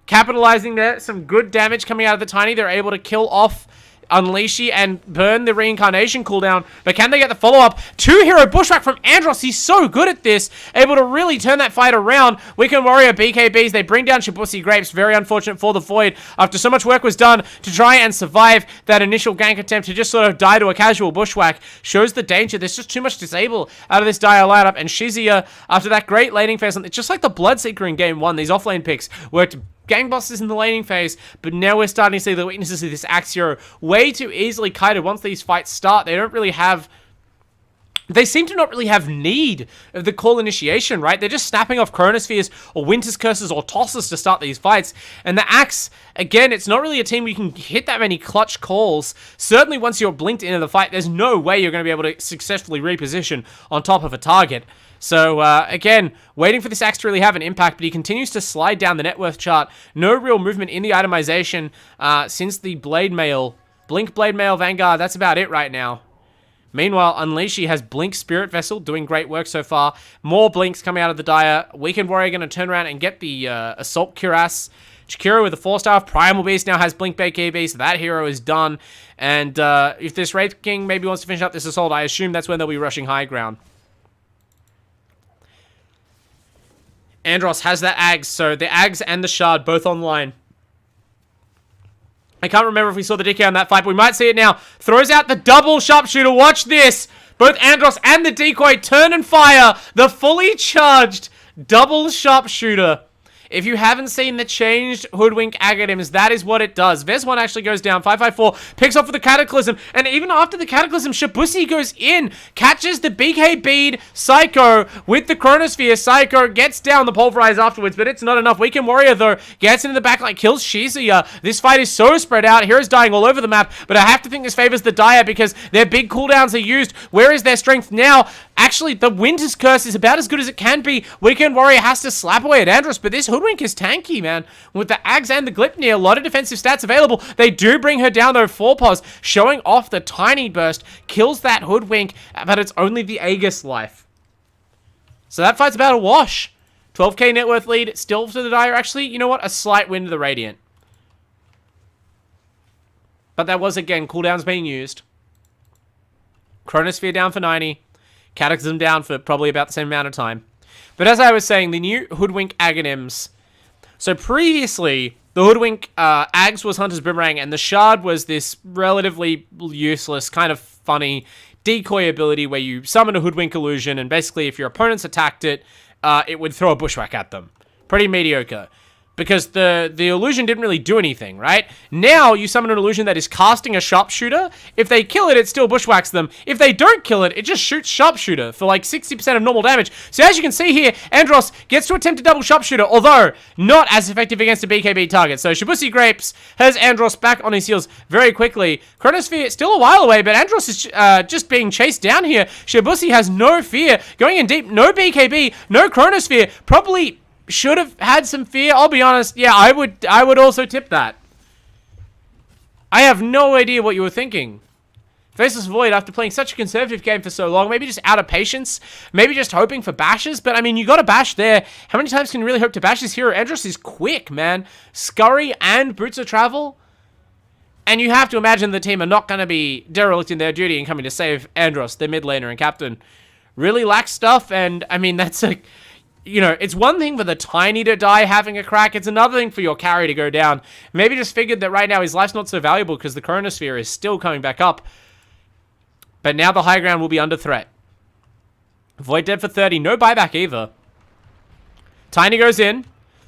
capitalizing there, some good damage coming out of the Tiny. They're able to kill off Unleashy and burn the reincarnation cooldown, but can they get the follow-up? 2-hero bushwhack from Andros. He's so good at this, able to really turn that fight around. Wicked Warrior BKBs, they bring down Shibusi Grapes. Very unfortunate for the Void after so much work was done to try and survive that initial gank attempt to just sort of die to a casual bushwhack. Shows the danger. There's just too much disable out of this Dire lineup, and Shizia, after that great laning phase, it's just like the Bloodseeker in game 1. These offlane picks worked gangbusters in the laning phase, but now we're starting to see the weaknesses of this Axe hero way too easily kited once these fights start. They seem to not really have need of the call initiation, right? They're just snapping off Chronospheres or Winter's Curses or Tosses to start these fights. And the Axe, again, it's not really a team where you can hit that many clutch calls. Certainly once you're blinked into the fight, there's no way you're going to be able to successfully reposition on top of a target. So, again, waiting for this Axe to really have an impact, but he continues to slide down the net worth chart. No real movement in the itemization since the Blade Mail. Blink Blade Mail Vanguard, that's about it right now. Meanwhile, Unleashy has Blink Spirit Vessel, doing great work so far. More Blinks coming out of the Dire. Weekend Warrior going to turn around and get the Assault Cuirass. Chikiro with the 4-star. Primal Beast now has Blink BKB, so that hero is done. And if this Wraith King maybe wants to finish up this Assault, I assume that's when they'll be rushing high ground. Andros has that Ags, so the Ags and the Shard both online. I can't remember if we saw the DK on that fight, but we might see it now. Throws out the double sharpshooter. Watch this. Both Andros and the decoy turn and fire the fully charged double sharpshooter. If you haven't seen the changed Hoodwink Aghanim's, that is what it does. Vez1 actually goes down. 554 picks off with the Cataclysm. And even after the Cataclysm, Shibusi goes in. Catches the BK Bead Psycho with the Chronosphere. Psycho gets down the Pulverize afterwards, but it's not enough. Weekend Warrior, though, gets into the backline, kills Shizuya. This fight is so spread out. Heroes dying all over the map, but I have to think this favors the Dire because their big cooldowns are used. Where is their strength now? Actually, the Winter's Curse is about as good as it can be. Weekend Warrior has to slap away at Andros, but this Hoodwink is tanky, man. With the Ags and the Glypnir, a lot of defensive stats available. They do bring her down, though. 4-Pos showing off the Tiny Burst. Kills that Hoodwink, but it's only the Aegis life. So that fight's about a wash. 12k net worth lead, still to the Dire. Actually, you know what? A slight win to the Radiant. But that was, again, cooldowns being used. Chronosphere down for 90. Cataclysm down for probably about the same amount of time. But as I was saying, the new Hoodwink Aghanims. So previously, the Hoodwink Ags was Hunter's Boomerang, and the Shard was this relatively useless, kind of funny decoy ability where you summon a Hoodwink illusion, and basically if your opponents attacked it, it would throw a Bushwhack at them. Pretty mediocre. Because the illusion didn't really do anything, right? Now, you summon an illusion that is casting a sharpshooter. If they kill it, it still bushwhacks them. If they don't kill it, it just shoots sharpshooter for like 60% of normal damage. So as you can see here, Andros gets to attempt a double sharpshooter, although not as effective against a BKB target. So Shibusi Grapes has Andros back on his heels very quickly. Chronosphere still a while away, but Andros is just being chased down here. Shibusi has no fear. Going in deep, no BKB, no Chronosphere. Probably should have had some fear. I'll be honest. Yeah, I would also tip that. I have no idea what you were thinking. Faceless Void, after playing such a conservative game for so long, maybe just out of patience, maybe just hoping for bashes, but I mean, you got a bash there. How many times can you really hope to bash this hero? Andros is quick, man. Scurry and Boots of Travel. And you have to imagine the team are not going to be derelict in their duty and coming to save Andros, their mid laner and captain. Really lacks stuff, and I mean, that's a... You know, it's one thing for the Tiny to die having a crack. It's another thing for your carry to go down. Maybe just figured that right now his life's not so valuable because the Chronosphere is still coming back up. But now the high ground will be under threat. Void dead for 30. No buyback either. Tiny goes in.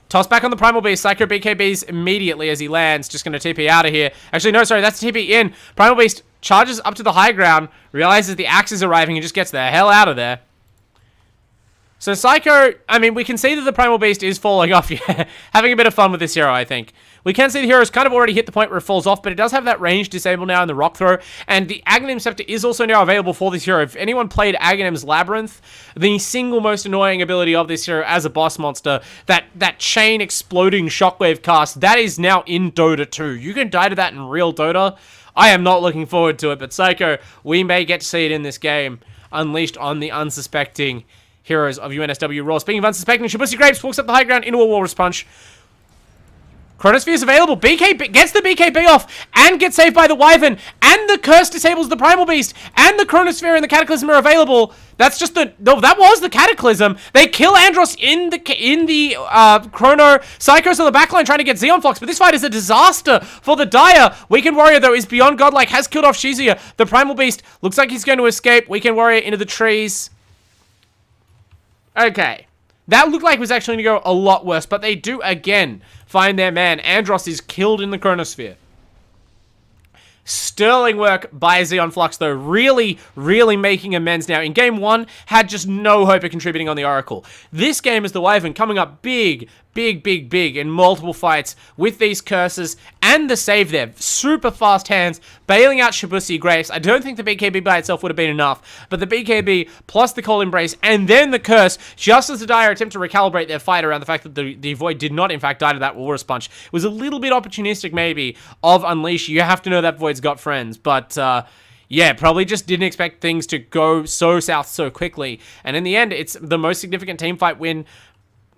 Toss back on the Primal Beast. Psycho BKBs immediately as he lands. Just going to TP out of here. Actually, no, sorry. That's TP in. Primal Beast charges up to the high ground. Realizes the axe is arriving and just gets the hell out of there. So Psycho, I mean, we can see that the Primal Beast is falling off. Yeah, having a bit of fun with this hero, I think. We can see the hero's kind of already hit the point where it falls off, but it does have that range disabled now in the Rock Throw, and the Aghanim Scepter is also now available for this hero. If anyone played Aghanim's Labyrinth, the single most annoying ability of this hero as a boss monster, that chain exploding shockwave cast, that is now in Dota 2. You can die to that in real Dota. I am not looking forward to it, but Psycho, we may get to see it in this game, unleashed on the unsuspecting heroes of UNSW Roar. Speaking of unsuspecting, Shibusi Grapes walks up the high ground into a Walrus Punch. Chronosphere is available. BK gets the BKB off and gets saved by the Wyvern, and the Curse disables the Primal Beast, and the Chronosphere and the Cataclysm are available. That's just the... No, that was the Cataclysm. They kill Andros in the Chrono. Psycho's on the backline trying to get Xeon Flux, but this fight is a disaster for the Dire. Weekend Warrior, though, is beyond godlike, has killed off Shizuya. The Primal Beast looks like he's going to escape. Weekend Warrior into the trees. Okay, That looked like it was actually going to go a lot worse, but they do again find their man. Andros is killed in the Chronosphere. Sterling work by Xeon Flux, though. Really, really making amends now. In game 1, had just no hope of contributing on the Oracle. This game is the Wyvern coming up big in multiple fights with these curses and the save there. Super fast hands, bailing out Shibuya Graves. I don't think the BKB by itself would have been enough, but the BKB plus the Cold Embrace and then the curse, just as the Dire attempt to recalibrate their fight around the fact that the Void did not in fact die to that Walrus Punch. It was a little bit opportunistic maybe of Unleash. You have to know that Void's got friends, but yeah, probably just didn't expect things to go so south so quickly. And in the end, it's the most significant team fight win,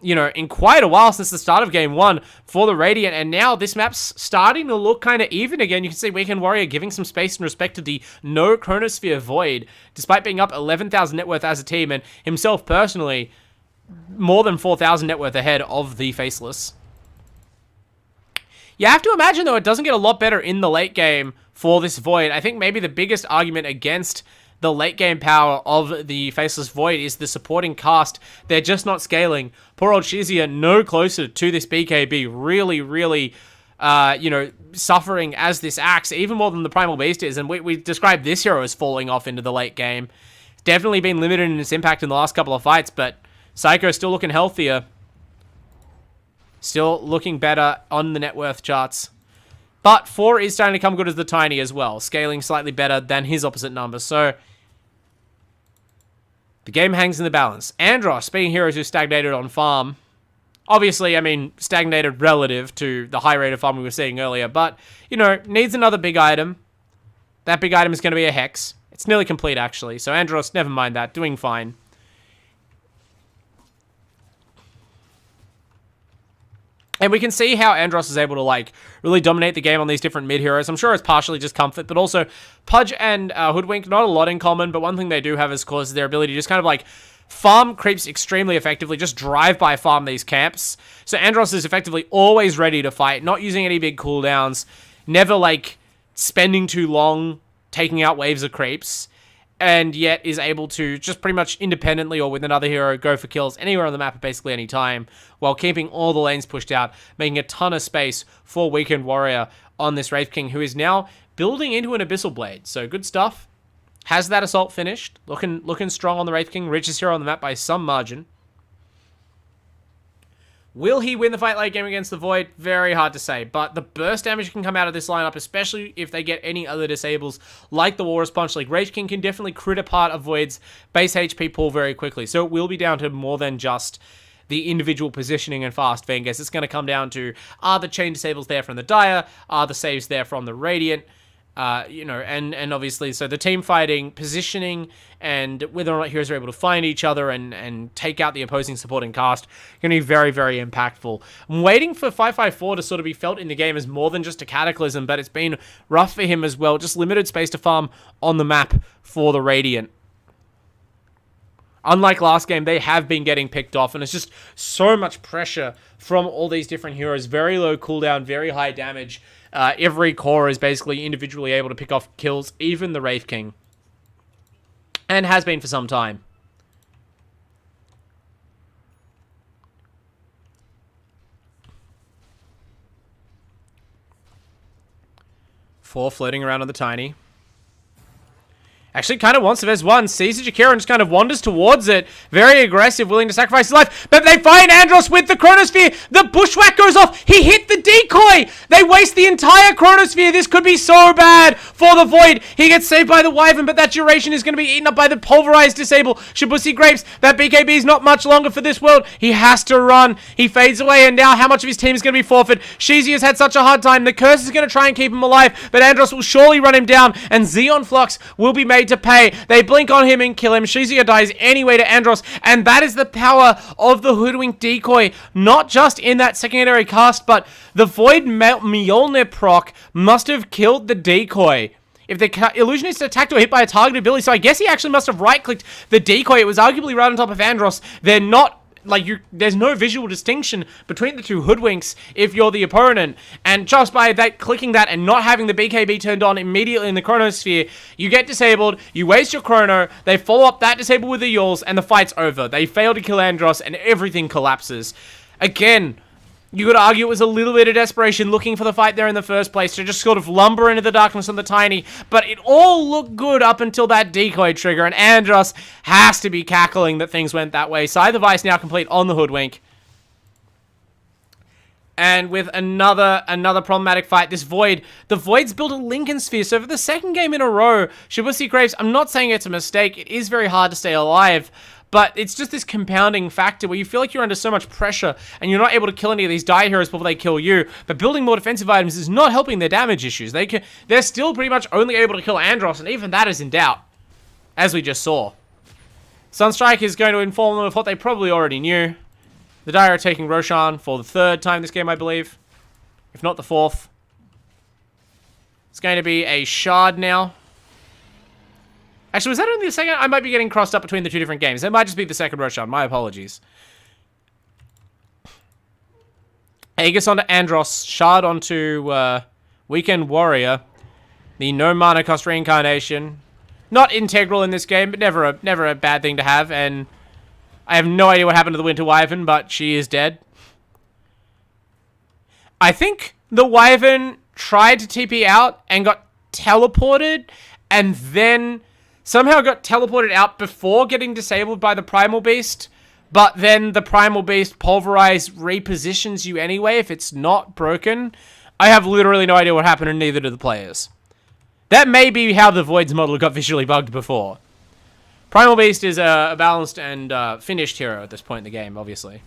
you know, in quite a while since the start of game 1 for the Radiant. And now this map's starting to look kind of even again. You can see Weekend Warrior giving some space and respect to the no Chronosphere Void, despite being up 11,000 net worth as a team, and himself personally more than 4,000 net worth ahead of the Faceless. You have to imagine, though, it doesn't get a lot better in the late game for this Void. I think maybe the biggest argument against the late game power of the Faceless Void is the supporting cast. They're just not scaling. Poor old Shizuya no closer to this BKB. Really, you know, suffering as this Axe, even more than the Primal Beast is. And we described this hero as falling off into the late game. It's definitely been limited in its impact in the last couple of fights, but Psycho still looking healthier. Still looking better on the net worth charts. But 4 is starting to come good as the Tiny as well, scaling slightly better than his opposite number. So the game hangs in the balance. Andros, being heroes who stagnated on farm. Obviously, I mean, stagnated relative to the high rate of farm we were seeing earlier. But, you know, needs another big item. That big item is going to be a Hex. It's nearly complete, actually. So Andros, never mind that. Doing fine. And we can see how Andros is able to, like, really dominate the game on these different mid-heroes. I'm sure it's partially just comfort, but also Pudge and Hoodwink, not a lot in common, but one thing they do have, of course, is their ability to just kind of, like, farm creeps extremely effectively, just drive-by farm these camps. So Andros is effectively always ready to fight, not using any big cooldowns, never, like, spending too long taking out waves of creeps, and yet is able to just pretty much independently or with another hero go for kills anywhere on the map at basically any time, while keeping all the lanes pushed out, making a ton of space for Weekend Warrior on this Wraith King, who is now building into an Abyssal Blade. So good stuff. Has that assault finished. Looking strong on the Wraith King. Richest hero on the map by some margin. Will he win the fight late game against the Void? Very hard to say, but the burst damage can come out of this lineup, especially if they get any other disables, like the Walrus Punch. Like, Rage King can definitely crit apart a Void's base HP pool very quickly, so it will be down to more than just the individual positioning and fast fingers. It's going to come down to, are the chain disables there from the Dire? Are the saves there from the Radiant? You know, and obviously, so the team fighting, positioning, and whether or not heroes are able to find each other and take out the opposing supporting cast, going to be very, very impactful. I'm waiting for 554 to sort of be felt in the game as more than just a cataclysm, but it's been rough for him as well. Just limited space to farm on the map for the Radiant. Unlike last game, they have been getting picked off, and it's just so much pressure from all these different heroes. Very low cooldown, very high damage. Every core is basically individually able to pick off kills, even the Wraith King. And has been for some time. Four floating around on the Tiny. Actually kind of wants the Vez 1, sees the Jakira and just kind of wanders towards it. Very aggressive, willing to sacrifice his life. But they find Andros with the Chronosphere. The Bushwhack goes off. He hit the decoy. They waste the entire Chronosphere. This could be so bad for the Void. He gets saved by the Wyvern, but that duration is going to be eaten up by the Pulverized Disable. Shibuya Grapes, that BKB is not much longer for this world. He has to run. He fades away, and now how much of his team is going to be forfeit? Shizuya has had such a hard time. The Curse is going to try and keep him alive, but Andros will surely run him down, and Xeon Flux will be made to pay. They blink on him and kill him. Shizuya dies anyway to Andros, and that is the power of the Hoodwink decoy, not just in that secondary cast, but the Void Mjolnir proc must have killed the decoy. If the illusionist attacked or hit by a target ability, so I guess he actually must have right-clicked the decoy. It was arguably right on top of Andros. They're not there's no visual distinction between the two hoodwinks if you're the opponent. And just by that clicking that and not having the BKB turned on immediately in the chronosphere, you get disabled, you waste your chrono, they follow up that disable with the Yules, and the fight's over. They fail to kill Andros, and everything collapses. Again, you could argue it was a little bit of desperation looking for the fight there in the first place to just sort of lumber into the darkness on the Tiny, but it all looked good up until that decoy trigger, and Andros has to be cackling that things went that way. Scythe of Ice now complete on the Hoodwink. And with another problematic fight, the Void's built a Lincoln Sphere, so for the second game in a row, Shibuya Graves, I'm not saying it's a mistake, it is very hard to stay alive, but it's just this compounding factor where you feel like you're under so much pressure and you're not able to kill any of these die heroes before they kill you. But building more defensive items is not helping their damage issues. They're still pretty much only able to kill Andros, and even that is in doubt, as we just saw. Sunstrike is going to inform them of what they probably already knew. The Dire are taking Roshan for the third time this game, I believe. If not the fourth. It's going to be a Shard now. Actually, was that only the second? I might be getting crossed up between the two different games. It might just be the second Roshan. My apologies. Aegis onto Andros. Shard onto Weekend Warrior. The no mana cost reincarnation. Not integral in this game, but never a bad thing to have. And I have no idea what happened to the Winter Wyvern, but she is dead. I think the Wyvern tried to TP out and got teleported, and then somehow got teleported out before getting disabled by the Primal Beast, but then the Primal Beast Pulverize repositions you anyway if it's not broken. I have literally no idea what happened, and neither do the players. That may be how the Void's model got visually bugged before. Primal Beast is a balanced and finished hero at this point in the game, obviously.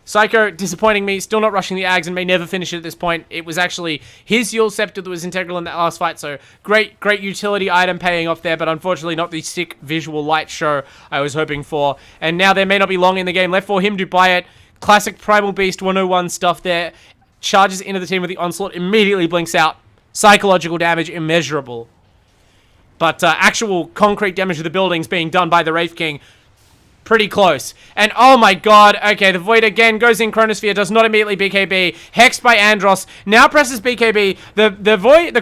Psycho, disappointing me, still not rushing the Ags and may never finish it at this point. It was actually his Yule Scepter that was integral in that last fight, so great utility item paying off there, but unfortunately not the sick visual light show I was hoping for. And now there may not be long in the game left for him to buy it. Classic Primal Beast 101 stuff there. Charges into the team with the Onslaught, immediately blinks out. Psychological damage immeasurable. But actual concrete damage to the buildings being done by the Wraith King. Pretty close. And oh my god, okay, the Void again goes in Chronosphere, does not immediately BKB. Hexed by Andros, now presses BKB. The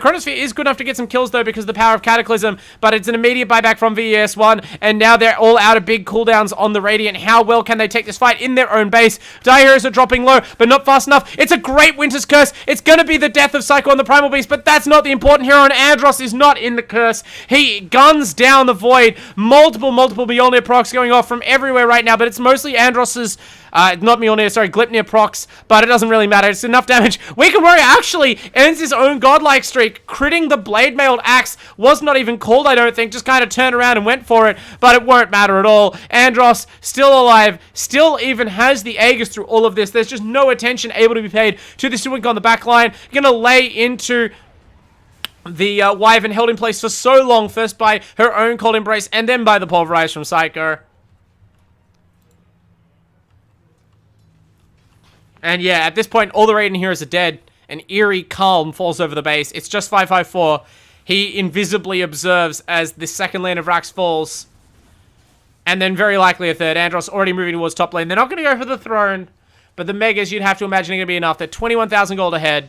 Chronosphere is good enough to get some kills though because of the power of Cataclysm, but it's an immediate buyback from VES1, and now they're all out of big cooldowns on the Radiant. How well can they take this fight in their own base? Die Heroes are dropping low, but not fast enough. It's a great Winter's Curse. It's gonna be the death of Psycho on the Primal Beast, but that's not the important hero, and Andros is not in the curse. He guns down the Void. Multiple Mjolnir procs going off from everywhere right now, but it's mostly Andros's, not Mjolnir, sorry, Gleipnir procs, but it doesn't really matter. It's enough damage. Weekend Warrior actually ends his own godlike streak. Critting the Blade Mailed Axe was not even called, I don't think, just kind of turned around and went for it, but it won't matter at all. Andros, still alive, still even has the Aegis through all of this. There's just no attention able to be paid to the Suink on the back line. Gonna lay into the Wyvern, held in place for so long, first by her own Cold Embrace, and then by the Pulverize from Psycho. And yeah, at this point, all the Radiant heroes are dead. An eerie calm falls over the base. It's just 554. He invisibly observes as the second lane of Rax falls. And then very likely a third. Andros already moving towards top lane. They're not going to go for the throne. But the Megas, you'd have to imagine, are going to be enough. They're 21,000 gold ahead.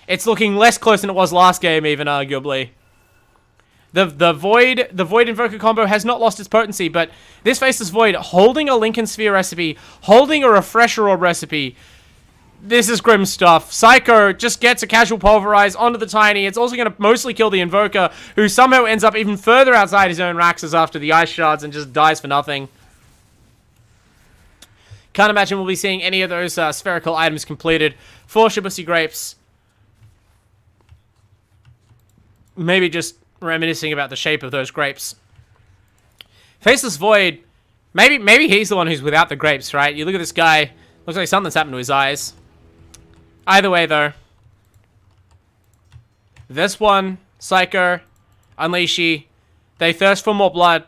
It's looking less close than it was last game, even, arguably. The Void Invoker combo has not lost its potency, but this Faceless Void holding a Lincoln Sphere recipe, holding a Refresher Orb recipe. This is grim stuff. Psycho just gets a casual Pulverize onto the Tiny. It's also going to mostly kill the Invoker, who somehow ends up even further outside his own Raxes after the Ice Shards and just dies for nothing. Can't imagine we'll be seeing any of those spherical items completed for Shibuya Grapes. Maybe just reminiscing about the shape of those grapes. Faceless Void, maybe he's the one who's without the grapes, right? You look at this guy, looks like something's happened to his eyes. Either way, though. This one, Psycho, Unleashy, they thirst for more blood.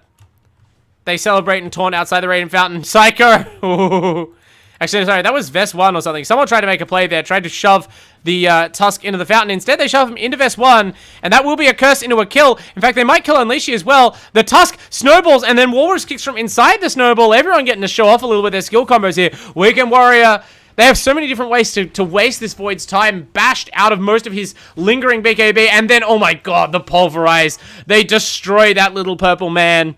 They celebrate and taunt outside the Radiant Fountain. Psycho! Ooh. Actually, sorry, that was Vest 1 or something. Someone tried to make a play there, tried to shove the Tusk into the fountain. Instead, they shove him into Vest 1, and that will be a curse into a kill. In fact, they might kill Unleashy as well. The Tusk snowballs, and then Walrus kicks from inside the snowball. Everyone getting to show off a little bit their skill combos here. Weekend Warrior, they have so many different ways to waste this Void's time. Bashed out of most of his lingering BKB, and then, oh my god, the Pulverize. They destroy that little purple man.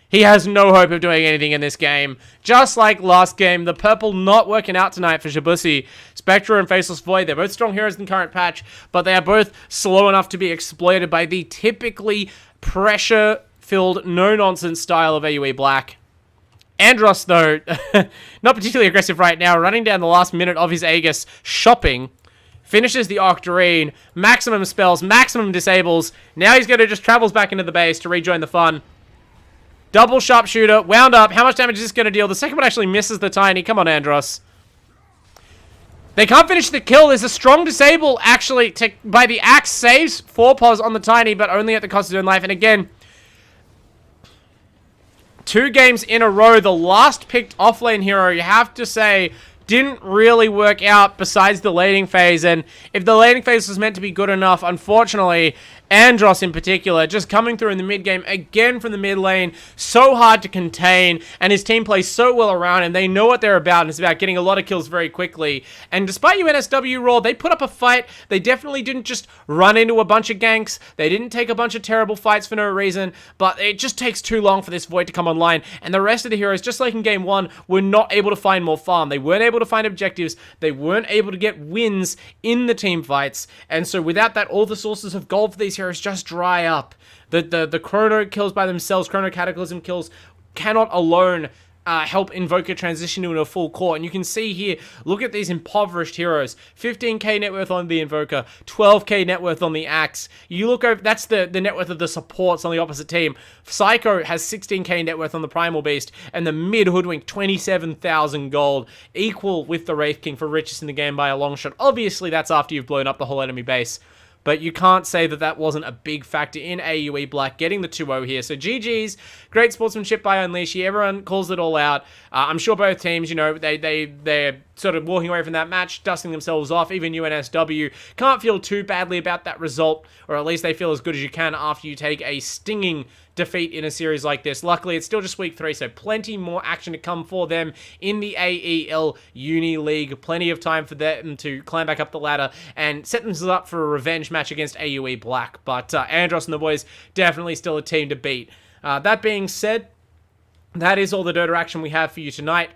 He has no hope of doing anything in this game. Just like last game, the purple not working out tonight for Shibusi. Spectre and Faceless Void, they're both strong heroes in the current patch, but they are both slow enough to be exploited by the typically pressure-filled, no-nonsense style of AUE Black. Andros, though, not particularly aggressive right now, running down the last minute of his Aegis, shopping, finishes the Octarine, maximum spells, maximum disables. Now he's going to just travels back into the base to rejoin the fun. Double sharpshooter, wound up. How much damage is this going to deal? The second one actually misses the tiny. Come on, Andros. They can't finish the kill. There's a strong disable, actually, by the axe. Saves 4 pos on the tiny, but only at the cost of his own life. And again, 2 games in a row, the last picked offlane hero, you have to say, didn't really work out besides the laning phase. And if the laning phase was meant to be good enough, unfortunately, Andros in particular, just coming through in the mid game again from the mid lane, so hard to contain, and his team plays so well around him. They know what they're about, and it's about getting a lot of kills very quickly. And despite UNSW Roar, they put up a fight. They definitely didn't just run into a bunch of ganks. They didn't take a bunch of terrible fights for no reason, but it just takes too long for this Void to come online. And the rest of the heroes, just like in game 1, were not able to find more farm. They weren't able to find objectives. They weren't able to get wins in the team fights. And so without that, all the sources of gold for these heroes just dry up. The Chrono kills by themselves, Chrono Cataclysm kills, cannot alone help Invoker transition into a full core. And you can see here, look at these impoverished heroes. 15k net worth on the Invoker, 12k net worth on the Axe. You look over, that's the net worth of the supports on the opposite team. Psycho has 16k net worth on the Primal Beast, and the mid Hoodwink 27,000 gold, equal with the Wraith King for richest in the game by a long shot. Obviously, that's after you've blown up the whole enemy base. But you can't say that that wasn't a big factor in AUE Black getting the 2-0 here. So GG's, great sportsmanship by Unleashy. Everyone calls it all out. I'm sure both teams, you know, they're sort of walking away from that match, dusting themselves off. Even UNSW can't feel too badly about that result, or at least they feel as good as you can after you take a stinging defeat in a series like this. Luckily, it's still just week 3, so plenty more action to come for them in the AEL Uni League. Plenty of time for them to climb back up the ladder and set themselves up for a revenge match against AUE Black. But Andros and the boys, definitely still a team to beat. That being said, that is all the Dota action we have for you tonight.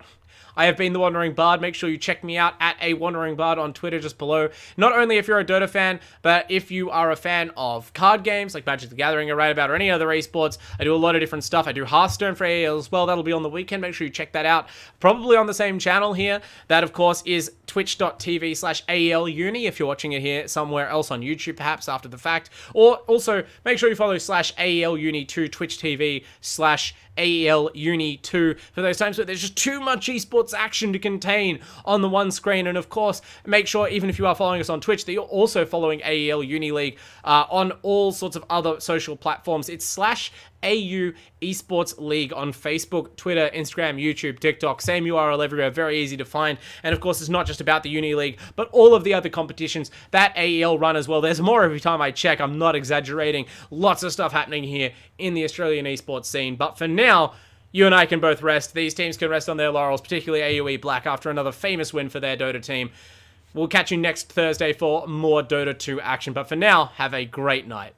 I have been The Wandering Bard. Make sure you check me out at @WanderingBard on Twitter just below. Not only if you're a Dota fan, but if you are a fan of card games like Magic the Gathering I write about, or any other esports. I do a lot of different stuff. I do Hearthstone for AEL as well. That'll be on the weekend. Make sure you check that out. Probably on the same channel here. That, of course, is twitch.tv/AELUni if you're watching it here somewhere else on YouTube, perhaps after the fact. Or also, make sure you follow /AELUni2, Twitch TV/AELUni2 for those times where there's just too much esports action to contain on the one screen. And of course, make sure, even if you are following us on Twitch, that you're also following AEL Uni League on all sorts of other social platforms. It's /AU Esports League on Facebook, Twitter, Instagram, YouTube, TikTok. Same URL everywhere, very easy to find. And of course, it's not just about the Uni League, but all of the other competitions that AEL run as well. There's more every time I check. I'm not exaggerating. Lots of stuff happening here in the Australian esports scene. But for now, you and I can both rest. These teams can rest on their laurels, particularly AUE Black after another famous win for their Dota team. We'll catch you next Thursday for more Dota 2 action. But for now, have a great night.